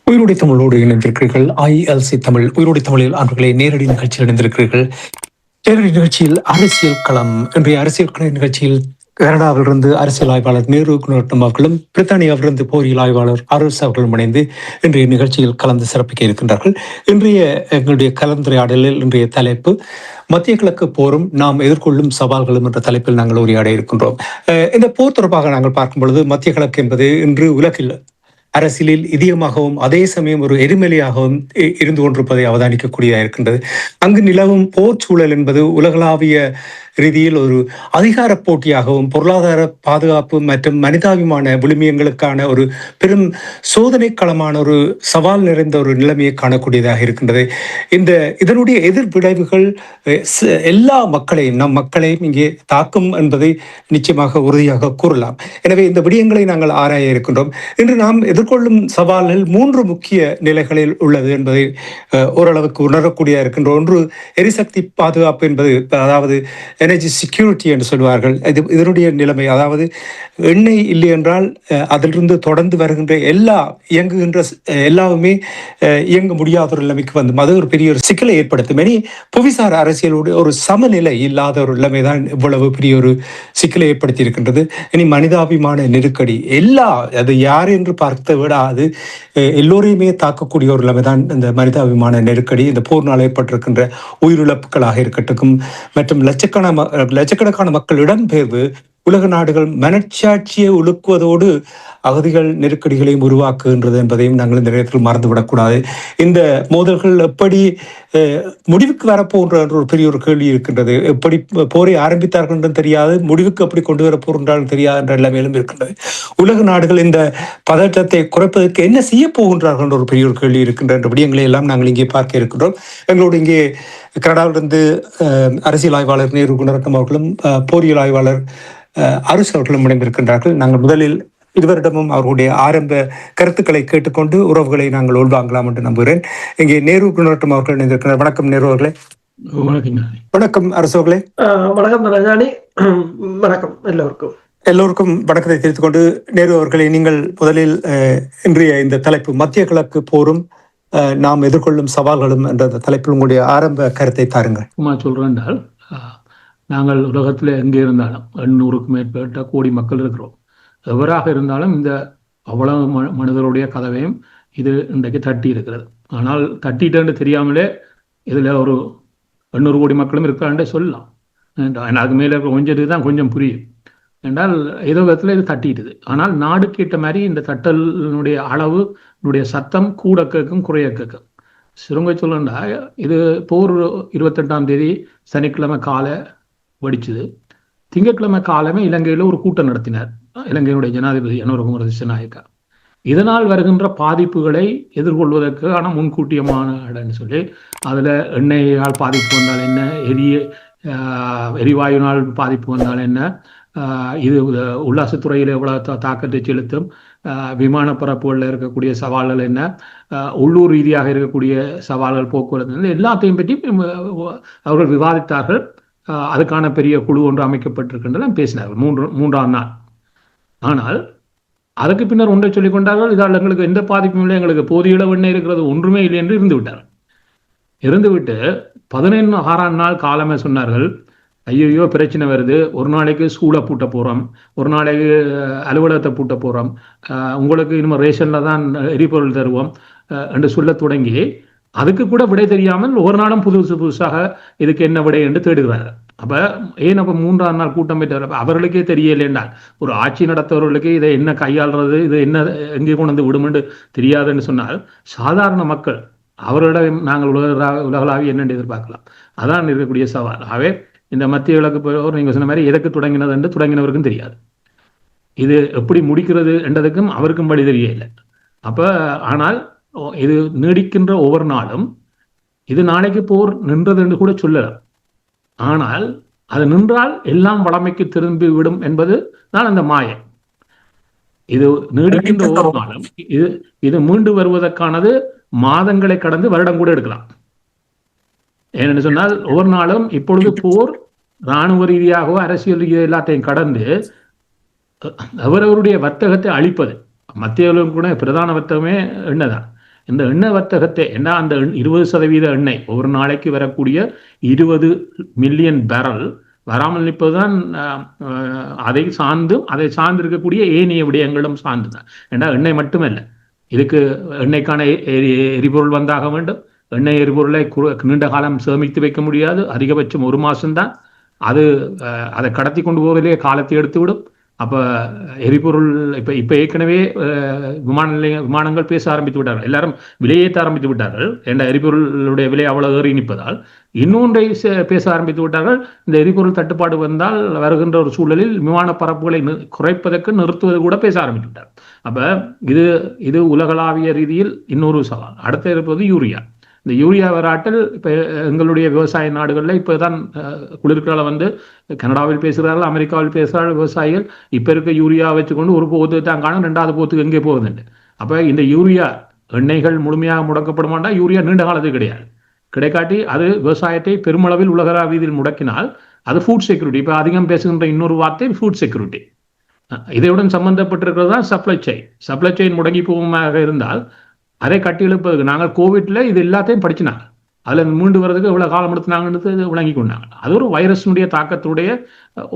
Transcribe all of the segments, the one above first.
உயிரோடை தமிழோடு இணைந்திருக்கிறீர்கள். ILC தமிழ் உயிரோடை தமிழில் அன்பர்களை நேரடி நிகழ்ச்சியில் இணைந்திருக்கிறீர்கள். நேரடி நிகழ்ச்சியில் அரசியல் களம். இன்றைய அரசியல் கள நிகழ்ச்சியில் கனடாவிலிருந்து அரசியல் ஆய்வாளர் நேரு குணரட்னம் அவர்களும், பிரித்தானியாவிலிருந்து போரியல் ஆய்வாளர் அரசு அவர்களும் இணைந்து இன்றைய நிகழ்ச்சியில் கலந்து சிறப்பிக்க இருக்கின்றார்கள். இன்றைய எங்களுடைய கலந்துரையாடலில் இன்றைய தலைப்பு மத்திய கிழக்கு போரும் நாம் எதிர்கொள்ளும் சவால்களும் என்ற தலைப்பில் நாங்கள் உரையாட இருக்கின்றோம். இந்த போர் தொடர்பாக நாங்கள் பார்க்கும் பொழுது மத்திய கிழக்கு என்பது இன்று உலகில் அரசியலில் இதயமாகவும் அதே சமயம் ஒரு எரிமலையாகவும் இருந்து கொண்டிருப்பதை அவதானிக்கக்கூடியதாக இருக்கின்றது. அங்கு நிலவும் போர் சூழல் என்பது உலகளாவிய ரீதியில் ஒரு அதிகார போட்டியாகவும் பொருளாதார பாதுகாப்பு மற்றும் மனிதாபிமான விழுமியங்களுக்கான ஒரு பெரும் சோதனை களமான ஒரு சவால் நிறைந்த ஒரு நிலைமையை காணக்கூடியதாக இருக்கின்றது. இதனுடைய எதிர் விளைவுகள் எல்லா மக்களையும் நம் மக்களையும் இங்கே தாக்கும் என்பதை நிச்சயமாக உறுதியாக கூறலாம். எனவே இந்த விடயங்களை நாங்கள் ஆராய இருக்கின்றோம். இன்று நாம் எதிர்கொள்ளும் சவால்கள் 3 முக்கிய நிலைகளில் உள்ளது என்பதை ஓரளவுக்கு உணரக்கூடிய இருக்கின்ற ஒன்று எரிசக்தி பாதுகாப்பு என்பது, அதாவது எனர்ஜி செக்யூரிட்டி என்று சொல்வார்கள். இதனுடைய நிலைமை, அதாவது எண்ணெய் இல்லை என்றால் அதிலிருந்து தொடர்ந்து வருகின்ற இயங்குகின்ற எல்லாமே இயங்க முடியாத ஒரு நிலைமைக்கு வந்து அது ஒரு பெரிய ஒரு சிக்கலை ஏற்படுத்தும். இனி புவிசார் அரசியலோடு ஒரு சமநிலை இல்லாத ஒரு நிலைமை தான் இவ்வளவு பெரிய ஒரு சிக்கலை ஏற்படுத்தி இருக்கின்றது. இனி மனிதாபிமான நெருக்கடி அது யார் என்று பார்த்த விட அது எல்லோரையுமே தாக்கக்கூடிய ஒரு நிலைமை தான் இந்த மனிதாபிமான நெருக்கடி. இந்த போர்னால் ஏற்பட்டிருக்கின்ற உயிரிழப்புகளாக இருக்கட்டும் மற்றும் லட்சக்கணக்கான மக்கள் இடம்பெயர்வு, உலக நாடுகள் மனச்சாட்சியை உழுக்குவதோடு அகதிகள் நெருக்கடிகளையும் உருவாக்குகின்றது என்பதையும் நாங்கள் இந்த நேரத்தில் மறந்துவிடக்கூடாது. இந்த மோதல்கள் எப்படி முடிவுக்கு வரப்போன்ற ஒரு பெரிய ஒரு கேள்வி இருக்கின்றது. எப்படி போரை ஆரம்பித்தார்கள் என்றும் தெரியாது, முடிவுக்கு எப்படி கொண்டு வரப்போகின்றாலும் தெரியாது என்ற நிலைமையிலும் இருக்கின்றது. உலக நாடுகள் இந்த பதற்றத்தை குறைப்பதற்கு என்ன செய்ய போகின்றார்கள் என்ற ஒரு பெரிய ஒரு கேள்வி இருக்கின்ற விடயங்களை எல்லாம் நாங்கள் இங்கே பார்க்க இருக்கின்றோம். எங்களோடு இங்கே கனடாவிலிருந்து அரசியல் ஆய்வாளர் நேரு குணரட்னம் அவர்களும் போரியல் ஆய்வாளர் அரசு அவர்களும் இணைந்திருக்கின்றார்கள். நாங்கள் முதலில் இருவரிடமும் அவர்களுடைய ஆரம்ப கருத்துக்களை கேட்டுக்கொண்டு உறவுகளை நாங்கள் உள்வாங்கலாம் என்று நம்புகிறேன். இங்கே நேரு குணரட்னம் அவர்கள் இணைந்திருக்கிறார். வணக்கம் நேரு அவர்களே. வணக்கம் அரசு அவர்களே. வணக்கம் ராஜாணி. வணக்கம் எல்லோருக்கும் வணக்கத்தை தெரிவித்துக் கொண்டு, நேரு அவர்களை நீங்கள் முதலில் இன்றைய இந்த தலைப்பு மத்திய கிழக்கு போரும் நாம் எதிர்கொள்ளும் சவால்களும் என்ற தலைப்பில் உங்களுடைய ஆரம்ப கருத்தை தாருங்கள். சொல்றேன், நாங்கள் உலகத்தில் எங்கே இருந்தாலும் 800க்கும் மேற்பட்ட கோடி மக்கள் இருக்கிறோம். எவராக இருந்தாலும் இந்த அவ்வளவு மனிதருடைய கதவையும் இது இன்றைக்கு தட்டி இருக்கிறது. ஆனால் தட்டிட்டேன்னு தெரியாமலே இதில் ஒரு 800 கோடி மக்களும் இருக்கிறான்டே சொல்லலாம். அதுக்கு மேலே இருக்கிற கொஞ்சத்துக்கு தான் கொஞ்சம் புரியும் என்றால் ஏதோ விதத்தில் இது தட்டிட்டுது. ஆனால் நாடுக்கு ஏற்ற மாதிரி இந்த தட்டலினுடைய அளவு சத்தம் கூட கேட்கும் குறைய கேட்கும். சுருங்க சொல்லண்டா, இது போர் 28ஆம் தேதி சனிக்கிழமை காலை வெடிச்சுது. திங்கட்கிழமை காலமே இலங்கையில் ஒரு கூட்டம் நடத்தினார் இலங்கையினுடைய ஜனாதிபதி அனுரகுமார திசாநாயக்கா. இதனால் வருகின்ற பாதிப்புகளை எதிர்கொள்வதற்கான முன்கூட்டியமான சொல்லி அதில் எண்ணெயால் பாதிப்பு வந்தால் என்ன, எரிவாயுனால் பாதிப்பு வந்தால் என்ன, இது உல்லாசத்துறையில் எவ்வளவு தாக்கத்தை செலுத்தும், விமான பரப்புகளில் இருக்கக்கூடிய சவால்கள் என்ன, உள்ளூர் ரீதியாக இருக்கக்கூடிய சவால்கள், போக்குவரத்து, எல்லாத்தையும் பற்றி அவர்கள் விவாதித்தார்கள். அதுக்கான பெரிய குழு ஒன்று அமைக்கப்பட்டிருக்கின்றன பேசினார்கள் 3ஆம் நாள். ஆனால் அதுக்கு பின்னர் ஒன்றை சொல்லிக் கொண்டார்கள், இதால் எங்களுக்கு எந்த பாதிப்பும் இல்லை, எங்களுக்கு போதிய அளவு எண்ணெய் இருக்கிறது ஒன்றுமே இல்லை என்று இருந்துவிட்டு 16ஆம் நாள் காலமே சொன்னார்கள், ஐயோ பிரச்சனை வருது, ஒரு நாளைக்கு ஸ்கூலை பூட்ட போகிறோம், ஒரு நாளைக்கு அலுவலகத்தை பூட்ட போகிறோம், உங்களுக்கு இனிமேல் ரேஷனில் தான் எரிபொருள் தருவோம் என்று சொல்ல தொடங்கி அதுக்கு கூட விடை தெரியாமல் ஒவ்வொரு நாளும் புதுசாக இதுக்கு என்ன விடை என்று தேடுகிறார்கள். அப்போ ஏன் அப்போ 3ஆம் நாள் கூட்டம் பெற்ற அவர்களுக்கே தெரியலை என்றால், ஒரு ஆட்சி நடத்தவர்களுக்கு இதை என்ன கையாளுறது, இது என்ன எங்கே கொண்டு வந்து விடும் என்று தெரியாதுன்னு சொன்னால் சாதாரண மக்கள் அவர்களிடம் நாங்கள் உலகளாவி என்னென்று எதிர்பார்க்கலாம். அதான் இருக்கக்கூடிய சவால். ஆகவே இந்த மத்திய கிழக்கு போர் நீங்கள் சொன்ன மாதிரி எதற்கு தொடங்கினது என்று தொடங்கினவருக்கும் தெரியாது, இது எப்படி முடிக்கிறது என்றதுக்கும் அவருக்கும் வழி தெரியலை. ஆனால் இது நீடிக்கின்ற ஒவ்வொரு நாளும் இது நாளைக்கு போர் நின்றது என்று கூட சொல்லலாம். ஆனால் அது நின்றால் எல்லாம் வளமைக்கு திரும்பி விடும் என்பது தான் அந்த மாயம். இது நீடிக்கின்ற ஒவ்வொரு நாளும் இது மீண்டு வருவதற்கானது மாதங்களை கடந்து வருடம் கூட எடுக்கலாம். ஏனென்று சொன்னால் ஒவ்வொரு நாளும் இப்பொழுது போர் இராணுவ ரீதியாகவோ அரசியல் ரீதியாக எல்லாத்தையும் கடந்து அவரவருடைய வர்த்தகத்தை அழிப்பது. மத்திய கூட பிரதான வர்த்தகமே என்னதான், இந்த எண்ணெய் வர்த்தகத்தை என்ன அந்த 20% எண்ணெய் ஒரு நாளைக்கு வரக்கூடிய 20 மில்லியன் பேரல் வராமல் நிற்பதுதான் அதை சார்ந்து இருக்கக்கூடிய ஏனைய விடயங்களும் சார்ந்துதான். ஏன்னா எண்ணெய் மட்டுமல்ல, இதுக்கு எண்ணெய்க்கான எரிபொருள் வந்தாக வேண்டும். எண்ணெய் எரிபொருளை நீண்ட காலம் சேமித்து வைக்க முடியாது, அதிகபட்சம் 1 மாசம்தான். அதை கடத்தி கொண்டு போவதிலே காலத்தை எடுத்துவிடும். அப்போ எரிபொருள் இப்போ ஏற்கனவே விமானங்கள் பேச ஆரம்பித்து விட்டார்கள், எல்லாரும் விலையேற்ற ஆரம்பித்து விட்டார்கள். ஏன்னா எரிபொருளுடைய விலை அவ்வளவு ஏறி நிற்பதால் இன்னொன்றை பேச ஆரம்பித்து விட்டார்கள். இந்த எரிபொருள் தட்டுப்பாடு வந்தால் வருகின்ற ஒரு சூழலில் விமான பரப்புகளை குறைப்பதற்கு நிறுத்துவது கூட பேச ஆரம்பித்து விட்டார். அப்போ இது உலகளாவிய ரீதியில் இன்னொரு சவால். அடுத்து இருப்பது யூரியா. இந்த யூரியா வராட்டில் இப்போ எங்களுடைய விவசாய நாடுகளில் இப்போ தான் குளிர்காலம் வந்து கனடாவில் பேசுகிறார்கள், அமெரிக்காவில் பேசுகிறார்கள் விவசாயிகள். இப்போ இருக்க யூரியா வச்சுக்கொண்டு ஒரு போத்து தான் காணும், 2வது போத்துக்கு எங்கே போகுதுண்டு. அப்போ இந்த யூரியா எண்ணெய்கள் முழுமையாக முடக்கப்பட மாட்டா, யூரியா நீண்ட காலத்துக்கு கிடைக்காட்டி அது விவசாயத்தை பெருமளவில் உலக ரீதியில் முடக்கினால் அது ஃபுட் செக்யூரிட்டி. இப்போ அதிகம் பேசுகின்ற இன்னொரு வார்த்தை ஃபுட் செக்யூரிட்டி. இதையுடன் சம்பந்தப்பட்டிருக்கிறது தான் சப்ளை செயின் முடங்கி போவமாக இருந்தால் அதை கட்டி எழுப்பதுக்கு நாங்கள் கோவிட்ல இது எல்லாத்தையும் படிச்சினாங்க. அதில் மீண்டு வர்றதுக்கு எவ்வளோ காலம் எடுத்துனாங்கன்னு விளங்கி கொண்டாங்க. அது ஒரு வைரஸினுடைய தாக்கத்துடைய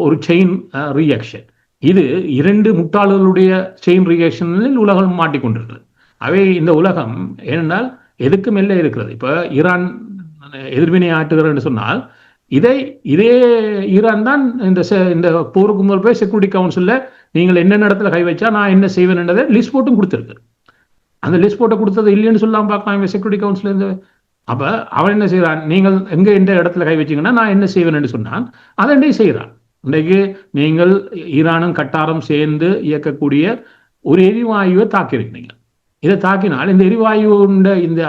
ஒரு செயின் ரியாக்ஷன். இது 2 முட்டாளர்களுடைய செயின் ரியாக்ஷனில் உலகம் மாட்டிக்கொண்டிருக்கிறது. அவை இந்த உலகம் ஏனென்றால் எதுக்கு மெல்ல இருக்கிறது. இப்போ ஈரான் எதிர்வினை ஆற்றுகிறன்னு சொன்னால் இதே ஈரான் தான் இந்த போருக்கு முதல் போய் செக்யூரிட்டி கவுன்சிலில் நீங்கள் என்னென்ன இடத்துல கை வச்சா நான் என்ன செய்வேன்ன்றதை லிஸ்ட் போட்டும் கொடுத்துருக்கு. அந்த லிஸ்ட் போட்டு கொடுத்தது இல்லைன்னு சொல்லாம பார்க்கலாம் செக்யூரிட்டி கவுன்சில் இருந்து. அப்ப அவன் என்ன செய்யறான், நீங்கள் எந்த இடத்துல கை வச்சீங்கன்னா நான் என்ன செய்வேன் சொன்னான், அதை செய்யறான். இன்றைக்கு நீங்கள் ஈரானும் கட்டாரம் சேர்ந்து இயக்கக்கூடிய ஒரு எரிவாயுவை தாக்கியிருக்கீங்க. இதை தாக்கினால் இந்த எரிவாயு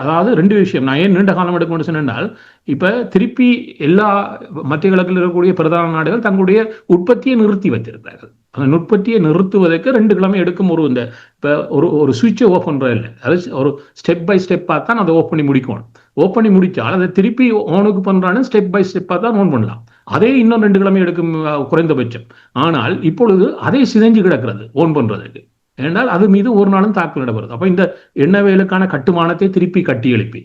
அதாவது 2 விஷயம் நான் ஏன் நீண்ட காலம் எடுக்கணும்னு சொன்னால், இப்ப திருப்பி எல்லா மத்திய கிழக்கில் இருக்கக்கூடிய பிரதான நாடுகள் தங்களுடைய உற்பத்தியை நிறுத்தி வைத்திருக்கிறார்கள். அந்த உற்பத்தியை நிறுத்துவதற்கு 2 கிழமை எடுக்கும். ஒரு சுவிட்சை ஓப் பண்றது இல்லை, அது ஒரு ஸ்டெப் பை ஸ்டெப்பாக தான் அதை ஓப் பண்ணி முடிக்கணும். ஓப் பண்ணி முடிச்சால் அதை திருப்பி ஓனுக்கு பண்றான்னு ஸ்டெப் பை ஸ்டெப்பாக தான் ஓன் பண்ணலாம். அதே இன்னும் 2 கிழமை எடுக்கும் குறைந்தபட்சம். ஆனால் இப்பொழுது அதை சிதைஞ்சு கிடக்கிறது ஓன் பண்றதுக்கு. ஏனென்றால் அது மீது ஒரு நாளும் தாக்குதல் நடைபெறுது. அப்ப இந்த எண்ணெய் வயலுக்கான கட்டுமானத்தை திருப்பி கட்டி எழுப்பி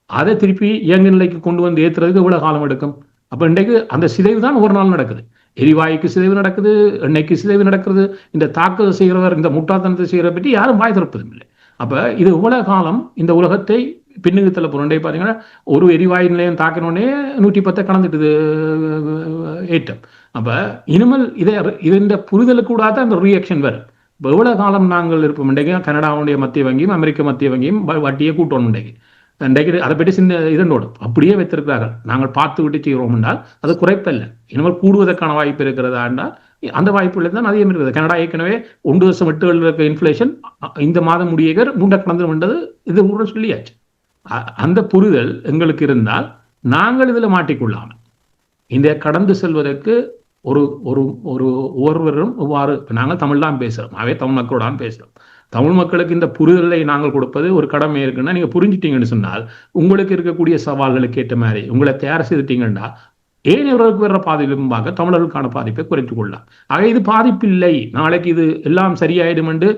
அதை திருப்பி இயங்கு நிலைக்கு கொண்டு வந்து ஏற்றுறதுக்கு எவ்வளவு காலம் எடுக்கும். அப்ப இன்றைக்கு அந்த சிதைவு தான் ஒரு நாள் நடக்குது. எரிவாயுக்கு சிதைவு நடக்குது, எண்ணெய்க்கு சிதைவு நடக்கிறது. இந்த தாக்குதல் செய்கிறவர், இந்த முட்டாள்தனத்தை செய்கிற பற்றி யாரும் வாய் திறப்பதும் இல்லை. அப்ப இது இவ்வளவு காலம் இந்த உலகத்தை பின்னுக்கு தள்ள போறோம். பாத்தீங்கன்னா ஒரு எரிவாயு நிலையம் தாக்கினோடனே 110 கடந்துட்டு ஏற்றம். அப்ப இனிமேல் இந்த புரிதலுக்கு கூடாத அந்த ரியாக்ஷன் வரும். இப்போ எவ்வளவு காலம் நாங்கள் இருப்போம். இன்றைக்கு கனடாவுடைய மத்திய வங்கியும் அமெரிக்க மத்திய வங்கியும் வட்டியை கூட்டணும். இன்றைக்கு அதை பற்றி இதனோடு அப்படியே வைத்திருக்கிறார்கள். நாங்கள் பார்த்து விட்டு செய்கிறோம் என்றால் அது குறைப்பில்லை, இனிமேல் கூடுவதற்கான வாய்ப்பு இருக்கிறதா என்றால் அந்த வாய்ப்புகளை தான் அதிகம் இருக்கிறது. கனடா ஏற்கனவே 1.8 இருக்க இன்ஃபிளேஷன் இந்த மாதம் முடிய 3 கடந்து வந்தது, இது கூட சொல்லியாச்சு. அந்த புரிதல் எங்களுக்கு இருந்தால் நாங்கள் இதில் மாட்டிக்கொள்ளாமல் இந்த கடந்து செல்வதற்கு ஒவ்வொருவரும் இவ்வாறு நாங்கள் தமிழ் தான் பேசுறோம், அவை தமிழ் மக்களோடான் பேசுறோம். தமிழ் மக்களுக்கு இந்த புரிதலை நாங்கள் கொடுப்பது ஒரு கடமை இருக்குன்னா, நீங்க புரிஞ்சுட்டீங்கன்னு சொன்னால் உங்களுக்கு இருக்கக்கூடிய சவால்களுக்கு ஏற்ற மாதிரி உங்களை தயார் செய்துட்டீங்கன்னா ஏனையவர்களுக்கு வர்ற பாதிப்பும் பார்க்க தமிழர்களுக்கான பாதிப்பை குறைத்துக் கொள்ளலாம். ஆக இது பாதிப்பு இல்லை, நாளைக்கு இது எல்லாம் சரியாயிடும் என்று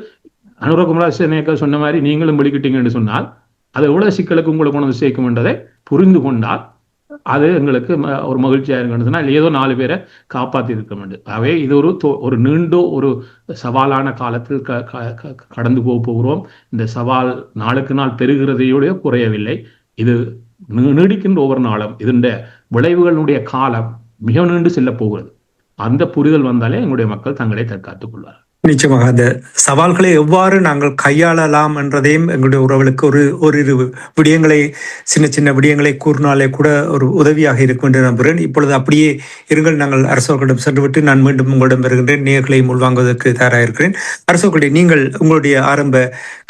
அனுரகுமார் சொன்ன மாதிரி நீங்களும் வெளிக்கிட்டீங்கன்னு சொன்னால் அது எவ்வளவு சிக்கலுக்கு உங்களை கொண்டு வந்து சேர்க்கும் என்றதை புரிந்து கொண்டால் அது எங்களுக்கு ஒரு மகிழ்ச்சியா இருக்குன்னு சொன்னா ஏதோ 4 பேரை காப்பாற்றி இருக்க வேண்டும். ஆகவே இது ஒரு நீண்ட ஒரு சவாலான காலத்தில் கடந்து போகிறோம். இந்த சவால் நாளுக்கு நாள் பெருகிறதையோட குறையவில்லை. இது நீடிக்கின்ற ஒவ்வொரு நாளும் இதனுடைய விளைவுகளுடைய காலம் மிக நீண்டு செல்ல போகிறது. அந்த புரிதல் வந்தாலே எங்களுடைய மக்கள் தங்களை தற்காத்துக் கொள்வார். நிச்சயமாக அந்த சவால்களை எவ்வாறு நாங்கள் கையாளலாம் என்றதையும் எங்களுடைய உறவுகளுக்கு ஒரு விடயங்களை சின்ன விடயங்களை கூறினாலே கூட ஒரு உதவியாக இருக்கும் என்று நம்புகிறேன். இப்பொழுது அப்படியே இருங்கள், நாங்கள் அரசர்களிடம் சென்றுவிட்டு நான் மீண்டும் உங்களிடம் வருகின்றேன். நேர்களை உள்வாங்குவதற்கு தயாராக இருக்கிறேன். அரசர்களே, நீங்கள் உங்களுடைய ஆரம்ப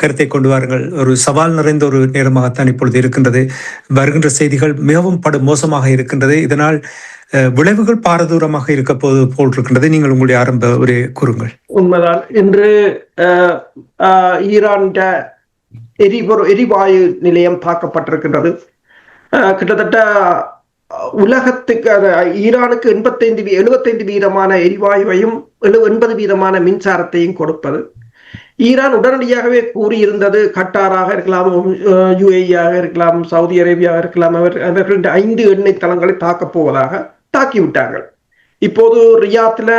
கருத்தை கொண்டு வாருங்கள். ஒரு சவால் நிறைந்த ஒரு நேரமாகத்தான் இப்பொழுது இருக்கின்றது. வருகின்ற செய்திகள் மிகவும் மோசமாக இருக்கின்றது. இதனால் விளைவுகள் பாரதூரமாக இருக்க போல் இருக்கின்றது. நீங்கள் உங்களுடைய ஆரம்ப ஒரு கூறுங்கள். உண்மைதான். இன்று ஈரான் எரிவாயு நிலையம் தாக்கப்பட்டிருக்கின்றது. கிட்டத்தட்ட உலகத்துக்கு ஈரானுக்கு 75% எரிவாயுவையும் 80% மின்சாரத்தையும் கொடுப்பது. ஈரான் உடனடியாகவே கூறியிருந்தது, கட்டாராக இருக்கலாம், UAE-ஆக இருக்கலாம், சவுதி அரேபியாவாக இருக்கலாம், அவர்கள் 5 எண்ணெய் தளங்களை தாக்கப் போவதாக தாக்கிவிட்டார்கள். இப்போது ரியாத்துல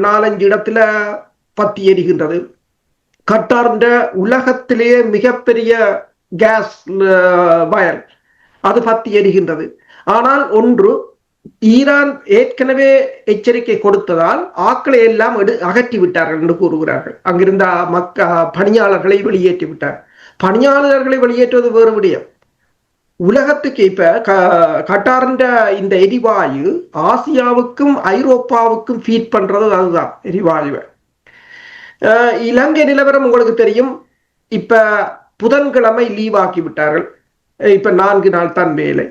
4-5 இடத்துல பத்தி எரிகின்றது. கட்டார் உலகத்திலேயே மிகப்பெரிய கேஸ் வயல், அது பத்தி எரிகின்றது. ஆனால் ஒன்று, ஈரான் ஏற்கனவே எச்சரிக்கை கொடுத்ததால் ஆக்களை எல்லாம் அகற்றி விட்டார்கள் என்று கூறுகிறார்கள். அங்கிருந்த பணியாளர்களை வெளியேற்றி விட்டார். பணியாளர்களை வெளியேற்றுவது வேறு விடயம். உலகத்துக்கு இப்ப கட்டார்ன்ற இந்த எரிவாயு ஆசியாவுக்கும் ஐரோப்பாவுக்கும் ஃபீட் பண்றது அதுதான் எரிவாயுவை. இலங்கை நிலவரம் உங்களுக்கு தெரியும். இப்ப புதன்கிழமை லீவ் ஆக்கி விட்டார்கள். இப்ப 4 நாள் தான் வேலை.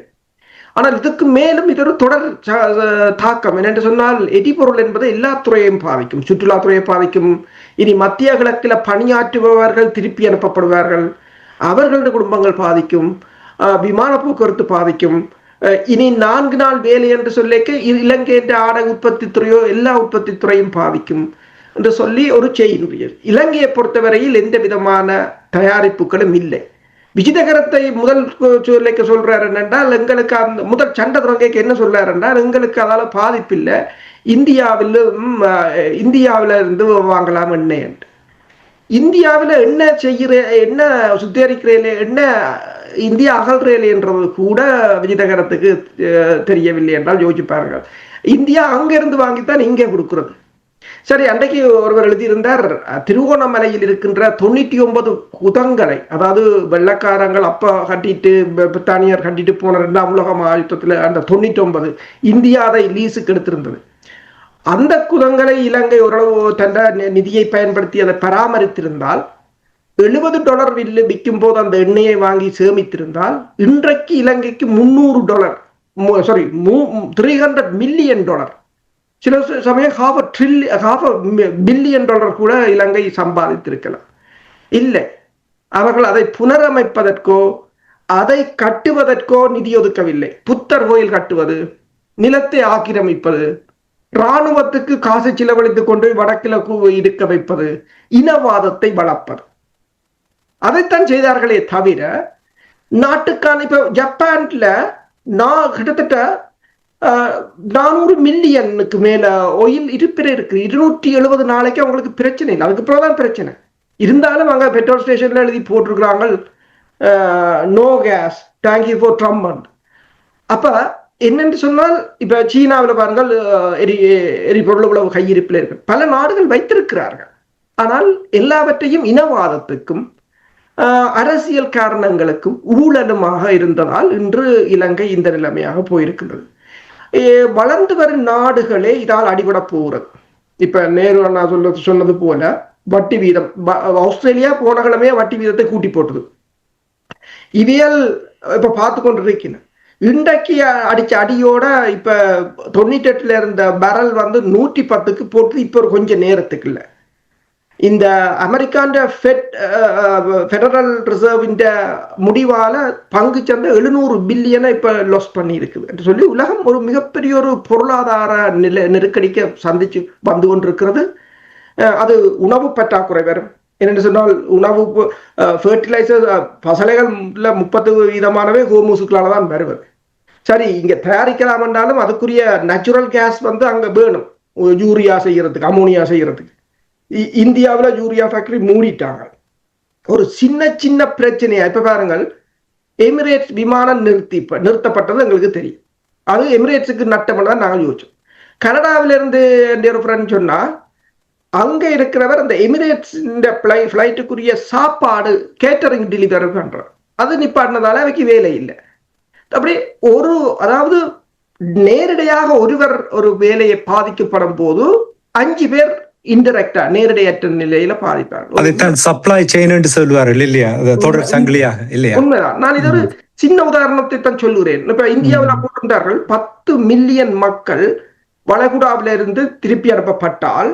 ஆனால் இதுக்கு மேலும் இது ஒரு தொடர் தாக்கம். என்னென்று சொன்னால், எரிபொருள் என்பது எல்லா துறையையும் பாதிக்கும். சுற்றுலாத்துறையை பாதிக்கும். இனி மத்திய கிழக்கில் பணியாற்றுபவர்கள் திருப்பி அனுப்பப்படுவார்கள், அவர்களுடைய குடும்பங்கள் பாதிக்கும். விமான போக்குவரத்து பாதிக்கும். இனி 4 நாள் வேலை என்று சொல்லிக்க இலங்கை என்ற ஆடை உற்பத்தி துறையோ எல்லா உற்பத்தி துறையும் பாதிக்கும் என்று சொல்லி ஒரு செய்தி. இலங்கையை பொறுத்தவரையில் எந்த விதமான தயாரிப்புகளும் இல்லை. விஜிதகரத்தை முதல் சொல்லிக்க சொல்றாரு என்றால், எங்களுக்கு அந்த முதல் சண்டை தொடங்க என்ன சொல்றாரு என்றால், எங்களுக்கு அதால பாதிப்பு இல்லை, இந்தியாவில இருந்து வாங்கலாம் எண்ணெய் என்று. இந்தியாவில் என்ன செய்கிற, என்ன சுத்திகரிக்கிறேன், என்ன இந்தியா அகல்றேன் என்றது கூட விஜிதகரத்துக்கு தெரியவில்லை என்றால் யோசிப்பார்கள். இந்தியா அங்கிருந்து வாங்கித்தான் இங்கே கொடுக்கிறது. சரி, அன்றைக்கு ஒருவர் எழுதியிருந்தார், திருகோணமலையில் இருக்கின்ற 99 குதங்களை, அதாவது வெள்ளக்காரங்கள் அப்ப கட்டிட்டு பிரித்தானியர் கட்டிட்டு போன 2ஆம் உலக மகாயுத்தத்தில் அந்த 99 இந்தியா அதை லீஸுக்கு எடுத்திருந்தது. அந்த குதங்களை இலங்கை ஓரளவு தந்த நிதியை பயன்படுத்தி அதை பராமரித்திருந்தால், $70 வில்லு விற்கும் போது அந்த எண்ணெயை வாங்கி சேமித்திருந்தால், இன்றைக்கு இலங்கைக்கு $300 மில்லியன், சில சமயம் $500 பில்லியன் கூட இலங்கை சம்பாதித்திருக்கலாம். இல்லை, அவர்கள் அதை புனரமைப்பதற்கோ அதை கட்டுவதற்கோ நிதி ஒதுக்கவில்லை. புத்தர் கோயில் கட்டுவது, நிலத்தை ஆக்கிரமிப்பது, இராணுவத்துக்கு காசு செலவழித்துக் கொண்டு வடக்கிழக்கு இருக்க வைப்பது, இனவாதத்தை வளர்ப்பது, அதைத்தான் செய்தார்களே தவிர நாட்டுக்கான. இப்ப ஜப்பான்ல கிட்டத்தட்ட 400 மில்லியனுக்கு மேல ஆயில் இருப்பிட இருக்கு. 270 நாளைக்கு அவங்களுக்கு பிரச்சனை இல்லை. அதுக்கு அப்புறம் பிரச்சனை இருந்தாலும் அங்க பெட்ரோல் ஸ்டேஷன்ல எழுதி போட்டிருக்கிறாங்க, no gas, thank you for Trump. அப்ப என்னென்று சொன்னால், இப்ப சீனாவில் பாருங்கள், எரிபொருள் உளவு கையிருப்பில் இருக்கு. பல நாடுகள் வைத்திருக்கிறார்கள். ஆனால் எல்லாவற்றையும் இனவாதத்துக்கும் அரசியல் காரணங்களுக்கும் ஊழலுமாக இருந்ததால் இன்று இலங்கை இந்த நிலைமையாக போயிருக்கின்றது. வளர்ந்து வரும் நாடுகளே இதால் அடிபட போகிறது. இப்ப நேரு அண்ணா சொன்னது போல வட்டி வீதம், ஆஸ்திரேலியா போன கிழமையே வட்டி வீதத்தை கூட்டி போட்டது. இவியல் இப்ப பார்த்து கொண்டிருக்கிறேன். இன்றைக்கு அடிச்ச அடியோட இப்ப 98ல இருந்த பேரல் 110க்கு போட்டு இப்ப ஒரு கொஞ்சம் நேரத்துக்கு இல்லை. இந்த அமெரிக்காண்ட ஃபெடரல் ரிசர்வின் முடிவால பங்கு சந்தை 700 பில்லியனை இப்ப லாஸ் பண்ணி இருக்குது என்று சொல்லி உலகம் ஒரு மிகப்பெரிய ஒரு பொருளாதார நெருக்கடிக்கு சந்திச்சு வந்து கொண்டிருக்கிறது. அது உணவு பற்றாக்குறை வரும். என்னென்னு சொன்னால், உணவு ஃபெர்டிலைசர் பசலைகள் 30% ஹோர்முசுக்களால தான் வருவது. சரி, இங்க தயாரிக்கலாம் என்றாலும் அதுக்குரிய நேச்சுரல் கேஸ் அங்க வேணும், யூரியா செய்யறதுக்கு, அமோனியா செய்யறதுக்கு. இந்தியாவில் யூரியா ஃபேக்டரி மூடிட்டாங்க. ஒரு சின்ன பிரச்சனையா இப்ப பாருங்கள், எமிரேட்ஸ் விமானம் நிறுத்தப்பட்டது எங்களுக்கு தெரியும். அது எமிரேட்ஸுக்கு நட்டம் தான் நாங்கள் யோசிச்சோம். கனடாவிலிருந்து ஒரு ஃப்ரெண்ட் சொன்னா, அங்க இருக்கிறவர் அந்த எமிரேட்ஸ் ஃபிளைட்டுக்குரிய சாப்பாடு கேட்டரிங் டெலிவரி பண்றார். அது நிப்பாட்டினதால அவைக்கு வேலை இல்லை. அப்படி அதாவது நேரடியாக ஒருவர் ஒரு வேலையை பாதிக்கப்படும் போது 5 பேர் இன்டெரக்டா நேரடியற்ற நிலையில பாதிப்பார்கள். அதைத்தான் சப்ளை செயின் என்று சொல்வார்கள் இல்லையா, தொடர் சங்கிலியாக இல்லையா? உண்மைதான். நான் இது ஒரு சின்ன உதாரணத்தை தான் சொல்லுகிறேன். இப்ப இந்தியாவில் போட்டிருந்தார்கள் 10 மில்லியன் மக்கள் வளைகுடாவில இருந்து திருப்பி அனுப்பப்பட்டால்,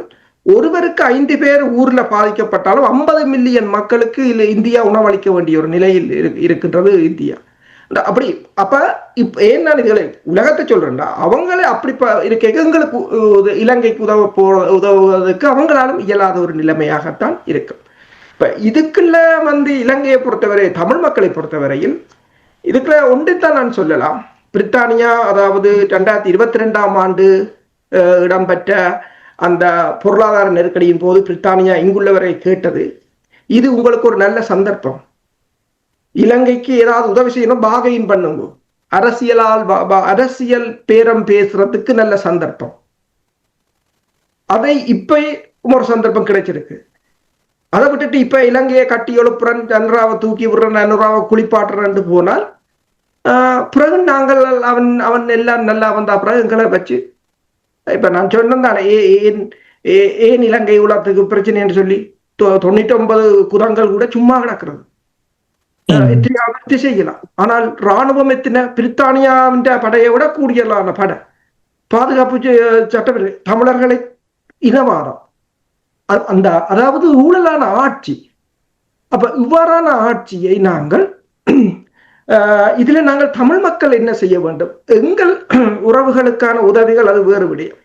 ஒருவருக்கு 5 பேர் ஊர்ல பாதிக்கப்பட்டாலும் 50 மில்லியன் மக்களுக்கு இந்தியா உணவளிக்க வேண்டிய ஒரு நிலையில் இருக்கின்றது இந்தியா. அப்படி அப்ப ஏன் நான் இதுகளை உலகத்தை சொல்றேன்டா, அவங்களே அப்படி இருக்க எங்களுக்கு இலங்கைக்கு உதவுவதற்கு அவங்களாலும் இயலாத ஒரு நிலைமையாகத்தான் இருக்கும். இப்ப இதுக்குள்ள இலங்கையை பொறுத்தவரை, தமிழ் மக்களை பொறுத்தவரையில் இதுக்குள்ள ஒன்றைத்தான் நான் சொல்லலாம். பிரித்தானியா, அதாவது 2022ஆம் ஆண்டு இடம்பெற்ற அந்த பொருளாதார நெருக்கடியின் போது பிரித்தானியா இங்குள்ளவரை கேட்டது, இது உங்களுக்கு ஒரு நல்ல சந்தர்ப்பம், இலங்கைக்கு ஏதாவது உதவி செய்யணும், பாகையின் பண்ணுங்க, அரசியல் பேரம் பேசுறதுக்கு நல்ல சந்தர்ப்பம். அதை இப்ப ஒரு சந்தர்ப்பம் கிடைச்சிருக்கு. அதை விட்டுட்டு இப்ப இலங்கையை கட்டி எழுப்புறன், ஜனராவை தூக்கி விடுறன், அனுராவை குளிப்பாட்டுறன்னு போனால் பிறகு நாங்கள் அவன் எல்லாம் நல்லா வந்தா பிறகு எங்களை வச்சு, இப்ப நான் சொன்னேன் தானே, ஏன் இலங்கை உலகத்துக்கு பிரச்சனைன்னு சொல்லி 99 குரங்கள் கூட சும்மா கிடக்கிறது, வெற்றி செய்யலாம். ஆனால் இராணுவம் எத்தின பிரித்தானியாவின் படையை விட கூடியலான படை, பாதுகாப்பு சட்டம், தமிழர்களை இனவாதம், அந்த அதாவது ஊழலான ஆட்சி. அப்ப இவ்வாறான ஆட்சியை நாங்கள் இதுல நாங்கள் தமிழ் மக்கள் என்ன செய்ய வேண்டும்? எங்கள் உறவுகளுக்கான உதவிகள் அது வேறு விடயம்.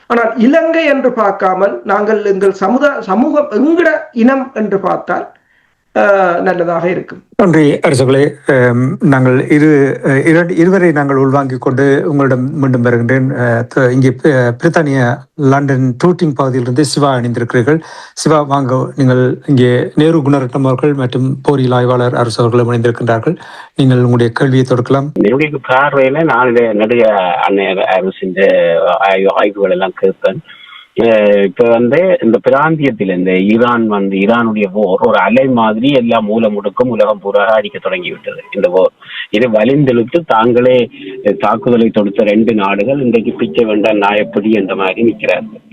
ஆனால் இலங்கை என்று பார்க்காமல் நாங்கள் எங்கள் சமூகம் எங்கட இனம் என்று பார்த்தால் நல்லதாக இருக்கும். நன்றி அரசுகளே. நாங்கள் இருவரை நாங்கள் உள்வாங்கிக் கொண்டு உங்களிடம் மீண்டும் வருகின்றேன். இங்கே பிரித்தானிய லண்டன் டூட்டிங் பகுதியிலிருந்து சிவா அணிந்திருக்கிறீர்கள். சிவா, வாங்க. நீங்கள் இங்கே நேரு குணரட்னம் அவர்கள் மற்றும் போரியல் ஆய்வாளர் அரசு அவர்களும் இணைந்திருக்கின்றார்கள். நீங்கள் உங்களுடைய கேள்வியை தொடுக்கலாம். என்னுடைய பார்வையில நான் நிறைய அரசின் ஆய்வுகள் எல்லாம் கேட்பேன். இப்ப இந்த பிராந்தியத்தில் இந்த ஈரானுடைய போர் ஒரு அலை மாதிரி எல்லா மூல முடுக்கும் உலகம் பூரா அடிக்க தொடங்கிவிட்டது. இந்த போர் இது வலிந்தெழுத்து தாங்களே தாக்குதலை தொடுத்த 2 நாடுகள் இன்றைக்கு பிச்சை வேண்டாம் நாயப்படி என்ற மாதிரி நிற்கிறார்கள்.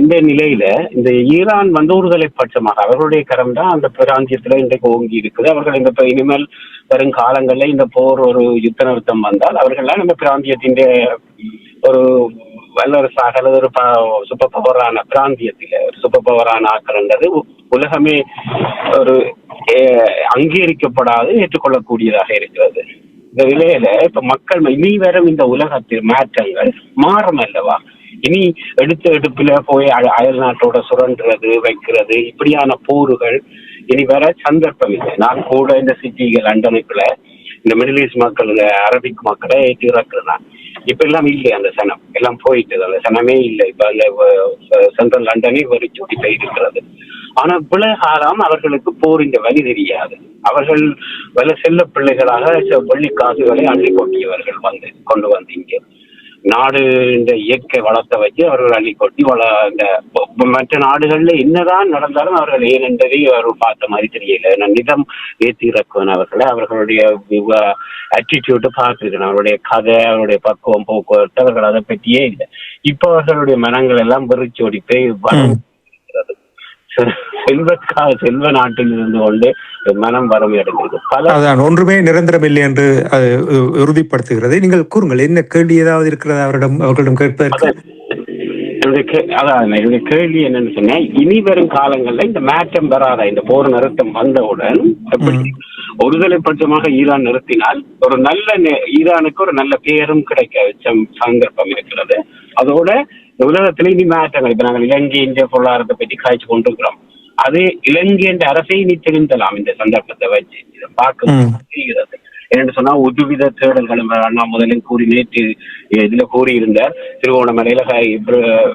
இந்த நிலையில இந்த ஈரான் ஒருதலை பட்சமாக அவர்களுடைய கரம் தான் அந்த பிராந்தியத்துல இன்றைக்கு ஓங்கி இருக்குது. அவர்கள் இந்த இனிமேல் வரும் காலங்களில் இந்த போர் ஒரு யுத்த நிறுத்தம் வந்தால் அவர்கள்லாம் இந்த பிராந்தியத்தின் ஒரு வல்லரசாக அல்லது ஒரு சூப்பர் பவரான பிராந்தியத்தில ஒரு சூப்பர் பவரான ஆக்கிறன்றது உலகமே ஒரு அங்கீகரிக்கப்படாது ஏற்றுக்கொள்ளக்கூடியதாக இருக்கிறது. இந்த நிலையில இப்ப மக்கள் இனி வரும் இந்த உலகத்தில் மாற்றங்கள் மாறும் அல்லவா? இனி எடுப்புல போய் அயல் நாட்டோட சுரண்டுறது வைக்கிறது இப்படியான போர்கள் இனி வர சந்தர்ப்பம் இல்லை. நான் கூட இந்த சிட்டிகள் லண்டனுக்குள்ள இந்த மிடில் ஈஸ்ட் மக்கள், அரபிக் மக்களை ஏற்றி இறக்குறேன். இப்ப எல்லாம் இல்லை, அந்த சனம் எல்லாம் போயிட்டு, அந்த சனமே இல்லை. இப்ப அந்த சென்ட்ரல் லண்டனே வெறிச்சோடி போயிருக்கிறது. ஆனா இவ்வளவு காலம் அவர்களுக்கு போர் இந்த வழி தெரியாது. அவர்கள் செல்ல பிள்ளைகளாக வெள்ளி காசுகளை அள்ளி கொட்டியவர்கள் கொண்டு வந்து இங்கே நாடு இந்த இயற்கை வளத்தை வச்சு அவர்கள் அள்ளி கொட்டி மற்ற நாடுகள்ல என்னதான் நடந்தாலும் அவர்கள் ஏன் என்பதை அவர்கள் பார்த்த மாதிரி தெரியல. நிதம் ஏற்றி இறக்குவன் அவர்களுடைய ஆட்டிடியூட் பார்த்துருக்கேன். அவருடைய கதை, அவருடைய பக்குவம், போக்குவரத்து, அவர்கள் அதை பற்றியே இல்லை. இப்போ அவர்களுடைய மனங்கள் எல்லாம் வெறிச்சோடி போய் செல்வ நாட்டில் இருந்து கொண்டு மனம் வறுமை அடைகிறது. அதான் ஒன்றுமே நிரந்தரம் இல்லை என்று உறுதிப்படுத்துகிறது. நீங்கள் கூறுங்கள், என்ன கேள்வி ஏதாவது இருக்கிறதா அவர்களிடம் கேட்பதற்கு? என்னுடைய கேள்வி என்னன்னு சொன்னா, இனி வரும் காலங்கள்ல இந்த மாற்றம் வராத இந்த போர் நிறுத்தம் வந்தவுடன் ஒருதலை பட்சமாக ஈரான் நிறுத்தினால் ஒரு ஈரானுக்கு ஒரு நல்ல பேரும் கிடைக்க சந்தர்ப்பம் இருக்கிறது. அதோட உலகத்தில இனி மாற்றங்கள், இப்ப நாங்கள் இலங்கையின் பொருளாதாரத்தை பற்றி காய்ச்சி கொண்டிருக்கிறோம். அது இலங்கையின் அரசை இனி தெரிந்தலாம் இந்த சந்தர்ப்பத்தை வச்சு இதை பார்க்க தெரிகிறது. என்று சொன்னா ஒருவித தேடல்களும் அண்ணா முதலில் நேற்று இதுல கூறியிருந்தார். திருவோணமலையில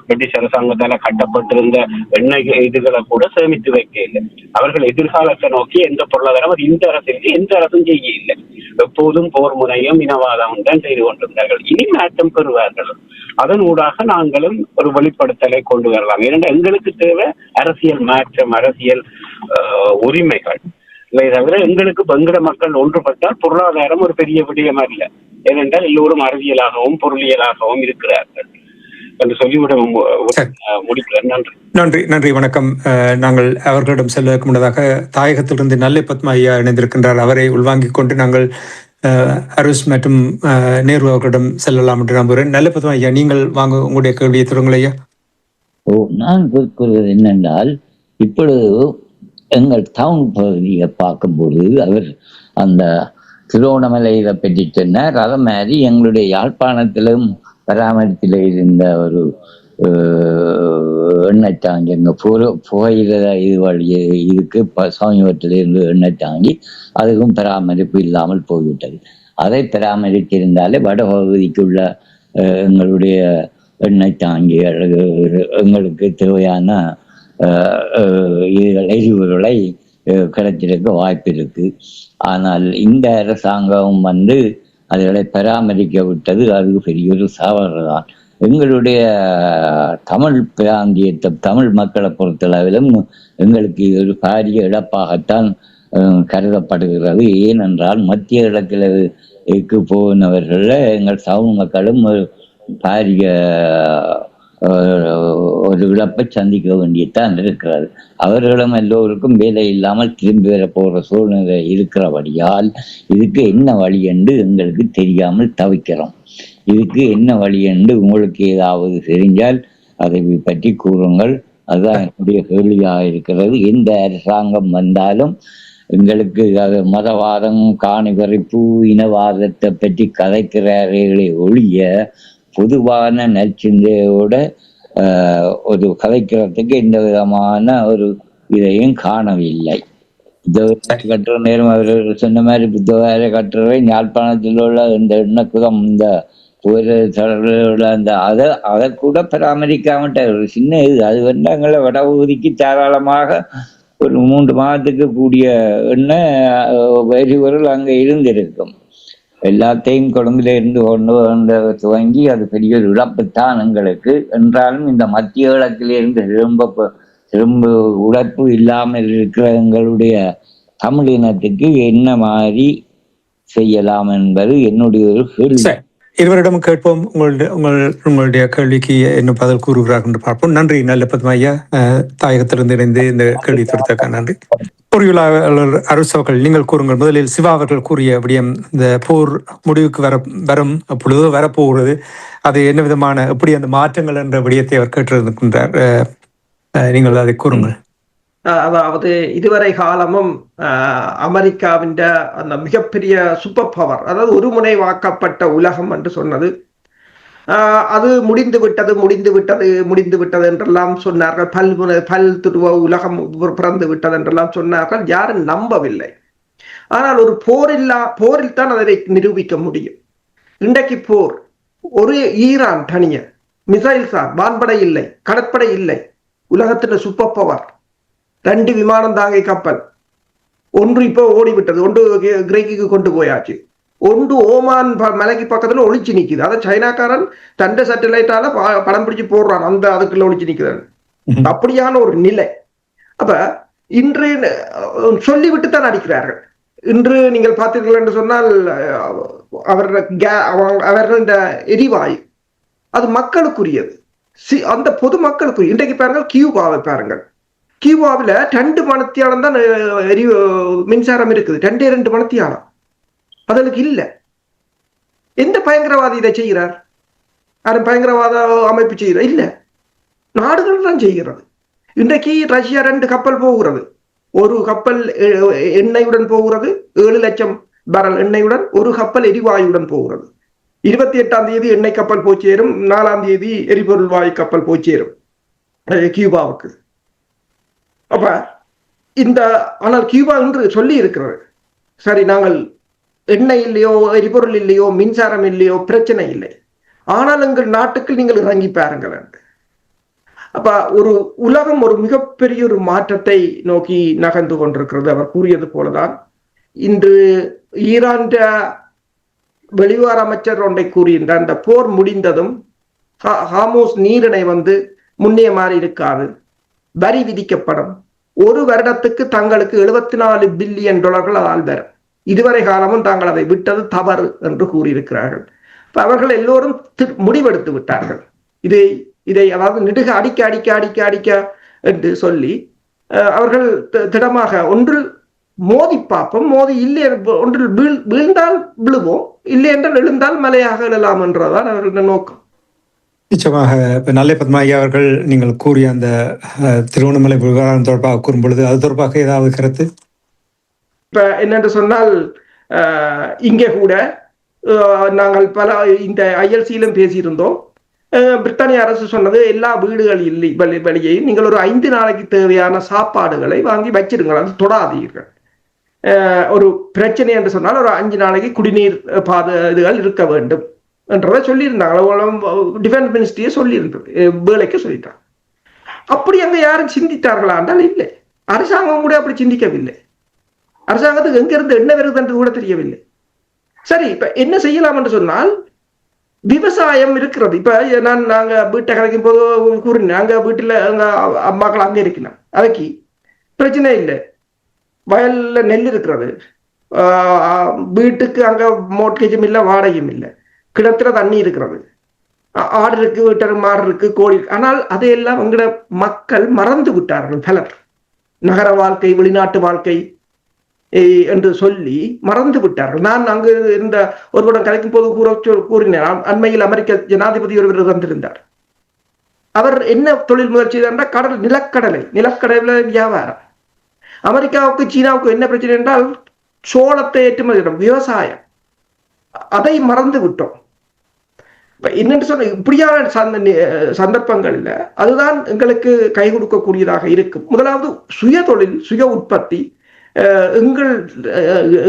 பிரிட்டிஷ் அரசாங்கத்தால கட்டப்பட்டிருந்த எண்ணெய் இதுகளை கூட சேமித்து வைக்க இல்லை. அவர்கள் எதிர்காலத்தை நோக்கி எந்த பொருளாதாரம் அது இந்த அரசிற்கு எந்த அரசும் செய்ய இல்லை. எப்போதும் போர் முறையும் இனவாதம் தான் செய்து கொண்டிருந்தார்கள். இனி மாற்றம் பெறுவார்கள். அதன் ஊடாக நாங்களும் ஒரு வெளிப்படுத்தலை கொண்டு வரலாம். ஏனென்றால் எங்களுக்கு தேவை அரசியல் மாற்றம், அரசியல் உரிமைகள். இதை தவிர எங்களுக்கு எங்கட மக்கள் ஒன்றுபட்டால் பொருளாதாரம் ஒரு பெரிய விடயமா இல்லை. ஏனென்றால் எல்லோரும் அறிவியலாகவும் பொருளியலாகவும் இருக்கிறார்கள் என்று சொல்லிவிட முடிக்கிறேன். நன்றி. நன்றி, நன்றி, வணக்கம். நாங்கள் அவர்களிடம் செல்வதற்கு முன்னதாக தாயகத்திலிருந்து நல்ல பத்மா ஐயா இணைந்திருக்கின்றார். அவரை உள்வாங்கிக் கொண்டு நாங்கள் அருஸ் மற்றும் நேரு அவர்களிடம் செல்லலாம் என்று நம்புகிறேன். நல்ல பத்மா ஐயா, நீங்கள் வாங்க, உங்களுடைய கேள்வியை தொடருங்கள் ஐயா. நான் கூறுவது என்னென்றால், இப்பொழுது எங்கள் டவுன் பகுதியை பார்க்கும்போது அவர் அந்த திருவோணமலையில பற்றி சொன்னார். அதை மாதிரி எங்களுடைய யாழ்ப்பாணத்திலும் பராமரித்தில் இருந்த ஒரு எண்ணெய் தாங்கி அங்கே புகையில இது வழி இதுக்கு சமீபத்திலிருந்து எண்ணெய் தாங்கி அதுக்கும் பராமரிப்பு இல்லாமல் போய்விட்டது. அதை பராமரித்திருந்தாலே வடபகுதிக்குள்ள எங்களுடைய எண்ணெய் தாங்கி எங்களுக்கு தேவையான எரிவுகளை கிடைச்சிருக்க வாய்ப்பு இருக்கு. ஆனால் இந்த அரசாங்கம் அதுகளை பராமரிக்க விட்டது அது பெரிய ஒரு சவால் தான். எங்களுடைய தமிழ் பிராந்தியத்தை தமிழ் மக்களை பொறுத்தளவிலும் எங்களுக்கு இது ஒரு பாரிய இழப்பாகத்தான் கருதப்படுகிறது. ஏனென்றால் மத்திய கிழக்கு போனவர்கள எங்கள் தமிழ் மக்களும் பாரிய ஒரு இழப்பை சந்திக்க வேண்டியதான் இருக்கிறது. அவர்களும் எல்லோருக்கும் வேலை இல்லாமல் திரும்பி வர போற சூழ்நிலை இருக்கிறபடியால் இதுக்கு என்ன வழி என்று எங்களுக்கு தெரியாமல் தவிக்கிறோம். இதுக்கு என்ன வழி என்று உங்களுக்கு ஏதாவது தெரிஞ்சால் அதை பற்றி கூறுங்கள். அதுதான் என்னுடைய கேள்வியாக இருக்கிறது. எந்த அரசாங்கம் வந்தாலும் எங்களுக்கு அது மதவாதம், காணிபறிப்பு, இனவாதத்தை பற்றி கதைக்கிறார்களே ஒழிய பொதுவான நற்சிந்தையோட ஒரு கதைக்கிறதுக்கு எந்த விதமான ஒரு இதையும் காணவில்லை. கட்டுற நேரம் அவர்கள் சொன்ன மாதிரி புத்தக கட்டுரை யாழ்ப்பாணத்தில் உள்ள இந்த எண்ணக்குதம் இந்த புயல் அந்த அதை கூட பராமரிக்காமட்ட ஒரு சின்ன இது அது எங்களை வடபகுதிக்கு தாராளமாக ஒரு 3 மாதத்துக்கு கூடிய எண்ணெய் எரிபொருள் அங்கே இருந்திருக்கும். எல்லாத்தையும் கொழும்புல இருந்து கொண்டு வந்த துவங்கி அது பெரிய ஒரு இழப்புத்தான் எங்களுக்கு. என்றாலும் இந்த மத்திய கிழக்கிலிருந்து திரும்ப உழைப்பு இல்லாமல் இருக்கிற எங்களுடைய தமிழினத்துக்கு என்ன மாதிரி செய்யலாம் என்பது என்னுடைய ஒரு கேள்வி. இருவரிடம் கேட்போம். உங்களுடைய கேள்விக்கு என்ன பதில் கூறுகிறார் என்று பார்ப்போம். நன்றி நல்ல பத்மையா, தாயகத்திலிருந்து இணைந்து இந்த கேள்வி தொடுத்தக்க நன்றி. பொறியியலாளர் அரசு அவர்கள் நீங்கள் கூறுங்கள். முதலில் சிவா அவர்கள் கூறிய விடயம், இந்த போர் முடிவுக்கு வரும் அப்பொழுது வரப்போகிறது, அது என்ன விதமான எப்படி அந்த மாற்றங்கள் என்ற விடயத்தை அவர் கேட்டிருக்கின்றார். நீங்கள் அதை கூறுங்கள். அதாவது இதுவரை காலமும் அமெரிக்காவின் அந்த மிகப்பெரிய சூப்பர் பவர், அதாவது ஒருமுனைவாக்கப்பட்ட உலகம் என்று சொன்னது, அது முடிந்து விட்டது என்றெல்லாம் சொன்னார்கள். பல் துருவ உலகம் பிறந்து விட்டது என்றெல்லாம் சொன்னார்கள். யாரும் நம்பவில்லை. ஆனால் ஒரு போரில் தான் அதை நிரூபிக்க முடியும். இன்றைக்கு போர் ஒரு ஈரான் தனிய மிசைல் சார், வான்படை இல்லை, கடற்படை இல்லை, உலகத்தின் சூப்பர் பவர், 2 விமானம் தாங்கி கப்பல், ஒன்று இப்போ ஓடிவிட்டது, ஒன்று கிரேக்கு கொண்டு போயாச்சு, ஒன்று ஓமான் மலைக்கு பக்கத்துல ஒளிச்சு நிக்குது. அதை சைனாக்காரன் தண்டை சேட்டலைட்டால படம் பிடிச்சு போடுறான், அந்த அதுக்குள்ள ஒளிச்சு நிக்குது. அப்படியான ஒரு நிலை. அப்ப இன்று சொல்லிவிட்டு தான் அடிக்கிறார்கள். இன்று நீங்கள் பார்த்தீர்கள் என்று சொன்னால் அவர்கள் இந்த எரிவாயு அது மக்களுக்குரியது, அந்த பொது மக்களுக்குரிய. இன்றைக்கு பாருங்கள், கியூபாவை பாருங்கள். கியூபாவில் 2 மணித்தியாலம் தான் மின்சாரம் இருக்குது. 2 மணித்தியாலம் அதற்கு இல்லை. எந்த பயங்கரவாதி இதை செய்கிறார்? யாரும் பயங்கரவாத அமைப்பு செய்கிறார்? இல்ல, நாடுகள் தான் செய்கிறது. இன்றைக்கு ரஷ்யா 2 கப்பல் போகிறது. ஒரு கப்பல் எண்ணெயுடன் போகிறது, 7 லட்சம் பேரல் எண்ணெயுடன், ஒரு கப்பல் எரிவாயுடன் போகிறது. 28ஆம் தேதி எண்ணெய் கப்பல் போய் சேரும், 4ஆம் தேதி எரிபொருள் வாயு கப்பல் போய் சேரும் கியூபாவுக்கு. அப்ப ஆனால் கியூபா என்று சொல்லி இருக்கிறது, சரி நாங்கள் எண்ணெய் இல்லையோ, எரிபொருள் இல்லையோ, மின்சாரம் இல்லையோ, பிரச்சனை இல்லை, ஆனால் எங்கள் நாட்டுக்கு நீங்கள் இறங்கி பாருங்கள். அப்ப ஒரு உலகம் ஒரு மிகப்பெரிய ஒரு மாற்றத்தை நோக்கி நகர்ந்து கொண்டிருக்கிறது. அவர் கூறியது போலதான் இன்று ஈரான் வெளிவார அமைச்சர் ஒன்றை கூறுகின்றார், இந்த போர் முடிந்ததும் ஹார்மோஸ் நீரிணை முன்னைய மாதிரி இருக்காது, வரி விதிக்கப்படும், 1 வருடத்துக்கு தங்களுக்கு $74 பில்லியன் அதால் வரும், இதுவரை காலமும் தாங்கள் அதை விட்டது தவறு என்று கூறியிருக்கிறார்கள். அவர்கள் எல்லோரும் முடிவெடுத்து விட்டார்கள். இதை அதாவது நெடுக அடிக்க என்று சொல்லி அவர்கள் திடமாக ஒன்றில் மோதி பார்ப்போம், மோதி இல்லை ஒன்றில் வீழ்ந்தால் விழுவோம், இல்லை என்றால் எழுந்தால் மலையாக எழலாம் என்றதான் அவர்கள் நோக்கம். நிச்சயமாக நல்ல பத்மாயி அவர்கள் நீங்கள் கூறிய அந்த திருவண்ணாமலை விவகாரம் தொடர்பாக கூறும் பொழுது அது தொடர்பாக ஏதாவது கருத்து? இப்ப என்னென்று சொன்னால், இங்கே கூட நாங்கள் பல இந்த ILC-யிலும் பேசியிருந்தோம். பிரித்தானிய அரசு சொன்னது எல்லா வீடுகளில் வழியையும் நீங்கள் ஒரு 5 நாளைக்கு தேவையான சாப்பாடுகளை வாங்கி வச்சிருங்கள், அது தொடாதீர்கள். ஒரு பிரச்சனை என்று சொன்னால் ஒரு 5 நாளைக்கு குடிநீர் இதுகள் இருக்க வேண்டும் என்றதை சொல்லியிருந்தாங்க. டிஃபென்ஸ் மினிஸ்ட்ரியே சொல்லியிருந்தது, வேலைக்கு சொல்லிட்டாங்க. அப்படி அங்க யாரும் சிந்தித்தார்களா என்றால் இல்லை. அரசாங்கம் கூட அப்படி சிந்திக்கவில்லை. அரசாங்கத்துக்கு எங்கிருந்து என்ன வருது என்று கூட தெரியவில்லை. சரி, இப்ப என்ன செய்யலாம் என்று சொன்னால், விவசாயம் இருக்கிறது. இப்ப நாங்க வீட்டை கிடைக்கும் போது கூறினேன், அங்க வீட்டுல அங்க அம்மாக்கள் அங்க இருக்கணும், அதுக்கு பிரச்சனை இல்லை. வயல்ல நெல் இருக்கிறது, வீட்டுக்கு அங்க மோட்கேஜும் இல்லை, வாடகையும் இல்லை, கிணத்துல தண்ணி இருக்கிறது, ஆடு இருக்கு, வீட்டரு மாடு இருக்கு, கோழி இருக்கு. ஆனால் அதையெல்லாம் எங்கட மக்கள் மறந்து விட்டார்கள். பலர் நகர வாழ்க்கை, வெளிநாட்டு வாழ்க்கை என்று சொல்லி மறந்து விட்டார்கள். நான் அங்கு இந்த ஒருவருடன் கலைக்கும் போது கூறினேன், அண்மையில் அமெரிக்க ஜனாதிபதி ஒருவர் வந்திருந்தார். அவர் என்ன தொழில் முயற்சி என்றால் கடல், நிலக்கடலை வியாபாரம். அமெரிக்காவுக்கு சீனாவுக்கு என்ன பிரச்சனை என்றால் சோளத்தை ஏற்றுமதி, விவசாயம். அதை மறந்து விட்டோம். என்னென்று சொன்ன இப்படியான சந்தர்ப்பங்கள்ல அதுதான் எங்களுக்கு கை கொடுக்கக்கூடியதாக இருக்கும். முதலாவது சுய தொழில், சுய உற்பத்தி,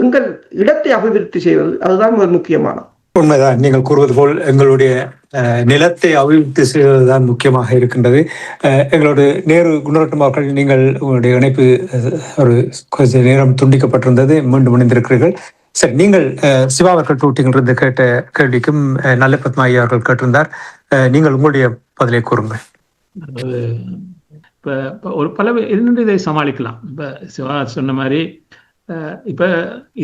எங்கள் இடத்தை அபிவிருத்தி செய்வது, அதுதான் முக்கியமான. உண்மைதான், நீங்கள் கூறுவது போல் எங்களுடைய நிலத்தை அபிவிருத்தி செய்வதுதான் முக்கியமாக இருக்கின்றது. எங்களோட நேரு குணரட்னம் அவர்கள், நீங்கள் உங்களுடைய இணைப்பு ஒரு கொஞ்ச நேரம் துண்டிக்கப்பட்டிருந்தது, மீண்டும் இணைந்திருக்கிறீர்கள். சரி, நீங்கள் சிவா அவர்கள் டூட்டிங்கிலிருந்து கேட்ட கேள்விக்கும் நல்ல பத்மா ஐயா அவர்கள் கேட்டிருந்தார். நீங்கள் உங்களுடைய பதிலை கூறுங்கள். இப்போ ஒரு பல இரண்டு இதை சமாளிக்கலாம். இப்போ சிவா சொன்ன மாதிரி இப்போ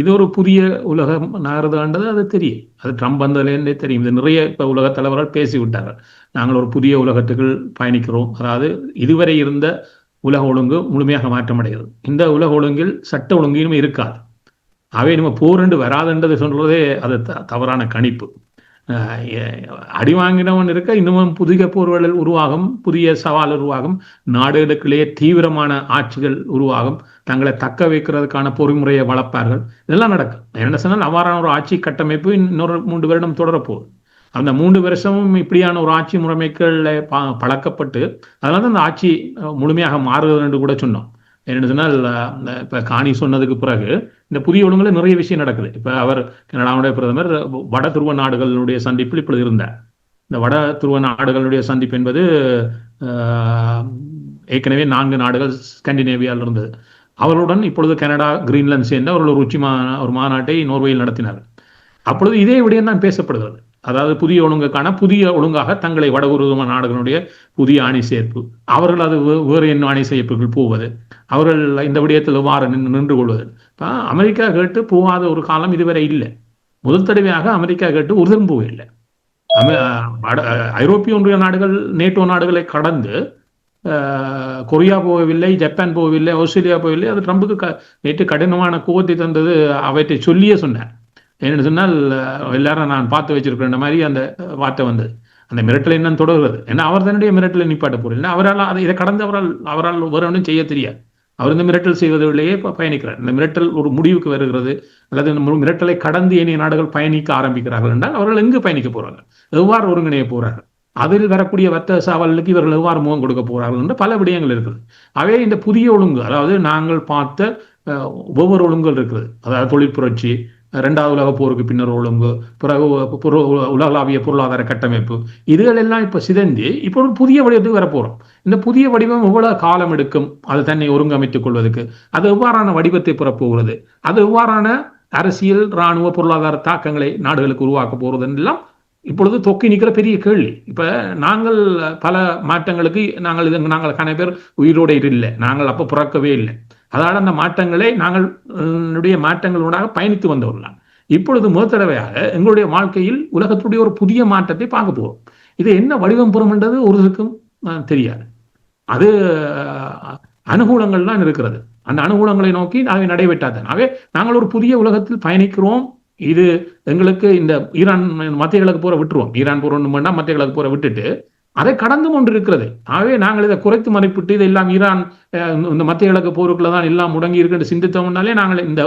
இது ஒரு புதிய உலகம் நகருதுன்றது அது தெரியும். அது ட்ரம்ப் வந்ததுலேருந்தே தெரியும். இது நிறைய இப்போ உலக தலைவர்கள் பேசிவிட்டார்கள். நாங்கள் ஒரு புதிய உலகத்துக்குள் பயணிக்கிறோம். அதாவது இதுவரை இருந்த உலக ஒழுங்கு முழுமையாக மாற்றமடைகிறது. இந்த உலக ஒழுங்கில் சட்ட ஒழுங்கிலும் இருக்காது. அவை நம்ம போரெண்டு வராதுன்றது சொல்றதே அது தவறான கணிப்பு. அடி வாங்கினவன் இருக்க இன்னமும் புதிய போர்கள் உருவாகும், புதிய சவால் உருவாகும், நாடுகளுக்கிலேயே தீவிரமான ஆட்சிகள் உருவாகும், தங்களை தக்க வைக்கிறதுக்கான பொறிமுறையை வளர்ப்பார்கள். இதெல்லாம் நடக்கும். என்ன சொன்னால் அவ்வாறான ஒரு ஆட்சி கட்டமைப்பு இன்னொரு 3 வருடம் தொடரப்போகுது. அந்த 3 வருஷமும் இப்படியான ஒரு ஆட்சி முறைமைகள்ல பழக்கப்பட்டு அதனால தான் அந்த ஆட்சி முழுமையாக மாறுகிறது என்று கூட சொன்னோம். என்னென்னு சொன்னால் இப்போ காணி சொன்னதுக்கு பிறகு இந்த புதிய ஒழுங்குல நிறைய விஷயம் நடக்குது. இப்போ அவர் கனடாவுடைய பிரதமர் வட துருவ நாடுகளுடைய சந்திப்பில் இப்பொழுது இருந்தார். இந்த வட துருவ நாடுகளுடைய சந்திப்பு என்பது ஏற்கனவே 4 நாடுகள் ஸ்கண்டினேவியாவில் இருந்தது. அவர்களுடன் இப்பொழுது கனடா, கிரீன்லாந்து சேர்ந்து அவர்கள் ஒரு மாநாட்டை நோர்வேயில் நடத்தினார். அப்பொழுது இதே விடயம் தான் பேசப்படுகிறது. அதாவது புதிய ஒழுங்குக்கான புதிய ஒழுங்காக தங்களை வடகுருவ நாடுகளுடைய புதிய அணி சேர்ப்பு, அவர்கள் அது வேறு என்ன அணி சேர்ப்புகள் போவது, அவர்கள் இந்த விடயத்தில் எவ்வாறு நின்று கொள்வது. அமெரிக்கா கேட்டு போகாத ஒரு காலம் இதுவரை இல்லை. முதல் தடவையாக அமெரிக்கா கேட்டு ஒரு திரும்ப இல்லை. ஐரோப்பிய ஒன்றிய நாடுகள், நேட்டோ நாடுகளை கடந்து கொரியா போகவில்லை, ஜப்பான் போகவில்லை, ஆஸ்திரேலியா போகவில்லை. அது ட்ரம்புக்கு நேற்று கடினமான கோபத்தை தந்தது. அவற்றை சொல்லியே சொன்னார். என்னென்னு சொன்னால் எல்லாரும் நான் பார்த்து வச்சிருக்கிற மாதிரி அந்த வார்த்தை வந்தது. அந்த மிரட்டலை இன்னும் தொடர்கிறது. ஏன்னா அவர் தன்னுடைய மிரட்டலை நிப்பாட்ட போறீங்க. அவரால் அதை இதை கடந்து அவரால் வேறு ஒன்றும் செய்ய தெரியாது. அவர் இந்த மிரட்டல் செய்வதிலேயே பயணிக்கிறார். இந்த மிரட்டல் ஒரு முடிவுக்கு வருகிறது, அல்லது இந்த மிரட்டலை கடந்து ஏனைய நாடுகள் பயணிக்க ஆரம்பிக்கிறார்கள் என்றால் அவர்கள் எங்கு பயணிக்க போறார்கள், எவ்வாறு ஒருங்கிணைய போறார்கள், அதில் வரக்கூடிய வர்த்தக சவாலுக்கு இவர்கள் எவ்வாறு முகம் கொடுக்க போறார்கள் என்று பல விடயங்கள் இருக்குது. அவே இந்த புதிய ஒழுங்கு, அதாவது நாங்கள் பார்த்த ஒவ்வொரு ஒழுங்குகள் இருக்குது. அதாவது தொழில் புரட்சி, 2வது உலக போருக்கு பின்னர் ஒழுங்கு, பிறகு உலகளாவிய பொருளாதார கட்டமைப்பு, இதுகள் எல்லாம் இப்ப சிதைந்து இப்போ ஒரு புதிய வடிவத்துக்கு வரப்போறோம். இந்த புதிய வடிவம் எவ்வளவு காலம் எடுக்கும் அது தன்னை ஒருங்கமைத்துக் கொள்வதற்கு, அது எவ்வாறான வடிவத்தை பெறப்போகிறது, அது எவ்வாறான அரசியல், இராணுவ, பொருளாதார தாக்கங்களை நாடுகளுக்கு உருவாக்க போறது எல்லாம் இப்பொழுது தொக்கி நிற்கிற பெரிய கேள்வி. இப்ப நாங்கள் பல மாற்றங்களுக்கு நாங்கள் கன பேர் உயிரோடு இல்லை, நாங்கள் அப்ப பிறக்கவே இல்லை. அதாவது அந்த மாற்றங்களை மாற்றங்களோடாக பயணித்து வந்தவர்களாம். இப்பொழுது முதல் தடவையாக எங்களுடைய வாழ்க்கையில் உலகத்துடைய ஒரு புதிய மாற்றத்தை பார்க்க போகிறோம். இது என்ன வடிவம் பெறும் என்றது ஒருவருக்கும் தெரியாது. அது அனுகூலங்கள் தான் இருக்கிறது. அந்த அனுகூலங்களை நோக்கி அவை நடைபெற்றாதான் அவை நாங்கள் ஒரு புதிய உலகத்தில் பயணிக்கிறோம். இது எங்களுக்கு இந்த ஈரான் மத்திய கிழக்கு போற விட்டுருவோம். ஈரான் போறோம்னா மத்திய கிழக்கு போற விட்டுட்டு அதை கடந்து கொண்டு இருக்கிறது. ஆகவே நாங்கள் இதை குறைத்து மதிப்பிட்டு இதெல்லாம் ஈரான் இந்த மத்திய கிழக்கு போருக்குள்ள தான் எல்லாம் முடங்கி இருக்குன்னு சிந்தித்தோம்னாலே நாங்கள் இந்த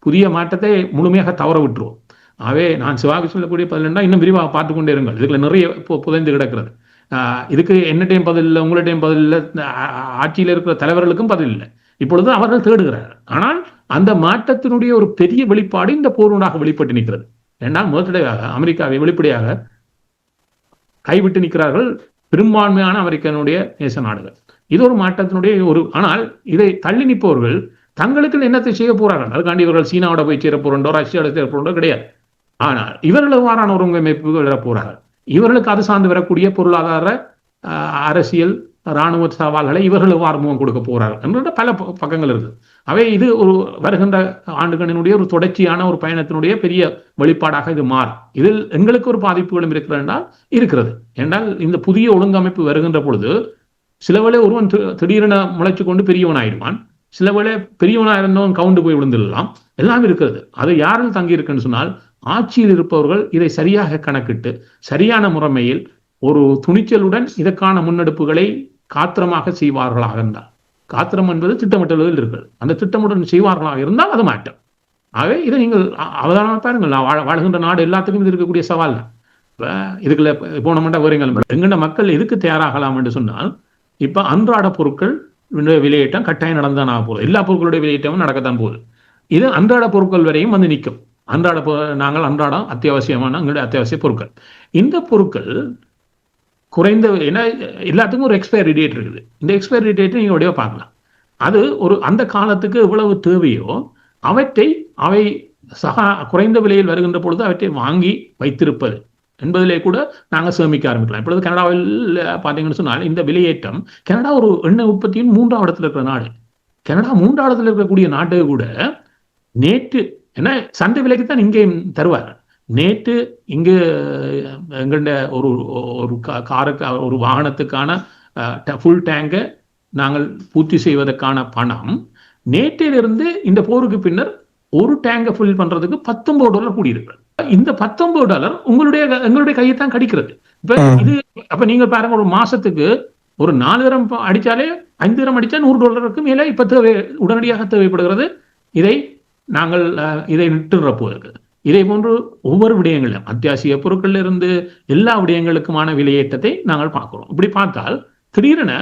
புதிய மாற்றத்தை முழுமையாக தவற விட்டுருவோம். ஆகவே நான் சிவாக்கு சொல்லக்கூடிய பதில் என்ன, இன்னும் விரிவாக பார்த்து கொண்டே இருங்கள். இதுக்குள்ள நிறைய புதைந்து கிடக்கிறது. இதுக்கு என்னட்டையும் பதில் இல்லை, உங்கள்கிட்டையும் பதில் இல்லை, ஆட்சியில் இருக்கிற தலைவர்களுக்கும் பதில் இல்லை. இப்பொழுது அவர்கள் தேடுகிறார்கள். ஆனால் அந்த மாற்றத்தினுடைய ஒரு பெரிய வெளிப்பாடு இந்த போருடாக வெளிப்பட்டு நிற்கிறது. ஏன்னால் முதற்தடவையாக அமெரிக்காவை வெளிப்படையாக கைவிட்டு நிற்கிறார்கள் பெரும்பான்மையான அமெரிக்கனுடைய தேச நாடுகள். இது ஒரு மாற்றத்தினுடைய ஆனால் இதை தள்ளி நிற்பவர்கள் தங்களுக்கு என்னத்தை செய்ய போறார்கள். அதுக்காண்டி இவர்கள் சீனாவோட போய் சேர போறோண்டோ ரஷ்யாவோட சேர போறோண்டோ கிடையாது. ஆனால் இவர்கள் எவ்வாறான ஒருங்கமைப்பு வர போறார்கள். இவர்களுக்கு அது சார்ந்து வரக்கூடிய பொருளாதார, அரசியல், இராணுவ சவால்களை இவர்கள் எவ்வாறு முகம் கொடுக்க போறார்கள் என்ற பல பக்கங்கள் இருக்கு. அவை இது ஒரு வருகின்ற ஆண்டுகளினுடைய ஒரு தொடர்ச்சியான ஒரு பயணத்தினுடைய பெரிய வெளிப்பாடாக இது மாறும். இதில் எங்களுக்கு ஒரு பாதிப்புகளும் இருக்கிறது என்றால் இந்த புதிய ஒழுங்கமைப்பு வருகின்ற பொழுது சிலவேளை ஒருவன் திடீரென முளைச்சு கொண்டு பெரியவன் ஆயிடுவான். சிலவேளை பெரியவனாக இருந்தவன் கவுண்டு போய் விழுந்துடலாம். எல்லாம் இருக்கிறது. அது யாரும் தங்கி இருக்குன்னு சொன்னால் ஆட்சியில் இருப்பவர்கள் இதை சரியாக கணக்கிட்டு சரியான முறைமையில் ஒரு துணிச்சலுடன் இதற்கான முன்னெடுப்புகளை காத்திரமாக செய்வார்களாக இருந்தால், காத்திரம் என்பது திட்டமிட்டலில் இருக்கிறது, அந்த திட்டமிடல் செய்வார்களாக இருந்தால் அது மாற்றம். ஆகவே இதை நீங்கள் அவதானமாக பாருங்கள். நான் வாழ்கின்ற நாடு எல்லாத்துக்கும் இது இருக்கக்கூடிய சவால். இதுக்குள்ள போனோம்னா வரீங்கள் எங்கண்ட மக்கள் எதுக்கு தயாராகலாம் என்று சொன்னால், இப்ப அன்றாட பொருட்கள் விலையேற்றம் கட்டாயம் நடந்தான் ஆக போகுது. எல்லா பொருட்களுடைய விலையேற்றமும் நடக்கத்தான் போகுது. இது அன்றாட பொருட்கள் வரையும் வந்து நிற்கும். நாங்கள் அன்றாடம் அத்தியாவசியமான எங்களுடைய அத்தியாவசிய பொருட்கள். இந்த பொருட்கள் குறைந்த எல்லாத்துக்கும் ஒரு எக்ஸ்பைரி டேட் இருக்குது. இந்த எக்ஸ்பைரி டேட்டை நீங்க உடைய பார்க்கலாம். அது அந்த காலத்துக்கு எவ்வளவு தேவையோ அவை குறைந்த விலையில் வருகின்ற பொழுது அவற்றை வாங்கி வைத்திருப்பது என்பதிலே கூட நாங்கள் சேமிக்க ஆரம்பிக்கலாம். இப்பொழுது கனடாவில் பார்த்தீங்கன்னு சொன்னால் இந்த விலையேற்றம், கனடா ஒரு எண்ணெய் உற்பத்தியின் 3ஆம் இடத்துல இருக்கிற நாடு. கனடா 3ஆம் இடத்துல இருக்கக்கூடிய நாட்டை கூட நேற்று சந்தை விலைக்கு தான் இங்கே தருவார். நேற்று இங்கு எங்கள்ட ஒரு காருக்கு ஒரு வாகனத்துக்கான ஃபுல் டேங்கை நாங்கள் பூர்த்தி செய்வதற்கான பணம் நேற்றிலிருந்து இந்த போருக்கு பின்னர் ஒரு டேங்கை ஃபில் பண்றதுக்கு $19 கூடியிருக்கு. இந்த $19 எங்களுடைய கையை தான் கடிக்கிறது. இப்ப இது அப்ப நீங்க பாருங்க, ஒரு மாசத்துக்கு ஒரு 4 தரம் அடிச்சாலே 5 தரம் அடிச்சா $100 மேலே இப்ப உடனடியாக தேவைப்படுகிறது. இதை நிட்டுற போது இதே போன்று ஒவ்வொரு விடயங்களும் அத்தியாவசிய பொருட்கள்ல இருந்து எல்லா விடயங்களுக்குமான விலையேற்றத்தை நாங்கள் பார்க்கிறோம். இப்படி பார்த்தால் திடீரென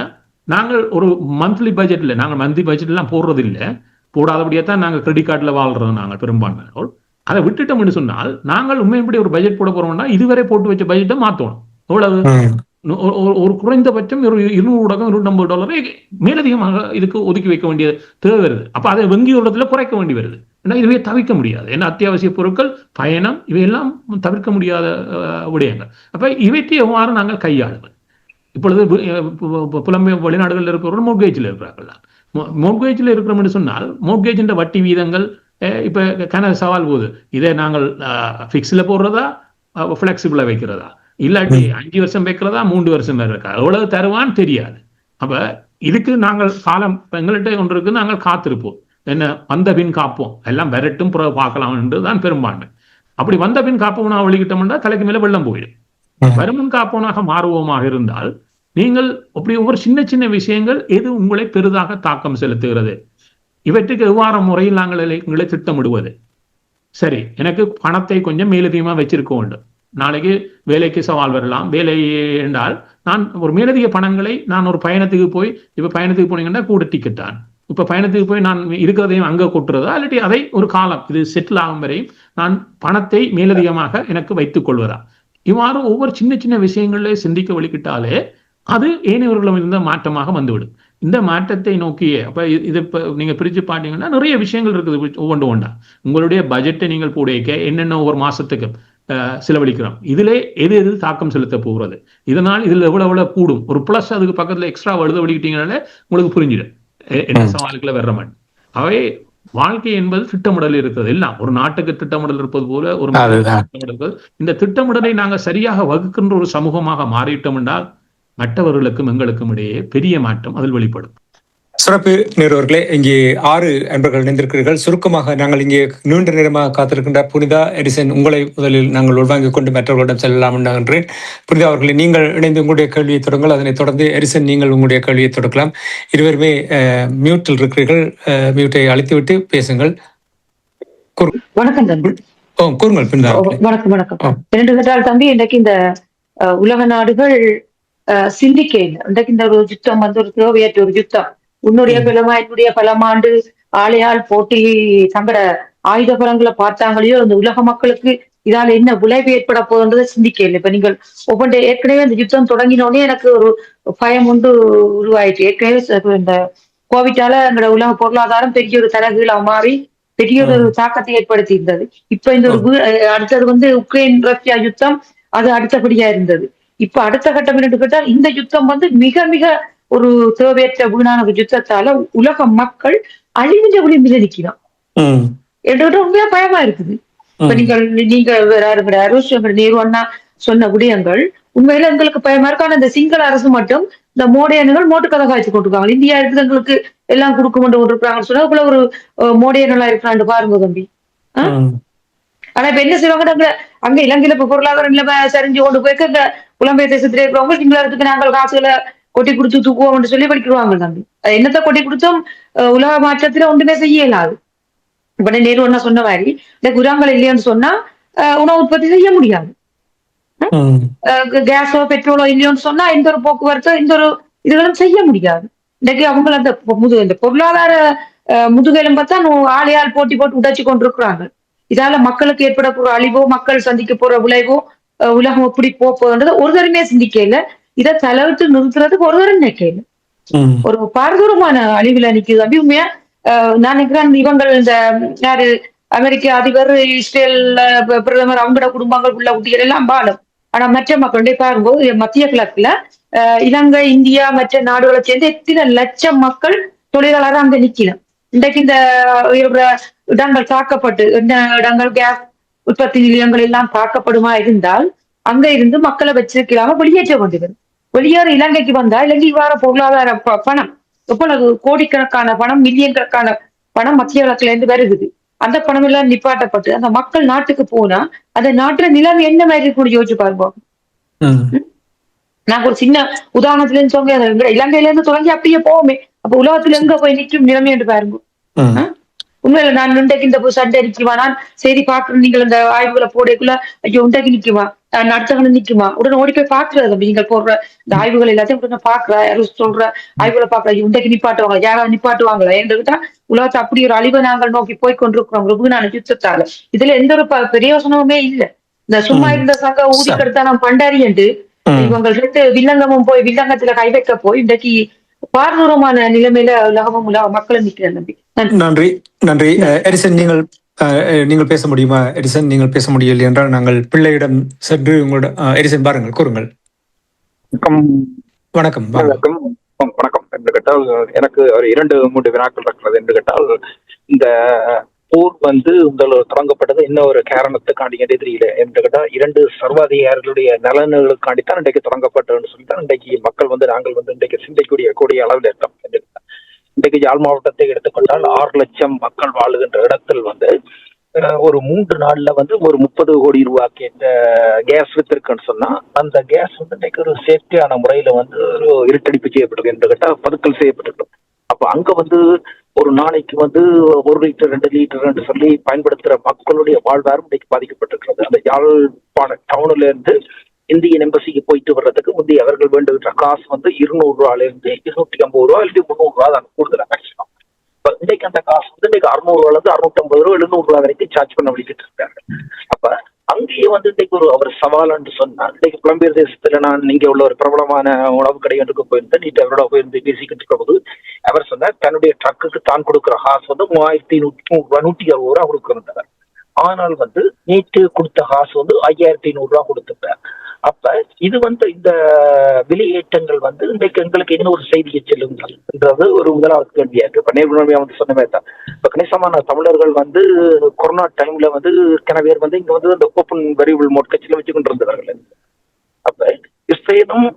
நாங்கள் ஒரு மந்த்லி பட்ஜெட்ல நாங்கள் மந்த்லி பட்ஜெட் எல்லாம் போடுறது இல்லை, போடாதபடியே தான் நாங்கள் கிரெடிட் கார்டில் வாழ்றது. நாங்கள் பெரும்பான்மையோர் அதை விட்டுட்டோம்னு சொன்னால் நாங்கள் உண்மைப்படி ஒரு பட்ஜெட் போட போறோம்னா இதுவரை போட்டு வச்ச பட்ஜெட்டை மாற்றணும். எவ்வளவு ஒரு குறைந்தபட்சம் ஒரு $200-250 மேலதிகமாக இதுக்கு ஒதுக்கி வைக்க வேண்டிய தேவை வருது. அப்ப அதை வங்கியோரத்துல குறைக்க வேண்டி வருது. ஏன்னா இதுவே தவிர்க்க முடியாது. ஏன்னா அத்தியாவசிய பொருட்கள், பயணம், இவையெல்லாம் தவிர்க்க முடியாத விடயங்கள். அப்ப இவற்றை எவ்வாறு நாங்கள் கையாளுவது? இப்பொழுது புலம்பெயர் வெளிநாடுகளில் இருக்கிறவர்கள் மோர்கேஜில் இருக்கிறார்கள். மோர்கேஜில் இருக்கிறோம்னு சொன்னால் மோர்கேஜின் வட்டி வீதங்கள் இப்ப சவால் போகுது. இதை நாங்கள் பிக்ஸ்ல போடுறதா, பிளெக்சிபிளா வைக்கிறதா, இல்லாட்டி 5 வருஷம் வைக்கிறதா, 3 வருஷம் இருக்கா, எவ்வளவு தருவான்னு தெரியாது. அப்ப இதுக்கு நாங்கள் காலம் எங்கள்கிட்ட ஒன்று இருக்கு, நாங்கள் காத்திருப்போம். என்ன வந்த பின் காப்போம், எல்லாம் விரட்டும் பிறகு பார்க்கலாம் என்றுதான் பெரும்பான்மை. அப்படி வந்த பின் காப்போம்னா வெளிக்கிட்டோம்னா தலைக்கு மேல வெள்ளம் போயிடும். வருமுன் காப்போனாக மாறுவோமாக இருந்தால் நீங்கள் அப்படி ஒவ்வொரு சின்ன சின்ன விஷயங்கள் எது உங்களை பெரிதாக தாக்கம் செலுத்துகிறது, இவற்றுக்கு எவ்வாறு முறையில் நாங்கள் எங்களை திட்டமிடுவது. சரி, எனக்கு பணத்தை கொஞ்சம் மேலதிகமாக வச்சிருக்க வேண்டும், நாளைக்கு வேலைக்கு சவால் வரலாம். வேலை என்றால் நான் ஒரு மேலதிக பணங்களை நான் ஒரு பயணத்துக்கு போய், இப்ப பயணத்துக்கு போனீங்கன்னா கூட டிக்கெட் தான், இப்ப பயணத்துக்கு போய் நான் இருக்கிறதையும் அங்க கொட்டுறதா, இல்லாட்டி அதை ஒரு காலம் இது செட்டில் ஆகும் வரையும் நான் பணத்தை மேலதிகமாக எனக்கு வைத்துக் கொள்வதா, இவ்வாறு ஒவ்வொரு சின்ன சின்ன விஷயங்களே சிந்திக்க வழிகிட்டாலே அது ஏனையவர்களும் இருந்த மாற்றமாக வந்துவிடும். இந்த மாற்றத்தை நோக்கியே அப்ப இதை நீங்க பிரிச்சு பார்த்தீங்கன்னா நிறைய விஷயங்கள் இருக்குது. ஒவ்வொன்று ஒன்றா உங்களுடைய பட்ஜெட்டை நீங்கள் போடைக்க என்னென்ன ஒவ்வொரு மாசத்துக்கு செலவழிக்கிறோம், இதுல எது எது தாக்கம் செலுத்த போகிறது, இதனால் இதுல எவ்வளவு கூடும், ஒரு பிளஸ் அதுக்கு பக்கத்துல எக்ஸ்ட்ரா எழுத வழிக்கிட்டீங்கனாலே உங்களுக்கு புரிஞ்சிடும் என்ன சவால்களை வர்ற மாதிரி. அவை வாழ்க்கை என்பது திட்டமிடல் இருக்கிறது. எல்லாம் ஒரு நாட்டுக்கு திட்டமிடல் இருப்பது போல ஒரு திட்டமிடல். இந்த திட்டமிடலை நாங்கள் சரியாக வகுக்கின்ற ஒரு சமூகமாக மாறிவிட்டோம் என்றால் மற்றவர்களுக்கும் எங்களுக்கும் இடையே பெரிய மாற்றம் அதில் வெளிப்படும். சிறப்பு நேர்வர்களே, இங்கே 6 அன்பர்கள் இணைந்திருக்கிறீர்கள். சுருக்கமாக நாங்கள் இங்கே நீண்ட நேரமாக காத்திருக்கின்ற புனிதா எடிசன், உங்களை முதலில் நாங்கள் உள்வாங்கிக் கொண்டு மற்றவர்களிடம் செல்லலாம் என்றேன். புனிதா அவர்களை நீங்கள் இணைந்து உங்களுடைய கேள்வியை தொடங்கள். அதனைத் தொடர்ந்து எடிசன் நீங்கள் உங்களுடைய கேள்வியை தொடக்கலாம். இருவருமே மியூட்டில் இருக்கிறீர்கள். மியூட்டை அழித்துவிட்டு பேசுங்கள். வணக்கம் தம்பி. கூறுங்கள் பின்னால். வணக்கம். இரண்டு கேட்டால் தம்பி, இன்றைக்கு இந்த உலக நாடுகள் சிந்திக்கையில் இன்றைக்கு இந்த ஒரு யுத்தம் வந்து ஒரு தேவையற்ற ஒரு யுத்தம். உன்னுடைய பலமா என்னுடைய பலமாண்டு ஆளையால் போட்டி தங்கட ஆயுத பலங்களை பார்த்தாங்களையோ அந்த உலக மக்களுக்கு இதால என்ன விளைவு ஏற்பட போகுன்றதை சிந்திக்கையில். இப்ப நீங்கள் ஒவ்வொன்று ஏற்கனவே அந்த யுத்தம் தொடங்கினோடனே எனக்கு ஒரு பயம் ஒன்று உருவாயிடுச்சு. ஏற்கனவே இந்த கோவிட்டால எங்களோட உலக பொருளாதாரம் பெரிய ஒரு தலைகீழா மாறி பெரிய ஒரு தாக்கத்தை ஏற்படுத்தி இருந்தது. இப்ப இந்த ஒரு அடுத்தது வந்து உக்ரைன் ரஷ்யா யுத்தம், அது அடுத்தபடியா இருந்தது. இப்ப அடுத்த கட்டம் என்று கேட்டால் இந்த யுத்தம் வந்து மிக மிக ஒரு தேவையற்ற வீணான ஒரு யுத்தத்தால உலக மக்கள் அழிவின்ற விளிம்பில் நிற்கிறோம். என்கிட்ட உண்மையா பயமா இருக்குது. இப்ப நீங்க நேரு அண்ணா சொன்ன விடயங்கள் உண்மையில எங்களுக்கு பயமா இருக்கு. ஆனா இந்த சிங்கள அரசு மட்டும் இந்த மோடியன்கள் மோட்டு கதை காய்ச்சி கொண்டிருக்காங்க. இந்தியா இருக்குது எங்களுக்கு எல்லாம் கொடுக்க கொண்டிருக்காங்கன்னு சொன்னா இவ்வளவு ஒரு மோடியன்களா இருக்கிறான்னு பாருங்க தம்பி. ஆனா இப்ப என்ன செய்வாங்க, அங்க இலங்கையில இப்ப பொருளாதார நிலைமை சரிஞ்சு கொண்டு போயிட்டு இந்த புலம்பெயர் தேசத்திலே இருக்கிறவங்க சிங்களத்துக்கு நாங்கள் காசுகளை கொட்டி கொடுத்து தூக்குவோம் சொல்லி படிக்கிறாங்க தம்பி. என்னத்தை கொட்டி கொடுத்தோம் உலக மாற்றத்துல ஒன்றுமே செய்ய இயலாது. இப்ப நேரு என்ன சொன்ன மாதிரி இந்த குராங்கள் இல்லையான்னு சொன்னா உணவு உற்பத்தி செய்ய முடியாது. கேஸோ பெட்ரோலோ இல்லையோன்னு சொன்னா எந்த ஒரு போக்குவரத்தோ எந்த ஒரு இதுகளும் செய்ய முடியாது. இன்னைக்கு அவங்க அந்த இந்த பொருளாதார முதுகெலும்பை தான் ஆளையால் போட்டி போட்டு உடைச்சு கொண்டிருக்கிறாங்க. இதால மக்களுக்கு ஏற்படக்கூடிய அழிவோ மக்கள் சந்திக்க போற விளைவோ உலகம் எப்படி போகுதுன்றது ஒருத்தருமே சிந்திக்கல. இதை தளர்த்து நிறுத்துறதுக்கு ஒருத்தரும் நினைக்கல. ஒரு பாரதூரமான அழிவுல நிக்குது அப்படி. உண்மையா நான் நினைக்கிறேன் இவங்கள் இந்த யாரு அமெரிக்க அதிபர், இஸ்ரேல் பிரதமர், அவங்களோட குடும்பங்கள் உள்ள குட்டிகள் எல்லாம் பாலம். ஆனா மற்ற மக்களுடைய பாரும்போது மத்திய கிழக்குல இலங்கை, இந்தியா மற்ற நாடுகளை சேர்ந்து எத்தனை லட்சம் மக்கள் தொழிலாளர் அங்க நிக்கலாம். இன்றைக்கு இந்த இடங்கள் தாக்கப்பட்டு இடங்கள் கேஸ் உற்பத்தி நிலையங்கள் எல்லாம் தாக்கப்படுமா இருந்தால் அங்க இருந்து மக்களை வச்சிருக்கலாம வெளியேற்ற வேண்டியது. வெளியேற இலங்கைக்கு வந்தா இலங்கைக்கு வர பொருளாதார பணம் எவ்வளவு கோடிக்கணக்கான பணம், மில்லியன் கணக்கான பணம் மத்திய கிழக்குல இருந்து வருகுது. அந்த பணம் எல்லாம் நிப்பாட்டப்பட்டு அந்த மக்கள் நாட்டுக்கு போனா அந்த நாட்டுல நிலைமை என்ன மாதிரி கூட யோசிச்சு பாருப்போம். நாங்க ஒரு சின்ன உதாரணத்துல இருந்து சொல்ல, இலங்கையில இருந்து தொடங்கி அப்படியே போவோமே, அப்ப உலகத்துல எங்க போய் நிற்கும் நிலைமை என்று பாருங்க. உண்மையில நான் இன்றைக்கு இந்த சண்டை நிக்குமா, நான் செய்தி பாக்குறேன், நீங்கள் இந்த ஆய்வுகளை போடக்குள்ள ஐயோ இன்றைக்கு நிக்குமா, அடுத்தவங்க நிக்குமா, உடனே ஓடி போய் பாக்குறது. அப்படி நீங்கள் போடுற இந்த ஆய்வுகள் எல்லாத்தையும் உடனே பாக்குற, சொல்ற ஆய்வுகளை பாக்குற, இன்றைக்கு நிப்பாட்டுவாங்க, யாராவது நிப்பாட்டுவாங்களா என்றுகிட்டா உலகத்தை அப்படி ஒரு அழிவை நாங்கள் நோக்கி போய் கொண்டிருக்கிறோம் வீணான யுத்தத்தால. இதுல எந்த ஒரு பிரயோசனமுமே இல்லை. இந்த சும்மா இருந்த சங்க ஊதி கெடுத்தா நான் பண்டாரி என்று இவங்க வில்லங்கமும் போய் வில்லங்கத்துல கை வைக்க போய் இன்றைக்கு பாரதூரமான நிலைமையில உலகமும் மக்களும் நிக்கிறேன் தம்பி. நன்றி. எடிசன், நீங்கள் பேச முடியுமா? எடிசன், நீங்கள் பேச முடியவில்லை என்றால் நாங்கள் பிள்ளையிடம் சென்று உங்களோட எடிசன் பாருங்கள், கூறுங்கள். வணக்கம். என்று கேட்டால் எனக்கு ஒரு 2-3 வினாக்கள் இருக்கிறது. என்று கேட்டால் இந்த போர் தொடங்கப்பட்டது என்ன ஒரு காரணத்துக்காண்டி தெரியல. என்று கேட்டால் 2 சர்வாதிகாரிகளுடைய நலன்களுக்காண்டித்தான் இன்றைக்கு தொடங்கப்பட்டதுன்னு சொல்லிட்டு இன்றைக்கு மக்கள் நாங்கள் இன்றைக்கு சிந்திக்கூடிய அளவில் இருக்கோம். இன்றைக்கு யாழ் மாவட்டத்தை எடுத்துக்கொண்டால் 6 லட்சம் மக்கள் வாழுகின்ற இடத்தில் ஒரு 3 நாள்ல ஒரு 30 கோடி ரூபாய்க்கு கேஸ் வித்திருக்குன்னு சொன்னா அந்த கேஸ் இன்னைக்கு ஒரு சேஃப்டியான முறையில ஒரு இருட்டடிப்பு செய்யப்பட்டிருக்கு. என்று கேட்டா பதுக்கல் செய்யப்பட்டிருக்கு. அப்ப அங்க ஒரு நாளைக்கு 1 லிட்டர் 2 லிட்டர் என்று சொல்லி பயன்படுத்துற மக்களுடைய வாழ்வாரம் இன்னைக்கு பாதிக்கப்பட்டிருக்கிறது. அந்த யாழ்ப்பாண டவுன்ல இருந்து இந்தியன் எம்பசிக்கு போயிட்டு வர்றதுக்கு முந்தைய அவர்கள் வேண்டுகின்ற காசு 200 ரூபாயில இருந்து 250 ரூபா இல்லை 300 ரூபா தான் கூடுதல் மேக்சிமம். இன்னைக்கு அந்த காசு இன்னைக்கு 600 ரூபாயில இருந்து 650 ரூபா 700 ரூபா வரைக்கும் சார்ஜ் பண்ண வலிக்கிட்டு இருக்காங்க. அப்ப அங்கேயே இன்னைக்கு அவர் சவால் என்று சொன்னா, இன்னைக்கு புலம்பெயர் தேசத்துல நான் இங்க உள்ள ஒரு பிரபலமான உணவு கடைகளுக்கு போயிருந்தேன். நீட்டு அவரோட போயிருந்து பேசிக்கிட்டு இருக்கும்போது அவர் சொன்னார் தன்னுடைய ட்ரக்குக்கு தான் கொடுக்குற காசு 3160 ரூபா 160 ரூபா கொடுக்குறார். ஆனால் நேற்று கொடுத்த காசு 5500 ரூபா கொடுத்துட்டார். அப்ப இது இந்த விலையேற்றங்கள் இன்றைக்கு எங்களுக்கு என்ன ஒரு செய்தியை செல்லுங்கிறது ஒரு முதலாவது கேள்வியா இருக்கு. இப்ப நேர்மையா சொன்ன மாதிரி தான் இப்ப கணிசமான தமிழர்கள் கொரோனா டைம்ல கனவேர் இங்க இந்த ஓப்பன் வெரிபிள் மோட் கட்சியில வச்சு கொண்டு இருந்தவர்கள். அப்ப இஸ்ரேலும்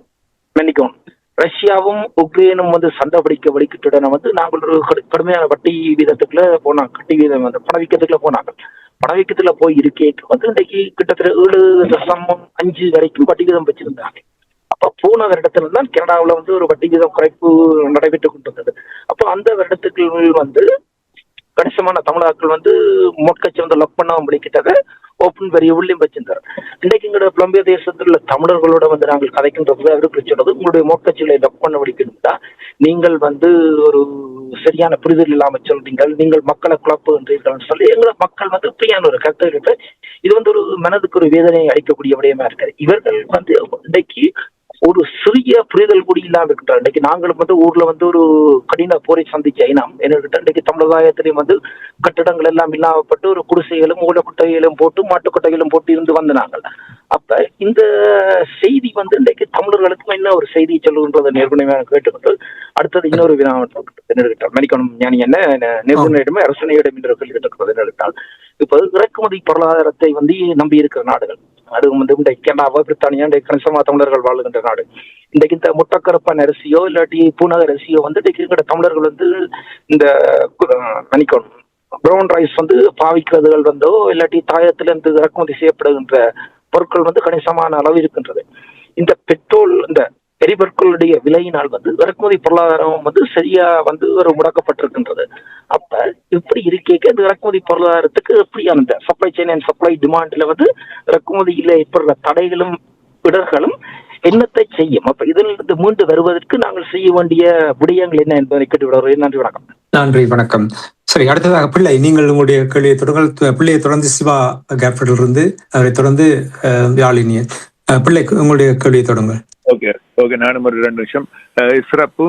மன்னிக்கணும் ரஷ்யாவும் உக்ரைனும் சண்டை வலிக்கிட்டுடனே நாங்கள் ஒரு கடுமையான வட்டி வீதத்துக்குள்ள போனாங்க. கட்டி வீதம் பணவீக்கத்துக்குள்ள போனாங்க. பணவீக்கத்துல போய் இருக்கேன் இன்றைக்கு கிட்டத்தட்ட 7.5 வரைக்கும் வட்டி வீதம் வச்சிருந்தாங்க. அப்ப போன வருடத்துல தான் கனடாவில் ஒரு வட்டி வீதம் குறைப்பு நடைபெற்றுக் கொண்டிருந்தது. அப்போ அந்த வருடத்துக்கு கணிசமான தமிழாக்கள் மொட்கட்சி லாக் பண்ணாம கிட்டத்தட்ட ஓப்பன் பெரிய உள்ளியும் வச்சிருந்தார். இன்றைக்கு எங்களோட புலம்பெயர் தேசத்தில் உள்ள தமிழர்களோட வந்து நாங்கள் கதைக்கின்ற போது அவருக்கு சொன்னது, உங்களுடைய மோக்கச்சிகளை லக் பண்ண வடிக்கணும்டா நீங்கள் வந்து ஒரு சரியான புரிதல் இல்லாம சொல்றீங்கள், நீங்கள் மக்களை குழப்புகின்றீர்கள் சொல்லி எங்களை மக்கள் வந்து இப்படியான ஒரு கருத்து இருக்கு. இது வந்து ஒரு மனதுக்கு ஒரு வேதனையை அளிக்கக்கூடிய விடயமா இருக்காது. இவர்கள் வந்து இன்றைக்கு ஒரு சிறிய புரிதல் கூட இல்லாம இருக்கின்றார். இன்னைக்கு நாங்களும் வந்து ஊர்ல வந்து ஒரு கடின போரை சந்திச்ச இனம் என்னகிட்ட இன்னைக்கு தமிழகாயத்திலையும் வந்து கட்டடங்கள் எல்லாம் இல்லாமப்பட்டு ஒரு குடிசைகளும் மூலக்குட்டைகளும் போட்டு மாட்டுக்கொட்டைகளும் போட்டு இருந்து வந்த நாங்கள். அப்ப இந்த செய்தி வந்து இன்றைக்கு தமிழர்களுக்கும் என்ன ஒரு செய்தி சொல்லுகின்றதை நிறுவனமாக கேட்டுக்கொண்டு அடுத்தது இன்னொரு வினாவிட்டால் மணிக்கணும் ஞானி என்ன நிறுவனரிடமே அரசனையிடம் என்று கேட்டுக்கிறது என்னெடுத்தால், இப்ப இறக்குமதி பொருளாதாரத்தை வந்து நம்பி இருக்கிற நாடுகள், அது வந்து இந்த கனடா பிரித்தானியா கணிசமா தமிழர்கள் வாழுகின்ற நாடு. இன்றைக்கு இந்த முட்டக்கரப்பான் அரிசியோ இல்லாட்டி பூநகர் அரிசியோ வந்து இன்றைக்கு இருக்கிற தமிழர்கள் வந்து இந்த மணிக்கணும் ப்ரௌன் ரைஸ் வந்து பாவிக்கிறதுகள் வந்தோ இல்லாட்டி தாயத்திலிருந்து இறக்குமதி செய்யப்படுகின்ற பொருட்கள் வந்து கணிசமான அளவு இருக்கின்றது. இந்த பெட்ரோல் இந்த எரிபொருட்களுடைய விலையினால் வந்து இறக்குமதி பொருளாதாரம் வந்து சரியா வந்து ஒரு முடக்கப்பட்டிருக்கின்றது. அப்ப இப்படி இருக்கேக்க இந்த இறக்குமதி பொருளாதாரத்துக்கு எப்படியான இந்த சப்ளை செயின் அண்ட் சப்ளை டிமாண்ட்ல வந்து இறக்குமதியில ஏற்படுற தடைகளும் இடர்களும் என்னத்தை செய்யும்? அப்ப இதிலிருந்து மீண்டு வருவதற்கு நாங்கள் செய்ய வேண்டிய விடயங்கள் என்ன என்பதை கேட்டுவிடுவோம். நன்றி, வணக்கம். நன்றி, வணக்கம். சரி, அடுத்ததாக பிள்ளை, நீங்கள் உங்களுடைய கேள்வியை தொடர்கள். பிள்ளையை தொடர்ந்து சிவா கேப்டல் இருந்து, அவரை தொடர்ந்து யாழினியன். பிள்ளை, உங்களுடைய கேள்வியை தொடங்கள். ஓகே, நானும் ஒரு 2 நிமிஷம் சிறப்பு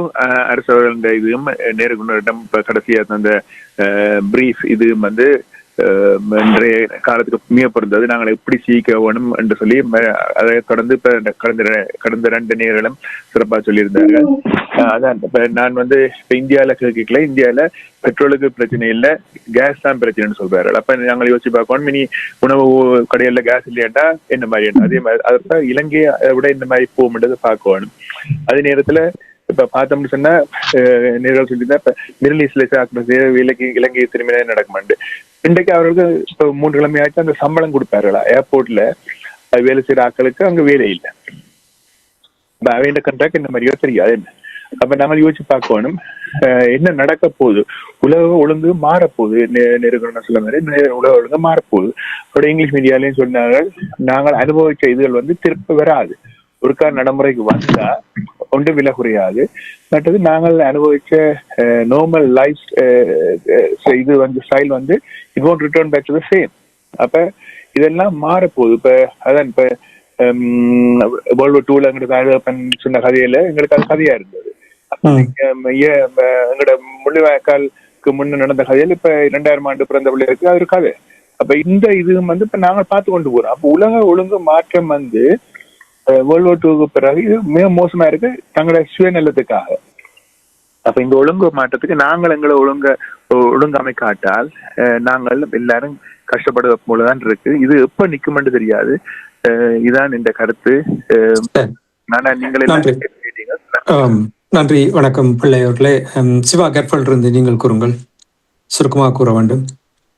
அரசவர்கள் இதுவும் நேருகுணரிடம் கடைசியா அந்த பிரீஃப் இதுவும் வந்து இன்றைய காலத்துக்கு மிக பொருந்தது. நாங்கள் எப்படி சீக்க வேணும் என்று சொல்லி அதை தொடர்ந்து இப்ப கடந்த 2 நேர்களும் சிறப்பாக சொல்லியிருந்தார்கள். அதான் இப்ப நான் வந்து இப்ப இந்தியாவில கேட்கல, இந்தியாவில பெட்ரோலுக்கு பிரச்சனை இல்லை, கேஸ் தான் பிரச்சனைன்னு சொல்றாரு. அப்ப நாங்கள் யோசிச்சு பார்க்கணும், இனி உணவு கடையில கேஸ் இல்லையாட்டா என்ன மாதிரி, அதே மாதிரி அதை இலங்கையை விட இந்த மாதிரி போகும்ன்றது பார்க்கணும். அதே நேரத்துல இப்ப பார்த்தோம்னு சொன்னா நேர்கள் சொல்லியிருந்தா இப்ப மிடில் ஈஸ்ட்ல இலங்கை திரும்பினா நடக்குமாண்டு. இன்றைக்கு அவர்களுக்கு இப்ப 3 கிழமையாச்சும் அந்த சம்பளம் கொடுப்பார்களா ஏர்போர்ட்ல வேலை செய்யற ஆட்களுக்கு அங்க வேலை இல்லை. அவையோட கண்ட்ராக்ட் இந்த மாதிரியோ தெரியாது என்ன. அப்ப நம்ம யோசிச்சு பார்க்கணும் என்ன நடக்க போகுது. உலக ஒழுங்கு மாறப்போகுது. நெருக்கணும் சொல்ல மாதிரி உலக ஒழுங்கு மாறப்போகுது. அப்படி இங்கிலீஷ் மீடியாலையும் சொன்னார்கள், நாங்கள் அனுபவிச்ச இதுகள் வந்து திருப்ப வராது. ஒருக்கா நடைமுறைக்கு வந்தா ஒன்று விலை குறையாது. மற்றது நாங்கள் அனுபவிச்ச நார்மல் லைஃப் இது வந்து ஸ்டைல் வந்து it won't return back to the same. அப்ப இதெல்லாம் மாறப்போகுது. இப்ப அதான் இப்ப வேர்ல்ட் வார் 2ல எங்களுக்கு சொன்ன கதையில எங்களுக்கு அது கதையா இருந்தது. எங்களோட முள்ளிவாய்க்காலுக்கு முன்ன நடந்த கதையில இப்ப 2000 ஆண்டு பிறந்த பிள்ளைகளுக்கு அது ஒரு கதை. அப்ப இந்த இது வந்து இப்ப நாங்க பார்த்து கொண்டு போறோம். அப்ப உலக ஒழுங்கு மாற்றம் வந்து வேர்ல்ட் வார் 2க்கு பிறகு இது மிக மோசமா இருக்கு தங்களோட சுயநலத்துக்காக. அப்ப இந்த ஒழுங்கு மாற்றத்துக்கு நாங்கள் எங்களை ஒழுங்கமைக்காட்டால் நாங்கள் எல்லாரும் கஷ்டப்படுற போலதான் இருக்கு. இது எப்ப நிக்குமென்று தெரியாது. இதான் இந்த கருத்து. நன்றி, வணக்கம் பிள்ளை அவர்களே. சிவா கேட்பல் இருந்து நீங்கள் கூறுங்கள், சுருக்கமாக கூற வேண்டும்.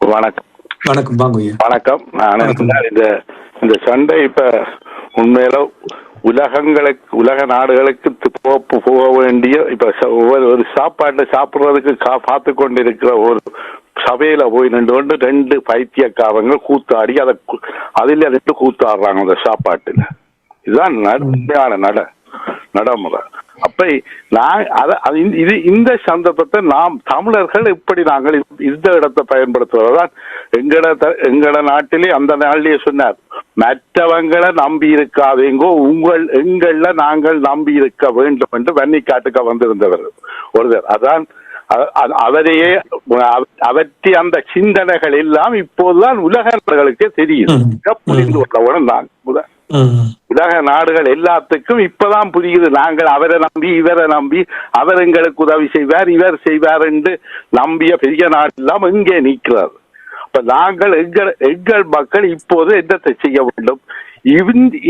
வணக்கம். வணக்கம், வாங்க. வணக்கம். நான் இந்த சண்டை இப்ப உண்மையில உலக நாடுகளுக்கு போக வேண்டிய இப்ப ஒரு சாப்பாட்டை சாப்பிடுறதுக்கு பார்த்து கொண்டிருக்கிற ஒரு சபையில போய் நின்று 2 பைத்தியக்காரங்க கூத்தாடி அதில் 2 கூத்தாடுறாங்க அந்த சாப்பாட்டுல. இதுதான் உண்மையான நடைமுறை. அப்ப இந்த சந்தர்ப்பத்தை நாம் தமிழர்கள் இப்படி நாங்கள் இந்த இடத்தை பயன்படுத்துவதுதான் எங்கட நாட்டிலே அந்த நாளிலேயே சொன்னார், மற்றவங்களை நம்பி இருக்காதீங்கோ, எங்கள நாங்கள் நம்பி இருக்க வேண்டும் என்று வன்னிக்காட்டுக்க வந்திருந்தவர் ஒருவர். அதான் அவரையே அவற்றி அந்த சிந்தனைகள் எல்லாம் இப்போதுதான் உலக நாடுகளுக்கே தெரியுது. புரிந்து கொள்ளவுடன் நான் உலக நாடுகள் எல்லாத்துக்கும் இப்பதான் புரியுது. நாங்கள் அவரை நம்பி இவரை நம்பி அவர் எங்களுக்கு உதவி செய்வார் இவர் செய்வார் என்று நம்பிய பெரிய நாடு எல்லாம் எங்கே நிற்கிறார். அப்ப நாங்கள் எங்கள் மக்கள் இப்போது என்னத்தை செய்ய வேண்டும்?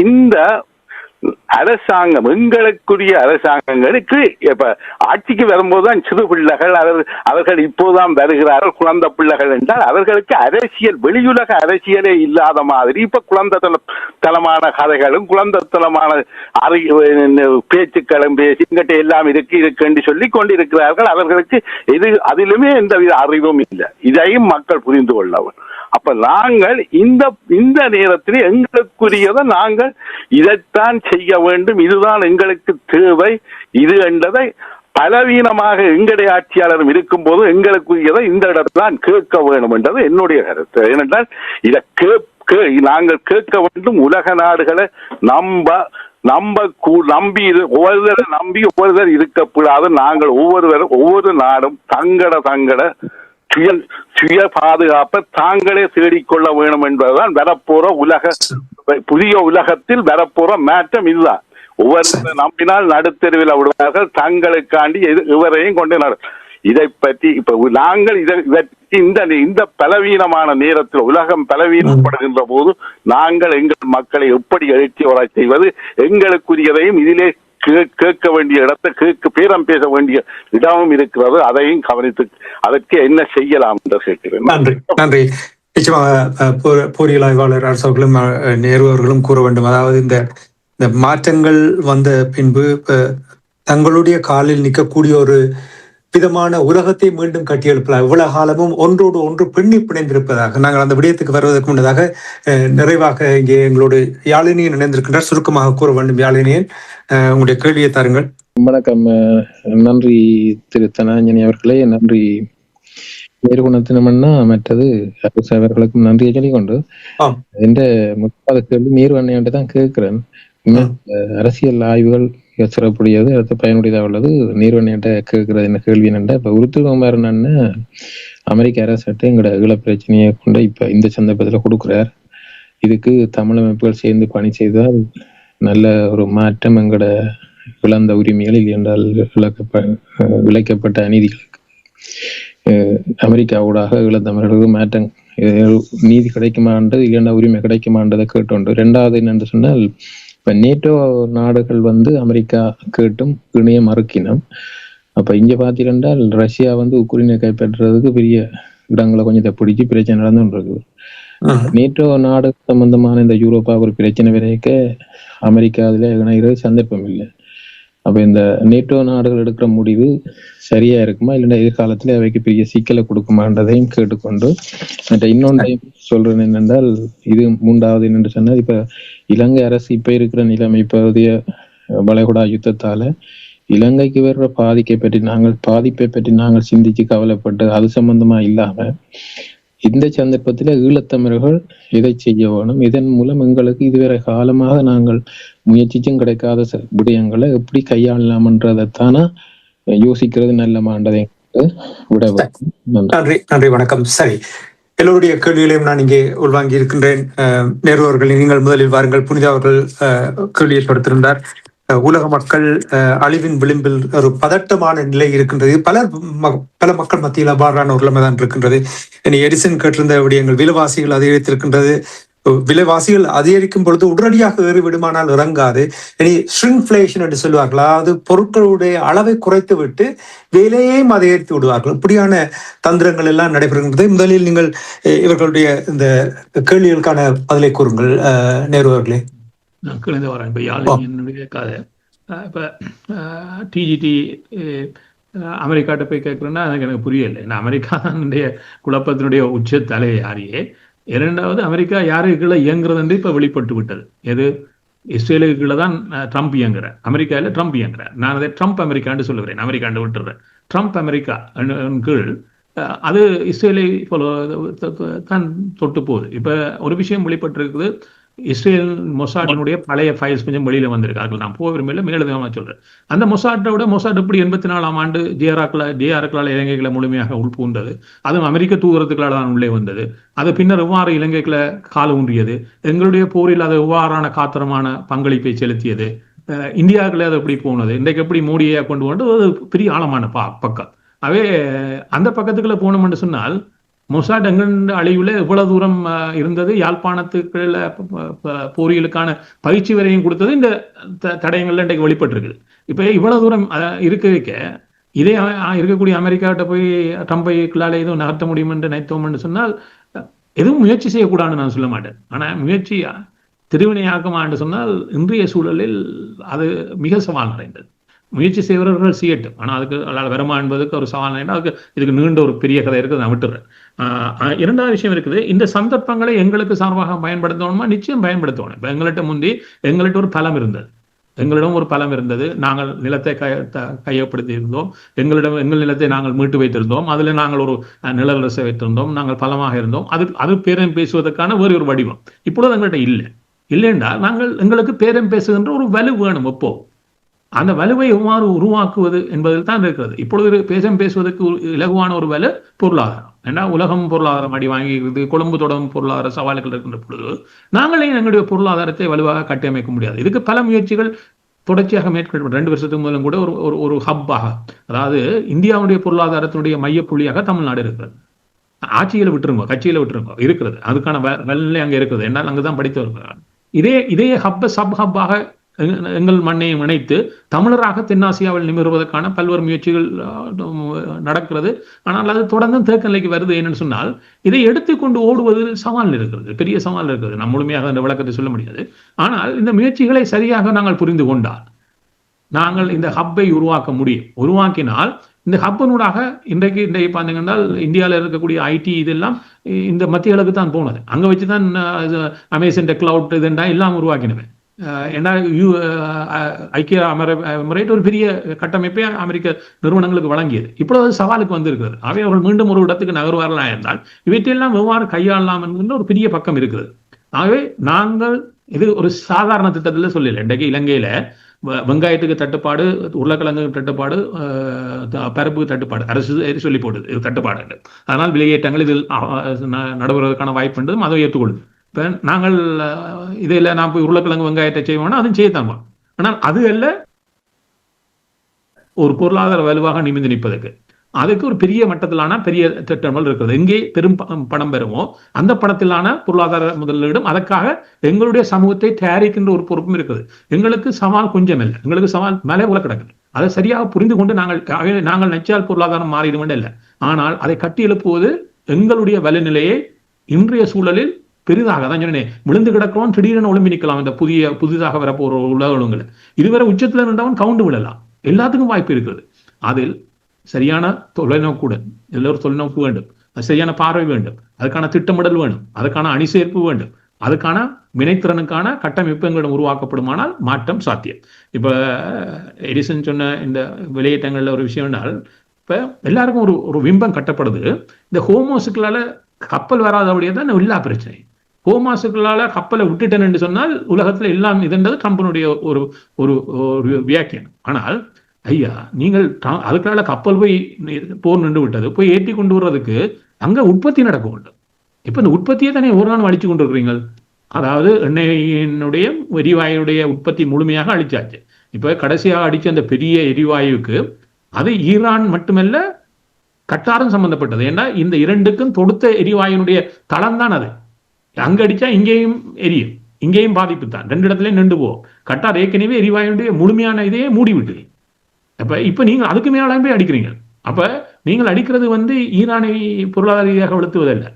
இந்த அரசாங்கம் எங்களுக்குரிய அரசாங்கங்களுக்கு இப்ப ஆட்சிக்கு வரும்போதுதான் சிறு பிள்ளைகள் அவர்கள் இப்போதுதான் வருகிறார்கள் குழந்தை பிள்ளைகள் என்றால் அவர்களுக்கு அரசியல் வெளியுலக அரசியலே இல்லாத மாதிரி இப்ப குழந்தைத்தனமான கதைகளும் குழந்தைத்தனமான பேச்சுக்களும் பேசி இங்கிட்ட எல்லாம் இருக்கு சொல்லி கொண்டிருக்கிறார்கள். அவர்களுக்கு அதிலுமே எந்தவித அறிவும் இல்லை. இதையும் மக்கள் புரிந்து கொள்ளவும். அப்ப நாங்கள் இந்த இந்த நேரத்தில் எங்களுக்குரியதை நாங்கள் இதைத்தான் செய்ய வேண்டும், இதுதான் எங்களுக்கு தேவை, இது என்றதை பலவீனமாக எங்களுடைய ஆட்சியாளரும் இருக்கும் போது எங்களுக்குரியதை இந்த இடத்தான் கேட்க வேண்டும் என்றது என்னுடைய கருத்து. ஏனென்றால் இதை நாங்கள் கேட்க வேண்டும். உலக நாடுகளை நம்பி ஒவ்வொருத்தரை நம்பி ஒவ்வொருத்தர் இருக்கக்கூடாது. நாங்கள் ஒவ்வொரு நாடும் தங்கட சுய பாதுகாப்பை தாங்களே தேடிக்கொள்ள வேண்டும் என்பதுதான் வரப்போற புதிய உலகத்தில் வரப்போற மாற்றம். இதுதான் ஒவ்வொரு நம்பினால் நடுத்தெருவில் விடுவார்கள், தங்களுக்காண்டி இவரையும் கொண்டு இதை பற்றி இப்ப நாங்கள் இந்த பலவீனமான நேரத்தில் உலகம் பலவீனப்படுகின்ற போது நாங்கள் எங்கள் மக்களை எப்படி எழுச்சி வர செய்வது, எங்களுக்குரியதையும் இதிலே கேட்க வேண்டிய இடத்தை பேரம் பேச வேண்டிய இடமும் இருக்கிறது. அதையும் கவனித்து அதற்கு என்ன செய்யலாம் என்று கேட்கிறேன். நன்றி நன்றி. நிச்சயமாக பொறியியல் ஆய்வாளர் அரசர்களும் நேரு அவர்களும் கூற வேண்டும். அதாவது இந்த மாற்றங்கள் வந்த பின்பு தங்களுடைய காலில் நிற்கக்கூடிய ஒரு விதமான உலகத்தை மீண்டும் கட்டியெழுப்பலாம். இவ்வளவு காலமும் ஒன்றோடு ஒன்று பிணைந்திருப்பதாக நாங்கள் அந்த விடயத்துக்கு வருவதற்கு முன்னதாக நிறைவாக இங்கே எங்களோடு யாழினியன் இணைந்திருக்கின்றார். சுருக்கமாக கூற வேண்டும். யாழினியன், உங்களுடைய கேள்வியை தாருங்கள். வணக்கம். நன்றி திரு தனாஞ்சனி அவர்களே. நன்றி நேர்குணத்தினம்னா மற்றது அரசு அவர்களுக்கும் நன்றியை சொல்லிக்கொண்டு என்ற முக்கிய கேள்வி நீர்வண்ணையாண்டு தான் கேட்கிறேன். அரசியல் ஆய்வுகள் சிறப்புடையது, அடுத்த பயனுடையதாக உள்ளது. நீர்வண்ணையிட்ட கேட்கறது என்ன கேள்வி என்னென்ன, இப்ப உருத்துகுமாரன் அமெரிக்க அரசு எங்களோட ஈழ பிரச்சனையை கொண்டு இப்ப இந்த சந்தர்ப்பத்துல கொடுக்குறார். இதுக்கு தமிழ் அமைப்புகள் சேர்ந்து பணி செய்தால் நல்ல ஒரு மாற்றம் எங்களோட இழந்த உரிமைகளில் என்றால் விளைக்கப்பட்ட அநீதிகளுக்கு அமெரிக்காவோடாக ஈழத்தமிழர்களுக்கு மாற்றம் நீதி கிடைக்குமான்றது இல்லைன்னா உரிமை கிடைக்குமான்றதை கேட்டோண்டு. ரெண்டாவது என்னென்று சொன்னால், இப்ப நேட்டோ நாடுகள் அமெரிக்கா கேட்டும் இணைய மறுக்கினோம். அப்ப இங்க பாத்தீங்கன்றால் ரஷ்யா உக்ரைனை கைப்பற்றுறதுக்கு பெரிய இடங்களை கொஞ்சத்தை பிடிச்சி பிரச்சனை நடந்துட்டு இருக்குது. நேட்டோ நாடு சம்பந்தமான இந்த யூரோப்பா ஒரு பிரச்சனை வரைக்க அமெரிக்கா அதுல இணைகிறது சந்தர்ப்பம் இல்லை. அப்ப இந்த நேட்டோ நாடுகள் எடுக்கிற முடிவு சரியா இருக்குமா இல்லைன்னா எதிர்காலத்துல அவைக்கு பெரிய சிக்கலை கொடுக்குமான்றதையும் கேட்டுக்கொண்டு இன்னொன்றையும் சொல்றேன் என்னென்றால், இது மூன்றாவது என்னென்று சொன்னால், இப்ப இலங்கை அரசு இப்ப இருக்கிற நிலைமை, இப்போதைய வளைகுடா யுத்தத்தால இலங்கைக்கு வர்ற பாதிப்பை பற்றி நாங்கள் சிந்திச்சு கவலைப்பட்டு அது சம்பந்தமா இல்லாம இந்த சந்தர்ப்பத்துல ஈழத்தமிழர்கள் இதை செய்ய வேணும். இதன் மூலம் எங்களுக்கு இதுவரை காலமாக நாங்கள் முயற்சிச்சும் கிடைக்காத விடயங்களை எப்படி கையாளலாம்ன்றதைத்தானா யோசிக்கிறது நல்ல மாண்டதை விட. நன்றி நன்றி, வணக்கம். சரி, எல்லோருடைய கேள்விகளையும் நான் இங்கே உள்வாங்கி இருக்கின்றேன். நேரு அவர்கள், நீங்கள் முதலில் வாருங்கள். புனிதா அவர்கள் கேள்வியை தொடுத்திருந்தார். உலக மக்கள் அழிவின் விளிம்பில் ஒரு பதட்டமான நிலை இருக்கின்றது. பல மக்கள் மத்தியில் அவ்வாறான ஒரு நிலைமை தான் இருக்கின்றது. எடிசன் கேட்டிருந்த விடயங்கள், விலைவாசிகள் அதிகரித்திருக்கின்றது. விலைவாசிகள் அதிகரிக்கும் பொழுது உடனடியாக ஏறி விடுமானால் இறங்காது. இனி ஷ்ரிங்ஃப்ளேஷன் என்று சொல்வார்கள், அதாவது பொருட்களுடைய அளவை குறைத்து விட்டு விலையையும் அதிகரித்து விடுவார்கள். இப்படியான தந்திரங்கள் எல்லாம் நடைபெறுகின்றது. முதலில் நீங்கள் இவர்களுடைய இந்த கேள்விகளுக்கான பதிலை கூறுங்கள் நேரு அவர்களே. நான் கிழந்து வரேன். இப்போ யாழினுடைய கதை, இப்போ டிஜிடி அமெரிக்காட்ட போய் கேட்குறேன்னா எனக்கு புரியலை. ஏன்னா அமெரிக்கானுடைய குழப்பத்தினுடைய உச்ச தலை யாரையே. இரண்டாவது, அமெரிக்கா யாருக்குள்ள இயங்குறதுன்னு இப்போ வெளிப்பட்டு விட்டது. எது, இஸ்ரேலுக்கு கீழே தான் ட்ரம்ப் இயங்குறார், அமெரிக்காவில் ட்ரம்ப் இயங்குறார். நான் அதை ட்ரம்ப் அமெரிக்கான்னு சொல்லுகிறேன், அமெரிக்காண்டு விட்டுறேன். ட்ரம்ப் அமெரிக்கா கீழ் அது இஸ்ரேலை தான் தொட்டு போகுது. இப்போ ஒரு விஷயம் வெளிப்பட்டிருக்குது, இஸ்ரேல் மொசாட்டினுடைய பழைய ஃபைல்ஸ் கொஞ்சம் வெளியில வந்திருக்கார்கள். நான் போக விரும்பல, மேலதிகமாக சொல்றேன். அந்த மொசாட் எப்படி 84ஆம் ஆண்டு டிஆர்களால் இலங்கைகளை முழுமையாக உள்பூண்டது, அதுவும் அமெரிக்க தூதரத்துக்களால் தான் உள்ளே வந்தது. அது பின்னர் எவ்வாறு இலங்கைகளை கால ஊன்றியது, எங்களுடைய போரில் அது எவ்வாறான காத்திரமான பங்களிப்பை செலுத்தியது, இந்தியாவுக்குள்ளே அது எப்படி போனது, இன்றைக்கு எப்படி மோடியை கொண்டு வந்து அது பெரிய ஆழமான பக்கம். அவே அந்த பக்கத்துக்குள்ள போனோம்னு சொன்னால், மொசாட் எங்கண்ட அழிவுல இவ்வளவு தூரம் இருந்தது. யாழ்ப்பாணத்துக்குள்ள போரியலுக்கான பயிற்சி வரையும் கொடுத்தது இந்த தடயங்கள்ல இன்றைக்கு வெளிப்பட்டிருக்குது. இப்ப இவ்வளவு தூரம் இருக்க இதே இருக்கக்கூடிய அமெரிக்காவிட்ட போய் ட்ரம்பைக்குள்ளால எதுவும் நகர்த்த முடியும் என்று நினைத்தோம்னு சொன்னால் எதுவும் முயற்சி செய்யக்கூடாதுன்னு நான் சொல்ல மாட்டேன். ஆனா முயற்சி திருவினையாக்கமான்னு சொன்னால் இன்றைய சூழலில் அது மிக சவால் நிறைந்தது. முயற்சி செய்வர்கள் செய்யட்டும். ஆனால் அதுக்கு வருமா என்பதுக்கு ஒரு சவால், அதுக்கு இதுக்கு நீண்ட ஒரு பெரிய கதை இருக்குது, நான் விட்டுறேன். இரண்டாவது விஷயம் இருக்குது, இந்த சந்தர்ப்பங்களை எங்களுக்கு சார்பாக பயன்படுத்தணுமா? நிச்சயம் பயன்படுத்தணும். இப்போ எங்கள்கிட்ட ஒரு பலம் இருந்தது, எங்களிடம் ஒரு பலம் இருந்தது. நாங்கள் நிலத்தை கையப்படுத்தி இருந்தோம். எங்கள் நிலத்தை நாங்கள் மீட்டு வைத்திருந்தோம். அதில் நாங்கள் ஒரு நிழல் ரசை வைத்திருந்தோம். நாங்கள் பலமாக இருந்தோம். அது பேரம் பேசுவதற்கான வேறு ஒரு வடிவம் இப்பொழுது எங்கள்கிட்ட இல்லைன்றால் எங்களுக்கு பேரம் பேசுகின்ற ஒரு வலு வேணும். எப்போ அந்த வலுவை எவ்வாறு உருவாக்குவது என்பதில் தான் இருக்கிறது. இப்பொழுது பேசுவதற்கு இலகுவான ஒரு வலு பொருளாதாரம். ஏன்னா உலகம் பொருளாதாரம் அடி வாங்கிக்கிறது, கொழும்பு தொடரும் பொருளாதார சவால்கள் இருக்கின்ற பொழுது நாங்களே எங்களுடைய பொருளாதாரத்தை வலுவாக கட்டியமைக்க முடியாது. இதுக்கு பல முயற்சிகள் தொடர்ச்சியாக மேற்கொள்ள 2 வருஷத்துக்கு முதலும் கூட ஒரு ஹப்பாக, அதாவது இந்தியாவுடைய பொருளாதாரத்தினுடைய மையப்புள்ளியாக தமிழ்நாடு இருக்கிறது. ஆட்சியில் விட்டுருங்க, கட்சியில விட்டுருங்க, இருக்கிறது. அதுக்கான வெள்ளை அங்கே இருக்குது. என்னால் அங்குதான் படித்து வருகிறார். இதே சப் ஹப்பாக எங்கள் மண்ணையும் இணைத்து தமிழராக தென்னாசியாவில் நிமிர்வதற்கான பல்வேறு முயற்சிகள் நடக்கிறது. ஆனால் அது தொடர்ந்து தேக்க நிலைக்கு வருது. என்னன்னு சொன்னால் இதை எடுத்துக்கொண்டு ஓடுவது சவால் இருக்கிறது, பெரிய சவால் இருக்கிறது. நாம் முழுமையாக அந்த விளக்கத்தை சொல்ல முடியாது. ஆனால் இந்த முயற்சிகளை சரியாக நாங்கள் புரிந்து கொண்டால் நாங்கள் இந்த ஹப்பை உருவாக்க முடியும். உருவாக்கினால் இந்த ஹப்பனூடாக இன்றைக்கு பார்த்தீங்கன்னா இந்தியாவில் இருக்கக்கூடிய ஐடி இதெல்லாம் இந்த மத்திய அளவுக்கு தான் போனது. அங்கே வச்சு தான் அமேசான் கிளவுட் இதுண்டா எல்லாம் உருவாக்கினவன். ஏன்னா ஐக்கிய அமரேட் ஒரு பெரிய கட்டமைப்பை அமெரிக்க நிறுவனங்களுக்கு வழங்கியது. இப்பொழுது சவாலுக்கு வந்திருக்கிறது. அவை அவர்கள் மீண்டும் ஒரு இடத்துக்கு நகர்வார்களா இருந்தால் இவற்றையெல்லாம் எவ்வாறு கையாளலாம் என்கின்ற ஒரு பெரிய பக்கம் இருக்கிறது. ஆகவே நாங்கள் இது ஒரு சாதாரண திட்டத்தில் சொல்லல. இன்றைக்கு இலங்கையில வெங்காயத்துக்கு தட்டுப்பாடு, உருளைக்கிழங்கு தட்டுப்பாடு, பருப்பு தட்டுப்பாடு அரசு சொல்லி போடுது, இது தட்டுப்பாடு. அதனால் விலையேற்றங்கள் இதில் நடைபெறுவதற்கான வாய்ப்பு அதை ஏற்றுக்கொள்ளுது. இப்போ நாங்கள் இதில் நான் போய் உருளைக்கிழங்கு வெங்காயத்தை செய்வோம்னா அதுவும் செய்யத்தான். ஆனால் அது அல்ல ஒரு பொருளாதார வலுவாக நிமிர்ந்து நிற்பதற்கு. அதுக்கு ஒரு பெரிய மட்டத்திலான பெரிய திட்டங்கள் இருக்கிறது. எங்கே பெரும் பணம் பெறுமோ அந்த பணத்திலான பொருளாதார முதலீடும், அதற்காக எங்களுடைய சமூகத்தை தயாரிக்கின்ற ஒரு பொறுப்பும் இருக்குது. எங்களுக்கு சவால் கொஞ்சம் இல்லை, எங்களுக்கு சவால் மேலே போல கிடக்குது. அதை சரியாக புரிந்து கொண்டு நாங்கள் நச்சால் பொருளாதாரம் மாறிடும் இல்லை, ஆனால் அதை கட்டி எழுப்புவது எங்களுடைய வலுநிலையை இன்றைய சூழலில் பெரிதாக தான் சொன்னேன். விழுந்து கிடக்கிறோம், திடீரென ஒளிம்பி நிற்கலாம். இந்த புதிதாக வரப்போற உலகங்களை இதுவரை உச்சத்தில் இருந்தவன் கவுண்டு விழலாம். எல்லாத்துக்கும் வாய்ப்பு இருக்கிறது. அதில் சரியான தொலைநோக்குடன் எல்லோரும் தொலைநோக்கு வேண்டும், சரியான பார்வை வேண்டும், அதுக்கான திட்டமிடல் வேண்டும், அதுக்கான அணிசேர்ப்பு வேண்டும், அதுக்கான வினைத்திறனுக்கான கட்டமைப்பு எங்களிடம் உருவாக்கப்படுமானால் மாற்றம் சாத்தியம். இப்ப எடிசன் சொன்ன இந்த வெளியேற்றங்கள்ல ஒரு விஷயம் என்றால், இப்ப எல்லாருக்கும் ஒரு பிம்பம் கட்டப்படுது. இந்த ஹோமோசுக்களால கப்பல் வராதபடியே தான் எல்லா பிரச்சனை. ஹோமாசுக்களால கப்பலை விட்டுட்டேன் என்று சொன்னால் உலகத்துல எல்லாம் இதுன்றது ட்ரம்பினுடைய ஒரு வியாக்கியம். ஆனால் ஐயா, நீங்கள் அதுக்கால கப்பல் போய் போர் நின்று விட்டது, போய் ஏற்றி கொண்டு வர்றதுக்கு அங்க உற்பத்தி நடக்க வேண்டும். இப்ப இந்த உற்பத்தியை தானே ஒரு நாள் அழிச்சு கொண்டு இருக்கிறீங்க. அதாவது எண்ணெயினுடைய எரிவாயுடைய உற்பத்தி முழுமையாக அழிச்சாச்சு. இப்ப கடைசியாக அடிச்ச அந்த பெரிய எரிவாயுக்கு அது ஈரான் மட்டுமல்ல கட்டாரம் சம்பந்தப்பட்டது. ஏன்னா இந்த இரண்டுக்கும் தொடுத்த எரிவாயுனுடைய தளம் தான் அது. அங்க அடிச்சா இங்கேயும் எரியும், இங்கேயும் பாதிப்பு தான், 2 இடத்துலயும் நின்று போவோம். கட்டார் ஏற்கனவே எரிவாயுடைய முழுமையான இதையே மூடி விட்டு இப்ப நீங்க அதுக்கு மேலே போய் அடிக்கிறீங்க. அப்ப நீங்கள் அடிக்கிறது ஈரானை பொருளாதார ரீதியாக வெளுத்துவதல்ல.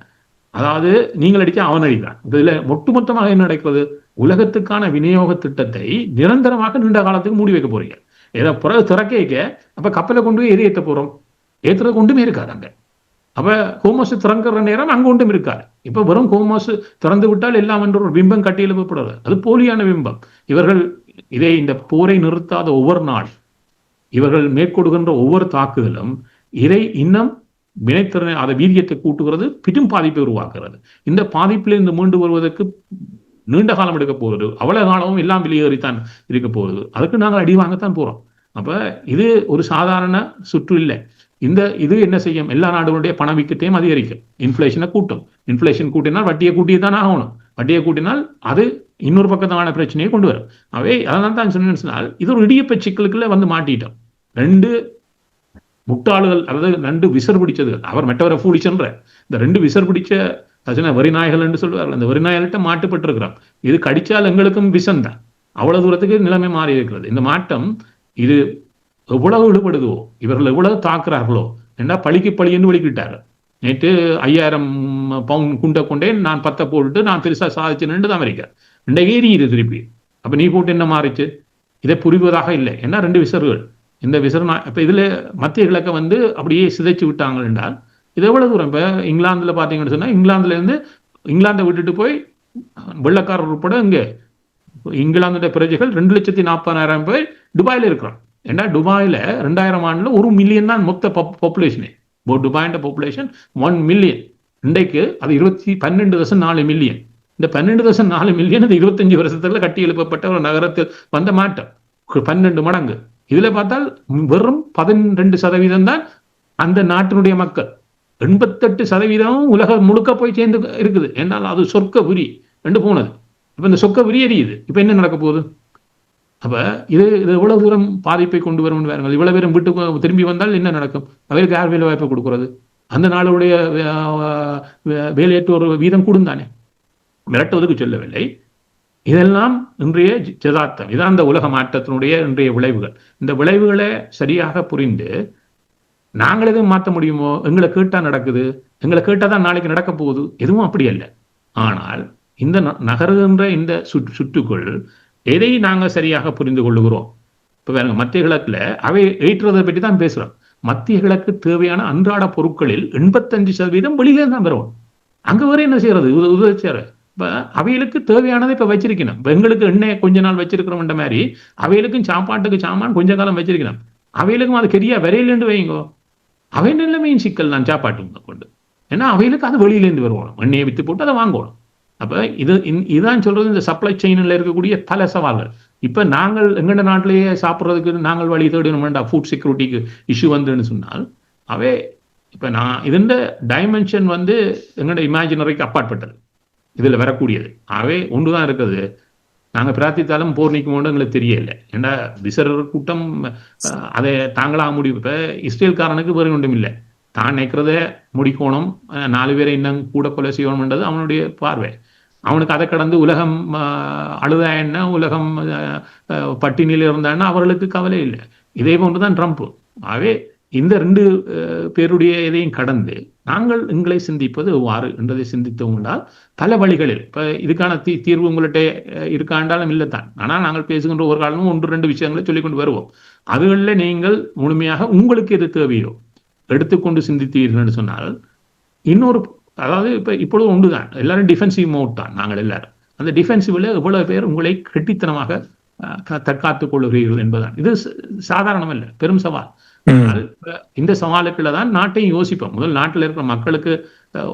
அதாவது நீங்கள் அடிச்சா அவன் அடிக்கிறான். இதுல ஒட்டுமொத்தமாக என்ன நடக்கிறது? உலகத்துக்கான விநியோக திட்டத்தை நிரந்தரமாக நீண்ட காலத்துக்கு மூடி வைக்க போறீங்க. ஏதோ பிறகு திறக்க அப்ப கப்பலை கொண்டு போய் எது ஏற்ற போறோம்? ஏற்றுறது கொண்டுமே இருக்காது அங்க. அப்ப ஹோமோஸ் திறங்கிற நேரம் அங்க ஒன்றும் இருக்காது. இப்ப வெறும் ஹோமோஸ் திறந்து விட்டால் எல்லாம் என்ற ஒரு பிம்பம் கட்டி எழுப்பப்படுறது. அது போலியான பிம்பம். இவர்கள் இந்த போரை நிறுத்தாத ஒவ்வொரு நாள், இவர்கள் மேற்கொடுகின்ற ஒவ்வொரு தாக்குதலும் இதை இன்னும் வினைத்திறனை, அதை வீரியத்தை கூட்டுகிறது, பெரும் பாதிப்பை உருவாக்குறது. இந்த பாதிப்பிலிருந்து மீண்டு வருவதற்கு நீண்ட காலம் எடுக்க போகுது. அவ்வளவு காலமும் எல்லாம் வெளியேறித்தான் இருக்க போகுது. அதுக்கு நாங்கள் அடி வாங்கத்தான் போறோம். அப்ப இது ஒரு சாதாரண சுற்று இல்லை. இது என்ன செய்யும்? எல்லா நாடுகளுடைய பணவீக்கத்தையும் அதிகரிக்கும், இன்ஃபிளேஷனை கூட்டும். இன்ஃபிளேஷன் கூட்டினால் வட்டியை கூட்டியே தான் ஆகணும். வட்டியை கூட்டினால் அது இன்னொரு பக்கத்தான பிரச்சனையை கொண்டு வரும். அதனால தான் சொன்னால் இது ஒரு இடியப்ப சிக்கலுக்குள்ள மாட்டிட்டோம். 2 முட்டாளுகள், அதாவது 2 விசர் பிடிச்சதுகள். அவர் மெட்டவரை ஃபூலிஷன்ற இந்த 2 விசர் பிடிச்ச வரிநாய்கள் என்று சொல்லுவார்கள். அந்த வரிநாய்கள்கிட்ட மாட்டுப்பட்டு இருக்கிறோம். இது கடிச்சால் எங்களுக்கும் விஷம் தான். அவ்வளவு தூரத்துக்கு நிலைமை மாறி இருக்கிறது. இந்த மாற்றம் இது எவ்வளவு விடுபடுதோ, இவர்கள் எவ்வளவு தாக்குறார்களோ, ஏன்னா பழிக்கு பழி என்று வெளிக்கிட்டார்கள். நேற்று 5000 பவுண்ட் குண்டை கொண்டே நான் 10 போட்டு நான் பெருசா சாதிச்சேன்னு அமெரிக்கா இன்றைக்கு எரியுது திருப்பி. அப்ப நீ போட்டு என்ன மாறிச்சு? இதை புரிவதாக இல்லை. ஏன்னா 2 விசர்கள் இந்த இப்ப இதுல மத்திய கிழக்க வந்து அப்படியே சிதைச்சு விட்டாங்க என்றால் இது எவ்வளவு தூரம்? இப்ப இங்கிலாந்துல பாத்தீங்கன்னு சொன்னா இங்கிலாந்தை விட்டுட்டு போய் வெள்ளக்காரர் உட்பட இங்க இங்கிலாந்து பிரஜைகள் 2,40,000 பேர் துபாயில இருக்கிறோம். ஏன்னா துபாயில 2000 ஆண்டுல 1 மில்லியன் தான் மொத்த பாப்புலேஷனே. துபாயின் பாப்புலேஷன் 1 மில்லியன். இன்றைக்கு அது 12.4 மில்லியன். இந்த 12.4 மில்லியன் 25 வருஷத்துல கட்டி எழுப்பப்பட்ட ஒரு நகரத்தில் வந்த மாற்றம் 12 மடங்கு. இதுல பார்த்தால் வெறும் 12% தான் அந்த நாட்டினுடைய மக்கள். 88% உலகம் முழுக்க போய் சேர்ந்து இருக்குது. என்னால் அது சொர்க்க புரி என்று போனது. இப்ப இந்த சொர்க்க புரி எரியுது. இப்ப என்ன நடக்க போகுது? அப்ப இது எவ்வளவு தூரம் பாதிப்பை கொண்டு வரும் பாருங்கள். இவ்வளவு பேரும் வீட்டுக்கு திரும்பி வந்தால் என்ன நடக்கும்? அவருக்கு யார் வேலை வாய்ப்பை கொடுக்கிறது? அந்த நாளுடைய வேலையேற்ற ஒரு வீதம் கூடும் தானே. மிரட்டுவதற்கு சொல்லவில்லை. இதெல்லாம் இன்றைய ஜதார்த்தம். இதான் அந்த உலக மாற்றத்தினுடைய இன்றைய விளைவுகள். இந்த விளைவுகளை சரியாக புரிந்து நாங்கள் எதுவும் மாற்ற முடியுமோ? எங்களை கேட்டா நடக்குது, எங்களை கேட்டாதான் நாளைக்கு நடக்க போகுது. எதுவும் அப்படி அல்ல. ஆனால் இந்த நகருகின்ற இந்த சுற்றுக்குள் எதை நாங்கள் சரியாக புரிந்து கொள்ளுகிறோம்? இப்ப வேற மத்திய கிழக்குல அவை ஏற்றுவதை பற்றி தான் பேசுறோம். மத்திய கிழக்கு தேவையான அன்றாட பொருட்களில் 85% வெளியிலே தான் பெறுவோம். அங்க வரை என்ன செய்யறது? உதவி செய்யற. இப்ப அவைகளுக்கு தேவையானதை இப்ப வச்சிருக்கணும். எங்களுக்கு எண்ணெய் கொஞ்ச நாள் வச்சிருக்கிறோம்ன்ற மாதிரி அவைகளுக்கும் சாப்பாட்டுக்கு சாமான் கொஞ்ச காலம் வச்சிருக்கணும். அவைகளுக்கும் அது பெரிய விரையிலேருந்து வைங்கோ. அவை நிலைமையின் சிக்கல் தான் சாப்பாட்டு கொண்டு. ஏன்னா அவைகளுக்கு அது வெளியிலேருந்து வருவோம். எண்ணெயை வித்து போட்டு அதை வாங்கணும். அப்ப இதுதான் சொல்றது, இந்த சப்ளை செயின்ல இருக்கக்கூடிய பல சவால்கள். இப்ப நாங்கள் எங்கட நாட்டிலேயே சாப்பிட்றதுக்கு நாங்கள் வழி தேடணும்டா, ஃபுட் செக்யூரிட்டிக்கு இஷ்யூ வந்துன்னு சொன்னால் அவே இப்ப இதுண்ட டைமென்ஷன் வந்து எங்கட இமேஜினரிக்கு அப்பாற்பட்டது. இதுல வரக்கூடியது அவே ஒன்றுதான் இருக்குது. நாங்க பிரார்த்தித்தாலும் போர் நீக்குமோன்னு எங்களுக்கு தெரியல. ஏன்னா விசரர் கூட்டம் அதை தாங்களா முடிவு. இப்ப இஸ்ரேல்காரனுக்கு வேறு ஒன்றும் இல்லை. தான் நினைக்கிறத முடிக்கணும், 4 பேரை இன்னும் கூட கொலை செய்யணும்ன்றது அவனுடைய பார்வை. அவனுக்கு அதை கடந்து உலகம் அழுதா என்ன, உலகம் பட்டினியில் இருந்தான்னா அவர்களுக்கு கவலை இல்லை. இதே போன்றுதான் ட்ரம்ப். ஆகவே இந்த 2 பேருடைய இதையும் கடந்து நாங்கள் எங்களை சிந்திப்பது எவ்வாறு என்றதை சிந்தித்தோம் என்றால் பல வழிகளில் இப்ப இதுக்கான தீர்வு உங்கள்கிட்ட இருக்காண்டாலும் இல்லைத்தான். ஆனால் நாங்கள் பேசுகின்ற ஒரு காலமும் 1-2 விஷயங்களை சொல்லிக்கொண்டு வருவோம். அதுகளில் நீங்கள் முழுமையாக உங்களுக்கு எது தேவையோ எடுத்துக்கொண்டு சிந்தித்தீர்கள் சொன்னால் இன்னொரு, அதாவது இப்பொழுது ஒன்றுதான், எல்லாரும் டிஃபென்சிவ் மோட் தான். நாங்கள் எல்லாரும் அந்த டிஃபென்சிவ்ல எவ்வளவு பேர் உங்களை கெட்டித்தனமாக தற்காத்துக் கொள்ளுகிறீர்கள் என்பதுதான். இது சாதாரணம் அல்ல, பெரும் சவால். இந்த சவாலுக்குள்ள தான் நாட்டையும் யோசிப்போம். முதல் நாட்டில் இருக்கிற மக்களுக்கு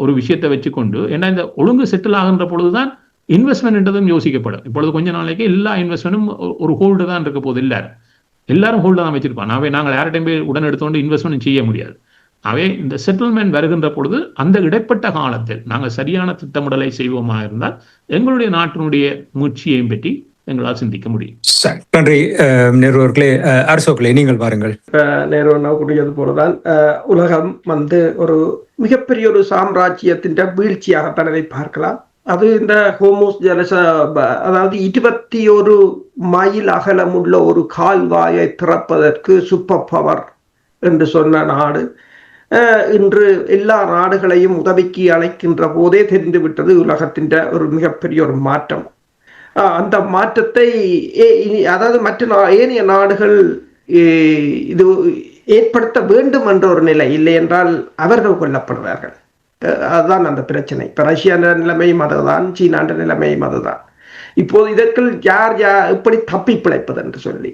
ஒரு விஷயத்தை வச்சுக்கொண்டு, ஏன்னா இந்த ஒழுங்கு செட்டில் ஆகின்ற பொழுதுதான் இன்வெஸ்ட்மெண்ட் என்றதும் யோசிக்கப்படும். இப்பொழுது கொஞ்ச நாளைக்கு எல்லா இன்வெஸ்ட்மெண்ட்டும் ஒரு ஹோல்டு தான் இருக்க போது. எல்லாரும் ஹோல்டு தான் வச்சிருப்பான். அவை நாங்கள் யார்டையும் போய் உடன் எடுத்துக்கொண்டு இன்வெஸ்ட்மெண்ட் செய்ய முடியாது. அவை இந்த செட்டில்மெண்ட் வருகின்ற பொழுது அந்த இடைப்பட்ட காலத்தில் நாங்கள் சரியான திட்டமிடலை செய்வோமா இருந்தால் எங்களுடைய நாட்டினுடைய முயற்சியையும் பற்றி எங்களால் சிந்திக்க முடியும். நன்றி நேருவர்களே. அரசோக்களே நீங்கள் பாருங்கள். நேரு கூறியது போலதான் உலகம் வந்து ஒரு மிகப்பெரிய ஒரு சாம்ராஜ்யத்தின் வீழ்ச்சியாகத்தான் அதை பார்க்கலாம். அது இந்த ஹோமோஸ் ஜலச, அதாவது 21 மைல் அகலமுள்ள ஒரு கால்வாயை திறப்பதற்கு சூப்பர் பவர் என்று சொன்ன நாடு இன்று எல்லா நாடுகளையும் உதவிக்கு அழைக்கின்ற போதே தெரிந்துவிட்டது உலகத்தின் ஒரு மிகப்பெரிய ஒரு மாற்றம். அந்த மாற்றத்தை அதாவது மற்ற ஏனைய நாடுகள் இது ஏற்படுத்த வேண்டும் என்ற ஒரு நிலை இல்லை என்றால் அவர்கள் கொல்லப்படுவார்கள். அதுதான் அந்த பிரச்சனை. இப்ப ரஷ்யா நிலைமையும் அதுதான், சீனாண்ட நிலைமையும் அதுதான். இப்போது இதற்குள் யார் எப்படி தப்பி பிழைப்பது என்று சொல்லி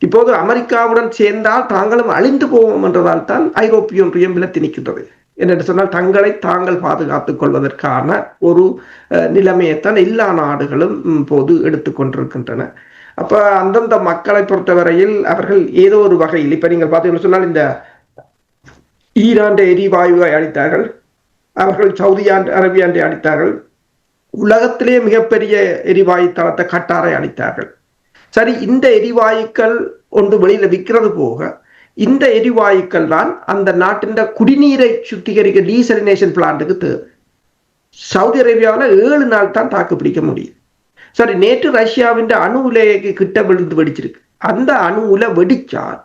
இப்போது அமெரிக்காவுடன் சேர்ந்தால் தாங்களும் அழிந்து போவோம் என்றதால் தான் ஐரோப்பிய ஒன்றியம் விலத்தி நிற்கின்றது. என்று சொன்னால் தங்களை தாங்கள் பாதுகாத்துக் கொள்வதற்கான ஒரு நிலைமையைத்தான் எல்லா நாடுகளும் போது எடுத்துக்கொண்டிருக்கின்றன. அப்ப அந்தந்த மக்களை பொறுத்தவரையில் அவர்கள் ஏதோ ஒரு வகையில், இப்ப நீங்கள் பார்த்தீங்கன்னு சொன்னால் இந்த ஈரான் எரிவாயுவை அளித்தார்கள், அவர்கள் சவுதி அரேபியாண்டை அளித்தார்கள், உலகத்திலே மிகப்பெரிய எரிவாயு தளத்தை கட்டாரை அளித்தார்கள். சரி, இந்த எரிவாயுக்கள் ஒன்று வெளியில விற்கிறது போக இந்த எரிவாயுக்கள் தான் அந்த நாட்டின் குடிநீரை சுத்திகரிக்க டீசலினேஷன் பிளான்ட்டுக்கு தேவை. சவுதி அரேபியாவில் 7 நாள் தான் தாக்கு பிடிக்க முடியும். சரி, நேற்று ரஷ்யாவின் அணு உலைக்கு கிட்ட விழுந்து வெடிச்சிருக்கு. அந்த அணு உலை வெடிச்சால்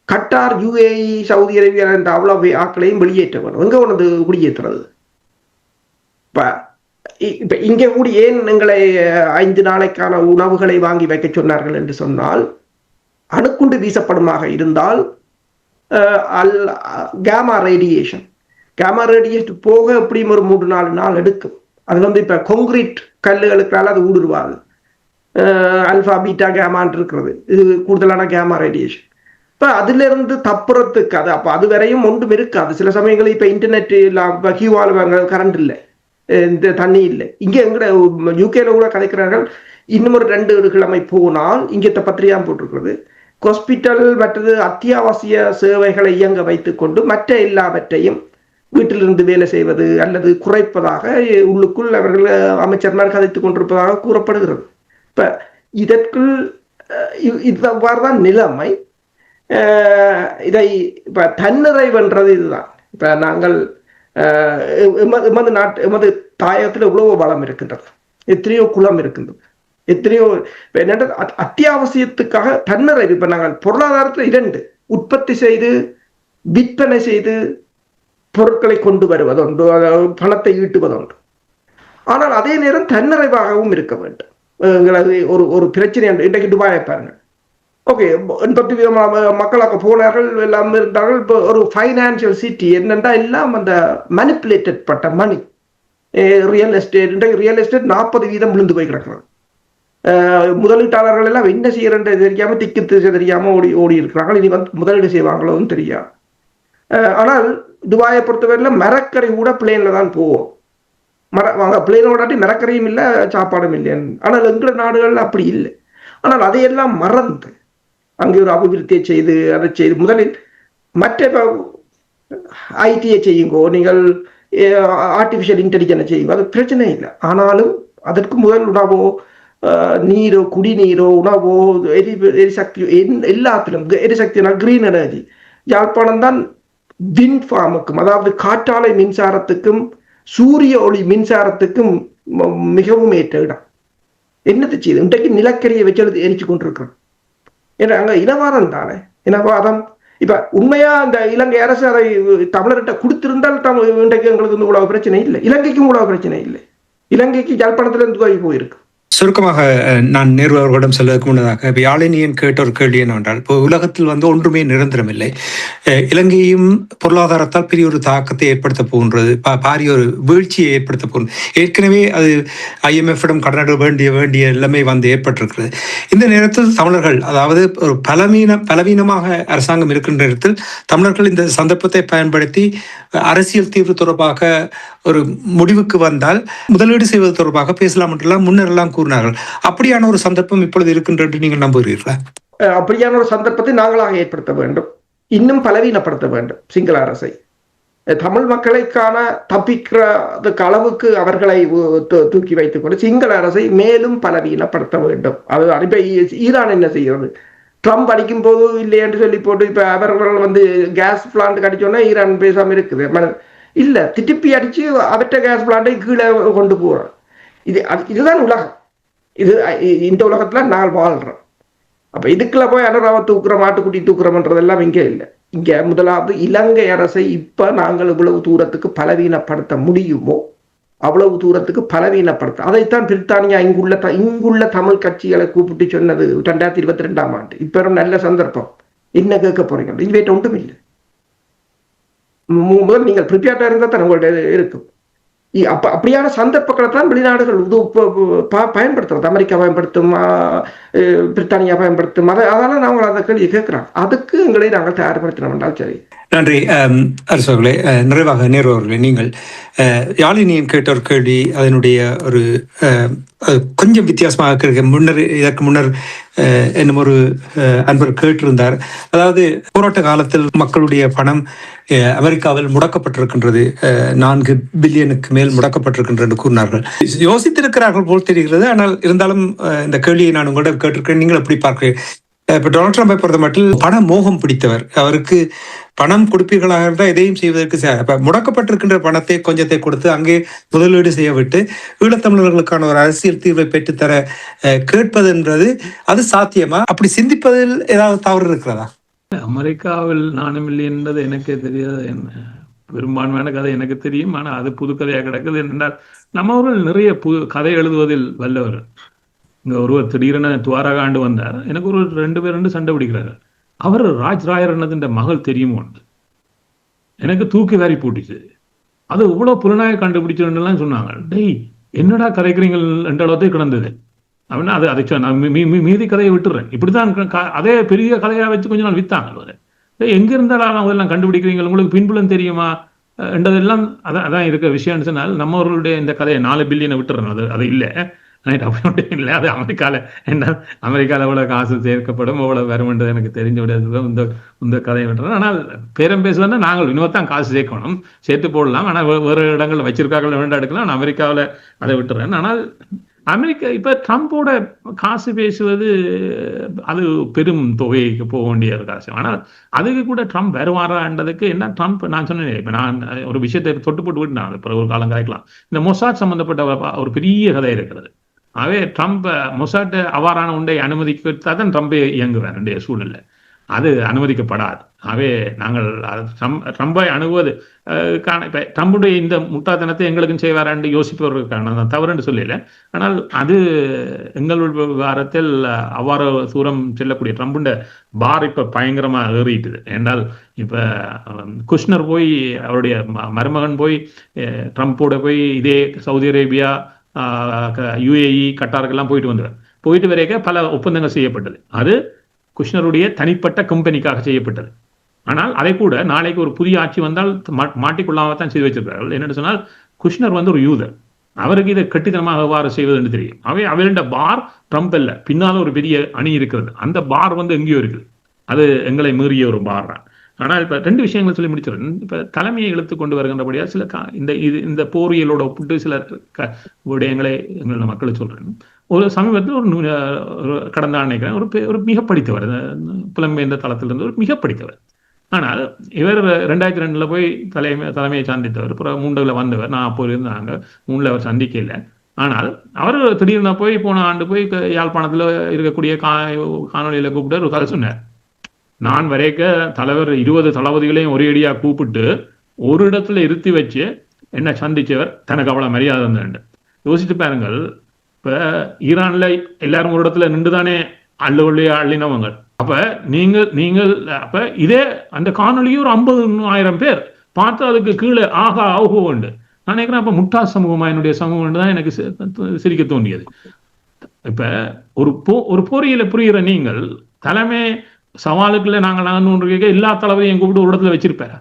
கட்டார், UAE, சவுதி அரேபியா என்ற அவ்வளவு ஆக்களையும் வெளியேற்ற வேணும். எங்க ஒன்று குடியேற்றுறது? இப்ப இங்கே கூடி ஏன் எங்களை 5 நாளைக்கான உணவுகளை வாங்கி வைக்க சொன்னார்கள் என்று சொன்னால், அணுக்குண்டு வீசப்படுமாக இருந்தால் கேமா ரேடியேஷன் போக எப்படியும் ஒரு 3-4 நாள் எடுக்கும். அது இப்ப கான்கிரீட் கல்லுகளுக்கால அது ஊடுருவாது. அல்பா பீட்டா கேமான் இருக்கிறது, இது கூடுதலான கேமா ரேடியேஷன். இப்ப அதுல இருந்து தப்புறத்துக்கு அப்ப அது வரையும் ஒன்றும் இருக்காது. சில சமயங்களில் இப்ப இன்டர்நெட் கரண்ட் இல்லை, இந்த தண்ணி இல்லை. இங்க எங்கட யூகேல கூட கதைக்கிறார்கள், இன்னும் ஒரு 2 கிழமை போனால் இங்கத்த பத்திரிகையா போட்டிருக்கிறது, ஹாஸ்பிட்டல் மற்றது அத்தியாவசிய சேவைகளை இயங்க வைத்துக் கொண்டு மற்ற எல்லாவற்றையும் வீட்டிலிருந்து வேலை செய்வது அல்லது குறைப்பதாக உள்ளுக்குள் அவர்கள் அமைச்சர்மார் கதைத்துக் கொண்டிருப்பதாக கூறப்படுகிறது. இப்ப இதற்குள் இவ்வாறுதான் நிலைமை. இதை இப்ப தன்னிறைவென்றது இதுதான். இப்ப நாங்கள் எமது தாயகத்தில் எவ்வளவோ வளம் இருக்கின்றது, எத்தனையோ குளம் இருக்கின்றது, எத்தனையோ அத்தியாவசியத்துக்காக தன்னிறைவு. இப்ப நாங்கள் பொருளாதாரத்தில் 2 உற்பத்தி செய்து விற்பனை செய்து பொருட்களை கொண்டு வருவதொன்று, பணத்தை ஈட்டுவதொன்று. ஆனால் அதே நேரம் தன்னிறைவாகவும் இருக்க வேண்டும். எங்களது ஒரு பிரச்சனை இன்றைக்கு துபாயை பாருங்கள். ஓகே, 80% மக்களாக போனார்கள், எல்லாம் இருந்தார்கள். இப்போ ஒரு ஃபைனான்சியல் சிட்டி என்னென்றா எல்லாம் அந்த மனிப்புலேட்டட் பட்ட மணி, ரியல் எஸ்டேட். இன்றைக்கு ரியல் எஸ்டேட் 40% விழுந்து போய் கிடக்கிறது. முதலீட்டாளர்கள் எல்லாம் என்ன செய்யறது தெரியாம, திக்கு திசை தெரியாம ஓடி இருக்கிறார்கள். இனி முதலீடு செய்வாங்களோன்னு தெரியாது. ஆனால் துபாயை பொறுத்தவரையில மரக்கறி கூட பிளேன்ல தான் போவோம். பிளேனோடாட்டி மரக்கறியும் இல்லை, சாப்பாடும் இல்லை. ஆனால் எங்கள நாடுகள் அப்படி இல்லை. ஆனால் அதையெல்லாம் மறந்து அங்கே ஒரு அபிவிருத்தியை செய்து அதை செய்து முதலில் மற்ற ஐடியை செய்யுங்கோ, நீங்கள் ஆர்டிபிஷியல் இன்டெலிஜென்ஸ் செய்யுங்க, அது பிரச்சனை இல்லை. ஆனாலும் அதற்கு முதல் உணவோ நீரோ குடிநீரோ உணவோ எரிசக்தி எல்லாத்திலும் எரிசக்தினா கிரீன் எனர்ஜி. யாழ்ப்பாணம் தான் விண்ட் ஃபார்முக்கும், அதாவது காற்றாலை மின்சாரத்துக்கும் சூரிய ஒளி மின்சாரத்துக்கும் மிகவும் ஏற்ற இடம். என்னது செய்யுது இன்றைக்கு நிலக்கரியை வச்சு எரிச்சு கொண்டிருக்கிறோம். ஏன்னா அங்க இனவாதம் தானே, இனவாதம். இப்ப உண்மையா அந்த இலங்கை அரசு அதை தமிழர்கிட்ட கொடுத்திருந்தால் இன்றைக்கு எங்களுக்கு உலக பிரச்சனை இல்லை, இலங்கைக்கும் உலக பிரச்சனை இல்லை. இலங்கைக்கு யாழ்ப்பாணத்துல இருந்து போயிருக்கு. சுருக்கமாக நான் நேரு அவர்களிடம் செல்வதற்கு முன்னதாக யாழினியன் கேட்ட ஒரு கேள்வி என்னவென்றால், இப்போ உலகத்தில் ஒன்றுமே நிரந்தரம் இல்லை. இலங்கையும் பொருளாதாரத்தால் பெரிய ஒரு தாக்கத்தை ஏற்படுத்த போகின்றது, பாரிய ஒரு வீழ்ச்சியை ஏற்படுத்த போகின்றது. ஏற்கனவே அது IMF-இடம் கடன் வேண்டிய எல்லாமே ஏற்பட்டிருக்கிறது. இந்த நேரத்தில் தமிழர்கள், அதாவது ஒரு பலவீனமாக அரசாங்கம் இருக்கின்ற நேரத்தில் தமிழர்கள் இந்த சந்தர்ப்பத்தை பயன்படுத்தி அரசியல் தீர்வு தொடர்பாக ஒரு முடிவுக்கு வந்தால் முதலீடு செய்வது தொடர்பாக பேசலாம் என்றெல்லாம் முன்னரெல்லாம் கூறினார்கள். அப்படியான ஒரு சந்தர்ப்பம் இப்பொழுது இருக்கின்றது நீங்கள் நம்புகிறீர்களா? அப்படியான ஒரு சந்தர்ப்பத்தை நாங்களாக ஏற்படுத்த வேண்டும், இன்னும் பலவீனப்படுத்த வேண்டும் சிங்கள அரசை. தமிழ் மக்களுக்கான தப்பிக்கிறதுக்கு அளவுக்கு அவர்களை தூக்கி வைத்துக் கொண்டு சிங்கள அரசை மேலும் பலவீனப்படுத்த வேண்டும். அது இப்ப ஈரான் என்ன செய்கிறது? ட்ரம்ப் அடிக்கும் போது இல்லை என்று சொல்லி போட்டு இப்ப அவர்கள் கேஸ் பிளான்ட் அடிச்சோன்னா ஈரான் பேசாம இருக்குது. இல்ல, திருப்பி அடிச்சு அவற்ற கேஸ் பிளான்ட்டை கீழே கொண்டு போறோம். இதுதான் உலகம். இந்த உலகத்துல நாங்கள் வாழ்றோம். அப்ப இதுக்குள்ள போய் அனுராவை தூக்குறோம், ஆட்டுக்குட்டி தூக்குறோம்ன்றதெல்லாம் இங்கே இல்லை. இங்க முதலாவது இலங்கை அரசை இப்ப நாங்கள் இவ்வளவு தூரத்துக்கு பலவீனப்படுத்த முடியுமோ அவ்வளவு தூரத்துக்கு பலவீனப்படுத்த, அதைத்தான் பிரித்தானியா இங்குள்ள தமிழ் கட்சிகளை கூப்பிட்டு சொன்னது 2022ஆம் ஆண்டு. இப்ப நல்ல சந்தர்ப்பம், என்ன கேட்க போறீங்க? இன்வைட் ஒன்றும் இல்லை. முதல் நீங்கள் ப்ரிப்பேர்டா இருந்தா தான் உங்கள்ட்ட இருக்கும். அப்படியான சந்தர்ப்பங்களை தான் வெளிநாடுகள் பயன்படுத்துறது. அமெரிக்கா பயன்படுத்தும், பிரித்தானியா பயன்படுத்தும். அதனால நாங்கள் அதை கேள்வி கேட்கிறோம். அதுக்கு எங்களை நாங்கள் தயார்படுத்தினோம் என்றால் சரி. நன்றி அரசர்களே. நிறைவாக நேரு அவர்களே, நீங்கள் யாழினியின் கேட்ட ஒரு கேள்வி, அதனுடைய ஒரு கொஞ்சம் வித்தியாசமாக இருக்கு. இதற்கு முன்னர் என்னும் ஒரு அன்பர் கேட்டிருந்தார். அதாவது போராட்ட காலத்தில் மக்களுடைய பணம் அமெரிக்காவில் முடக்கப்பட்டிருக்கின்றது, 4 பில்லியனுக்கு மேல் முடக்கப்பட்டிருக்கின்றது என்று கூறினார்கள். யோசித்திருக்கிறார்கள் போல் தெரிகிறது. ஆனால் இருந்தாலும் இந்த கேள்வியை நான் உங்களிடம் கேட்டிருக்கிறேன், நீங்கள் எப்படி பார்க்கிறீர்கள்? இப்ப டொனால்ட் ட்ரம்பை பொறுத்த மட்டும் பண மோகம் பிடித்தவர். அவருக்கு பணம் கொடுப்பீர்களாக இருந்தால் எதையும் செய்வதற்கு இப்ப முடக்கப்பட்டிருக்கின்ற பணத்தை கொஞ்சத்தை கொடுத்து அங்கே முதலீடு செய்ய விட்டு ஈழத்தமிழர்களுக்கான ஒரு அரசியல் தீர்வை பெற்றுத்தர கேட்பதுன்றது அது சாத்தியமா? அப்படி சிந்திப்பதில் ஏதாவது தவறு இருக்கிறதா? அமெரிக்காவில் 4 மில்லியன் என்பது எனக்கே தெரியாது. என்ன பெரும்பான்மையான கதை எனக்கு தெரியும், ஆனால் அது புது கதையாக கிடக்குது. என்றால் நம்மவர்கள் நிறைய கதை எழுதுவதில் வல்லவர்கள். இங்க ஒருவர் திடீரென துவாரகாண்டு வந்தார். எனக்கு ஒரு 2 பேர் சண்டை பிடிக்கிறாரு. அவர் ராஜ் ராயர் என்னதுன்ற மகள் தெரியுமோ, எனக்கு தூக்கி வாரி போட்டுச்சு. அது இவ்வளவு புலனாக கண்டுபிடிச்சுலாம் சொன்னாங்க. டேய் என்னடா கதைக்கிறீங்கள் என்ற அளவுக்கு கிடந்தது. அப்படின்னா அதை மீதி கதையை விட்டுறேன். இப்படிதான் அதே பெரிய கதையா வச்சு கொஞ்ச நாள் வித்தாங்க. எங்க இருந்தாலும் அதெல்லாம் கண்டுபிடிக்கிறீங்க, உங்களுக்கு பின்புலம் தெரியுமா என்றதெல்லாம் அதான் இருக்க விஷயம்னு சொன்னால் நம்மவர்களுடைய இந்த கதையை 4 பில்லியனை விட்டுறேன். அது இல்லை, இல்லை. அது அமெரிக்காவில் எவ்வளவு காசு சேர்க்கப்படும், எவ்வளவு வரும்ன்றது எனக்கு தெரிஞ்ச விட இந்த கதையை விட்டுறேன். ஆனால் பேரம் பேசுவதுன்னா நாங்கள் இன்னொருத்தான் காசு சேர்க்கணும், சேர்த்து போடலாம். ஆனால் வேறு இடங்களில் வச்சிருக்காங்க வேண்டாம் எடுக்கலாம். நான் அமெரிக்காவில் அதை விட்டுறேன். ஆனால் அமெரிக்கா இப்ப ட்ரம்போட காசு பேசுவது அது பெரும் தொகைக்கு போக வேண்டிய ஒரு காசு. ஆனால் அதுக்கு கூட ட்ரம்ப் வருவாரான்றதுக்கு என்ன, ட்ரம்ப் நான் சொன்னேன், இப்ப நான் ஒரு விஷயத்தை தொட்டு போட்டு விட்டு நான் ஒரு காலம் கதைக்கலாம். இந்த மொசாட் சம்பந்தப்பட்ட ஒரு பெரிய கதை இருக்கிறது. ஆகவே ட்ரம்ப் மொசாட் அவ்வாறான உண்டை அனுமதிக்க தான் ட்ரம்பே இயங்குவார் சூழ்நிலை. அது அனுமதிக்கப்படாது. ஆகவே நாங்கள் ட்ரம்பை அணுகுவது இப்ப ட்ரம்புடைய இந்த முட்டாள்தனத்தை எங்களுக்கும் செய்வாரான்னு யோசிப்பவர்களுக்கான நான் தவறுன்னு சொல்லல. ஆனால் அது எங்கள் விவகாரத்தில் அவ்வாறு தூரம் செல்லக்கூடிய ட்ரம்புண்ட பார் இப்ப பயங்கரமா ஏறிட்டுது. என்றால் இப்ப குஷ்னர் போய் அவருடைய மருமகன் போய் ட்ரம்போட போய் இதே சவுதி அரேபியா, UAE, கட்டாருக்கெல்லாம் போயிட்டு வரைக்கும் பல ஒப்பந்தங்கள் செய்யப்பட்டது. அது குஷ்னருடைய தனிப்பட்ட கம்பெனிக்காக செய்யப்பட்டது. ஆனால் அதை கூட நாளைக்கு ஒரு புதிய ஆட்சி வந்தால் மாட்டிக்கொள்ளாமத்தான் செய்து வச்சிருக்கிறார்கள். என்னென்னு சொன்னால் குஷ்னர் ஒரு யூதர், அவருக்கு இதை கட்டித்தனமாக எவ்வாறு செய்வது என்று தெரியும். அவருடைய பார் ட்ரம்ப் அல்ல, பின்னால் ஒரு பெரிய அணி இருக்கிறது. அந்த பார் எங்கேயோ இருக்குது. அது எங்களை மீறிய ஒரு பார் தான். ஆனால் இப்ப 2 விஷயங்கள் சொல்லி முடிச்சிருக்கேன். இப்ப தலைமையை இழுத்து கொண்டு வருகின்றபடியா சில இந்த போரியலோட ஒப்பிட்டு சில விடயங்களை எங்களோட மக்களுக்கு சொல்றேன். ஒரு சமீபத்தில் ஒரு கடந்த ஆணைக்கிறேன் ஒரு மிக படித்தவர், புலம்பெயர்ந்த தளத்திலிருந்து ஒரு மிக படித்தவர். ஆனால் இவர் 2002 போய் தலைமையை சந்தித்தவர். அப்புறம் 3 வந்தவர். நான் அப்போ இருந்தாங்க 3 அவர் சந்திக்க இல்லை. ஆனால் அவர் திடீர்னு போன ஆண்டு போய் யாழ்ப்பாணத்துல இருக்கக்கூடிய காணொலியில கூப்பிட்டு ஒரு கதை சொன்னார். நான் வரைக்க தலைவர் 20 தளபதிகளையும் ஒரே அடியா கூப்பிட்டு ஒரு இடத்துல இருத்தி வச்சு என்ன சந்திச்சவர், தனக்கு அவ்வளவு மரியாதை வந்து யோசிச்சு பாருங்கள். இப்ப ஈரான்ல எல்லாரும் ஒரு இடத்துல நின்றுதானே அள்ளினவங்க. அப்ப நீங்கள் அப்ப இதே அந்த காணொலியும் ஒரு 50,000 பேர் பார்த்து அதுக்கு கீழே ஆகா ஆகோ உண்டு. நான் நினைக்கிறேன் அப்ப முட்டா சமூகமா என்னுடைய சமூகம் தான் எனக்கு சிரிக்க தோன்றியது. இப்ப ஒரு போரியல புரிகிற நீங்கள் தலைமை சவாலுக்குள்ள நாங்கள் எல்லா தளவையும் கூப்பிட்டு ஒரு இடத்துல வச்சிருப்பாரு.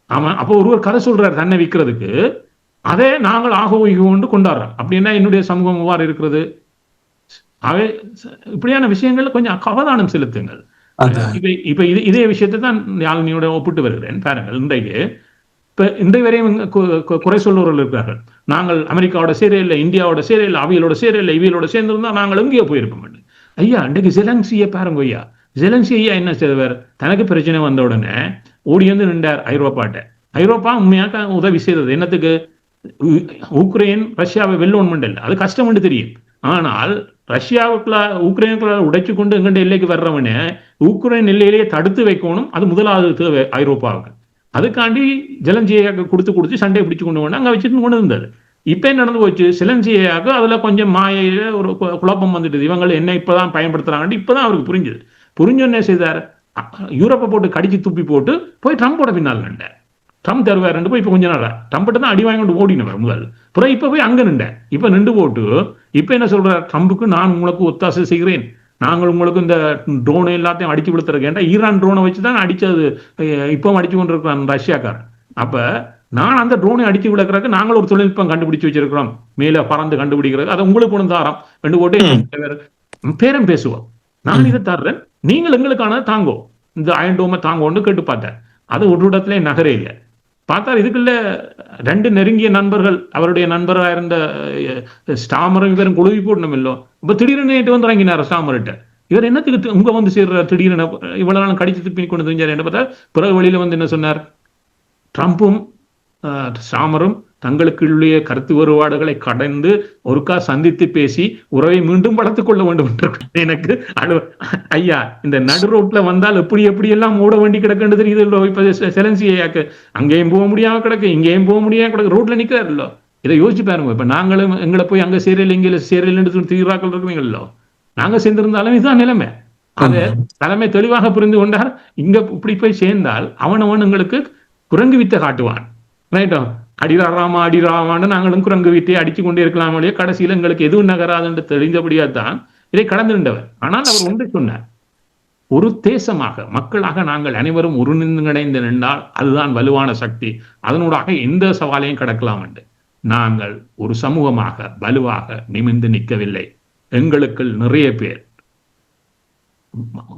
ஆமா, அப்போ ஒருவர் கதை சொல்றாரு தன்னை விற்கிறதுக்கு, அதே நாங்கள் ஆகோகிக்கொண்டு கொண்டாடுறோம். அப்படின்னா என்னுடைய சமூகம் எவ்வாறு இருக்கிறது? அவை இப்படியான விஷயங்கள்ல கொஞ்சம் அவதானம் செலுத்துங்கள். இப்ப இதே விஷயத்தை தான் யாழ்னியோட ஒப்பிட்டு வருகிறேன். பாருங்கள், இன்றைய வரையும் குறை சொல்லுவர்கள் இருக்கிறார்கள். நாங்கள் அமெரிக்காவோட சேரையில்லை, இந்தியாவோட சேரையில்லை, அவையோட சேரையில்லை, இவையோட சேர்ந்திருந்தா நாங்கள் எங்கேயோ போயிருப்போம். ஐயா, இன்றைக்கு ஜெலன்சியை பாருங்க. ஐயா, ஜெலன்சி ஐயா என்ன செய்தவர்? தனக்கு பிரச்சனை வந்த உடனே ஓடி வந்து நின்றார் ஐரோப்பா உண்மையாக உதவி செய்தது. என்னத்துக்கு? உக்ரைன் ரஷ்யாவை வெல்லோன் இல்லை, அது கஷ்டம் என்று தெரியும். ஆனால் ரஷ்யாவுக்குள்ள உக்ரைனுக்குள்ள உடைச்சு கொண்டு எங்கண்ட எல்லைக்கு வர்றவனே உக்ரைன் எல்லையிலேயே தடுத்து வைக்கணும். அது முதலாவது தேவை ஐரோப்பாவுக்கு. அதுக்காண்டி ஜெலன்சியாக கொடுத்து சண்டையை பிடிச்சு கொண்டு வந்து அங்க வச்சுட்டு கொண்டு இருந்தது. இப்ப என்ன நடந்து போச்சு? செலன்சியாக அதுல கொஞ்சம் மாயில ஒரு குழப்பம் வந்துட்டு, இவங்க என்ன இப்பதான் பயன்படுத்துறாங்க. இப்பதான் அவருக்கு புரிஞ்சு என்ன செய்தார்? யூரோப்பை போட்டு கடிச்சு துப்பி போட்டு போய் ட்ரம்போட பின்னால் நின்றார். ட்ரம்ப் தருவார் போய் இப்ப கொஞ்ச நாளா ட்ரம்ப்கிட்ட தான் அடி வாங்கி கொண்டு ஓடினவர் முதல். அப்புறம் இப்ப போய் அங்க இப்ப நின்று போட்டு இப்ப என்ன சொல்றார்? ட்ரம்புக்கு நான் உங்களுக்கு ஒத்தாசை செய்கிறேன், நாங்கள் உங்களுக்கு இந்த ட்ரோனை எல்லாத்தையும் அடிச்சு விடுத்துருக்கேன். ஈரான் ட்ரோனை வச்சுதான் அடிச்சது, இப்பவும் அடிச்சு கொண்டு இருக்கிறான் ரஷ்யாக்காரன். அப்ப நான் அந்த ட்ரோனை அடிச்சு விடுறதுக்கு நாங்கள் ஒரு தொழில்நுட்பம் கண்டுபிடிச்சு வச்சிருக்கிறோம், மேல பறந்து கண்டுபிடிக்கிறது. அதை உங்களுக்கு ஒன்று தாரோம் ரெண்டு போட்டு பேரம் பேசுவோம். நான் இதை தர்றேன், நீங்கள் எங்களுக்கான தாங்கோ, இந்த அயன் டோமை தாங்கோன்னு கேட்டு பார்த்தேன். அது ஒரு இடத்துல நகரே இல்லை. பார்த்தா இதுக்குள்ள 2 நெருங்கிய நண்பர்கள், அவருடைய நண்பராக இருந்த ஸ்டாமரும் இவரும் குழுவி போடணும் இல்லோ. இப்ப திடீர்னு வந்து இறங்கினார் ஸ்டாமர்கிட்ட. இவர் என்னத்துக்கு உங்க வந்து சேர்ற திடீர்னு இவ்வளவு நாள் கடிச்சு திருப்பி கொண்டு தெரிஞ்சார் என்ன பார்த்தா, பிறகு வழியில வந்து என்ன சொன்னார்? ட்ரம்பும் ஸ்டாமரும் தங்களுக்குள்ளே கருத்து வேறுபாடுகளை கடந்து ஒருக்கா சந்தித்து பேசி உறவை மீண்டும் வளர்த்துக் கொள்ள வேண்டும் என்று எனக்கு ஐயா, இந்த நடு ரோட்ல வந்தால் எப்படி எல்லாம் ஓட வேண்டி கிடக்குன்னு தெரியுது. இப்ப செலன்சியாக்கு அங்கேயும் போக முடியாம கிடக்கு, இங்கேயும் போக முடியாம கிடக்கு, ரோட்ல நிக்கிறாரு இல்லோ. இதை யோசிச்சு பாருங்க. இப்ப நாங்களும் எங்களை போய் அங்க சேரல இங்கே சேரலன்னு தீர்வாக்கள் இருக்குவீங்களோ, நாங்க சேர்ந்திருந்தாலும் இதுதான் நிலைமை. அதை தலைமை தெளிவாக புரிந்து கொண்டார். இங்க இப்படி போய் சேர்ந்தால் அவனவன் எங்களுக்கு குரங்கு வித்தை காட்டுவான். ரைட்டோ, அடிராமா அடிராமான்னு நாங்களும் குரங்கு வித்தை அடிச்சு கொண்டே இருக்கலாம். கடைசியில் எங்களுக்கு எதுவும் நகராது என்று தெரிந்தபடியா தான் இதை கடந்து நின்றவர். ஆனால் அவர் ஒன்றை சொன்னார், ஒரு தேசமாக மக்களாக நாங்கள் அனைவரும் ஒருங்கிணைந்து நின்றால் அதுதான் வலுவான சக்தி, அதனூடாக எந்த சவாலையும் கடக்கலாம் என்று. நாங்கள் ஒரு சமூகமாக வலுவாக நிமிர்ந்து நிற்கவில்லை. எங்களுக்கு நிறைய பேர்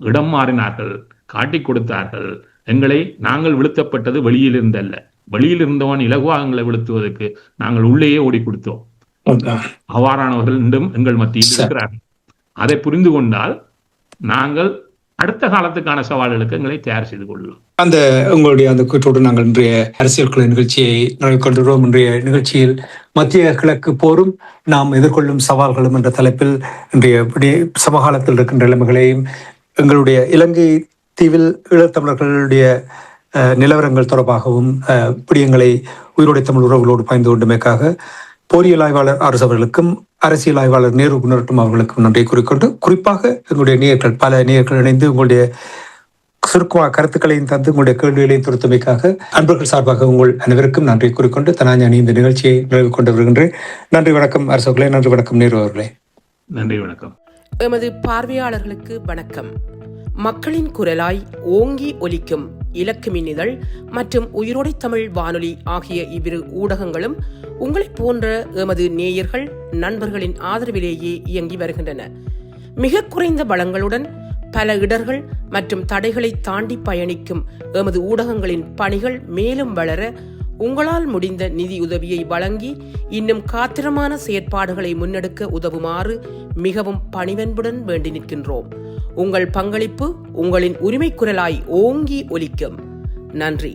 இடம் மாறினார்கள், காட்டிக் கொடுத்தார்கள். எங்களை நாங்கள் வீழ்த்தப்பட்டது வெளியில் இருந்தல்ல, வெளியில் இருந்தவன் இலகுவாக எங்களை வீழ்த்துவதற்கு நாங்கள் உள்ளேயே ஓடி கொடுத்தோம். அவ்வாறானவர்கள் இன்றும் எங்கள் மத்தியில் இருக்கிறார்கள். அதை புரிந்து கொண்டால் நாங்கள் அடுத்த காலத்துக்கான சவால்களுக்கு எங்களை தயார் செய்து கொள்ளலாம். அந்த உங்களுடைய அந்த கூற்றோடு நாங்கள் இன்றைய அரசியல் குழு நிகழ்ச்சியை நிறைவு கொண்டுள்ளோம். இன்றைய நிகழ்ச்சியில் மத்திய கிழக்கு போரும் நாம் எதிர்கொள்ளும் சவால்களும் என்ற தலைப்பில் இன்றைய சமகாலத்தில் இருக்கின்ற நிலைமைகளையும் எங்களுடைய இலங்கை தீவில் ஈழத்தமிழர்களுடைய நிலவரங்கள் தொடர்பாகவும் விடயங்களை உயிரோடை தமிழ் உறவுகளோடு பாய்ந்து கொண்டமைக்காக போரியல் ஆய்வாளர் அரசு அவர்களுக்கும் அரசியல் ஆய்வாளர் நேரு குணரட்டும் அவர்களுக்கும் நன்றி கூறிக்கொண்டு, குறிப்பாக எங்களுடைய நேயர்கள் பல நேயர்கள் இணைந்து உங்களுடைய சுருக்கமாக கருத்துக்களையும் தந்து உங்களுடைய கேள்விகளையும் தொடுத்தமைக்காக அன்பர்கள் சார்பாக உங்கள் அனைவருக்கும் நன்றி கூறிக்கொண்டு தனாஞானி இந்த நிகழ்ச்சியை நிறைவு கொண்டு வருகின்றேன். நன்றி, வணக்கம் அரசு அவர்களே. நன்றி, வணக்கம் நேரு அவர்களே. நன்றி, வணக்கம். எமது பார்வையாளர்களுக்கு வணக்கம். மக்களின் குரலாய் ஓங்கி ஒலிக்கும் இலக்கு மின்னிதழ் மற்றும் உயிரோடை தமிழ் வானொலி ஆகிய இவ்விரு ஊடகங்களும் உங்களைப் போன்ற எமது நேயர்கள் நண்பர்களின் ஆதரவிலேயே இயங்கி வருகின்றன. மிக குறைந்த பலங்களுடன் பல இடர்கள் மற்றும் தடைகளை தாண்டி பயணிக்கும் எமது ஊடகங்களின் பணிகள் மேலும் வளர உங்களால் முடிந்த நிதி உதவியை வழங்கி இன்னும் காத்திரமான செயற்பாடுகளை முன்னெடுக்க உதவுமாறு மிகவும் பணிவன்புடன் வேண்டி நிற்கின்றோம். உங்கள் பங்களிப்பு உங்களின் உரிமை குரலாய் ஓங்கி ஒலிக்கும். நன்றி.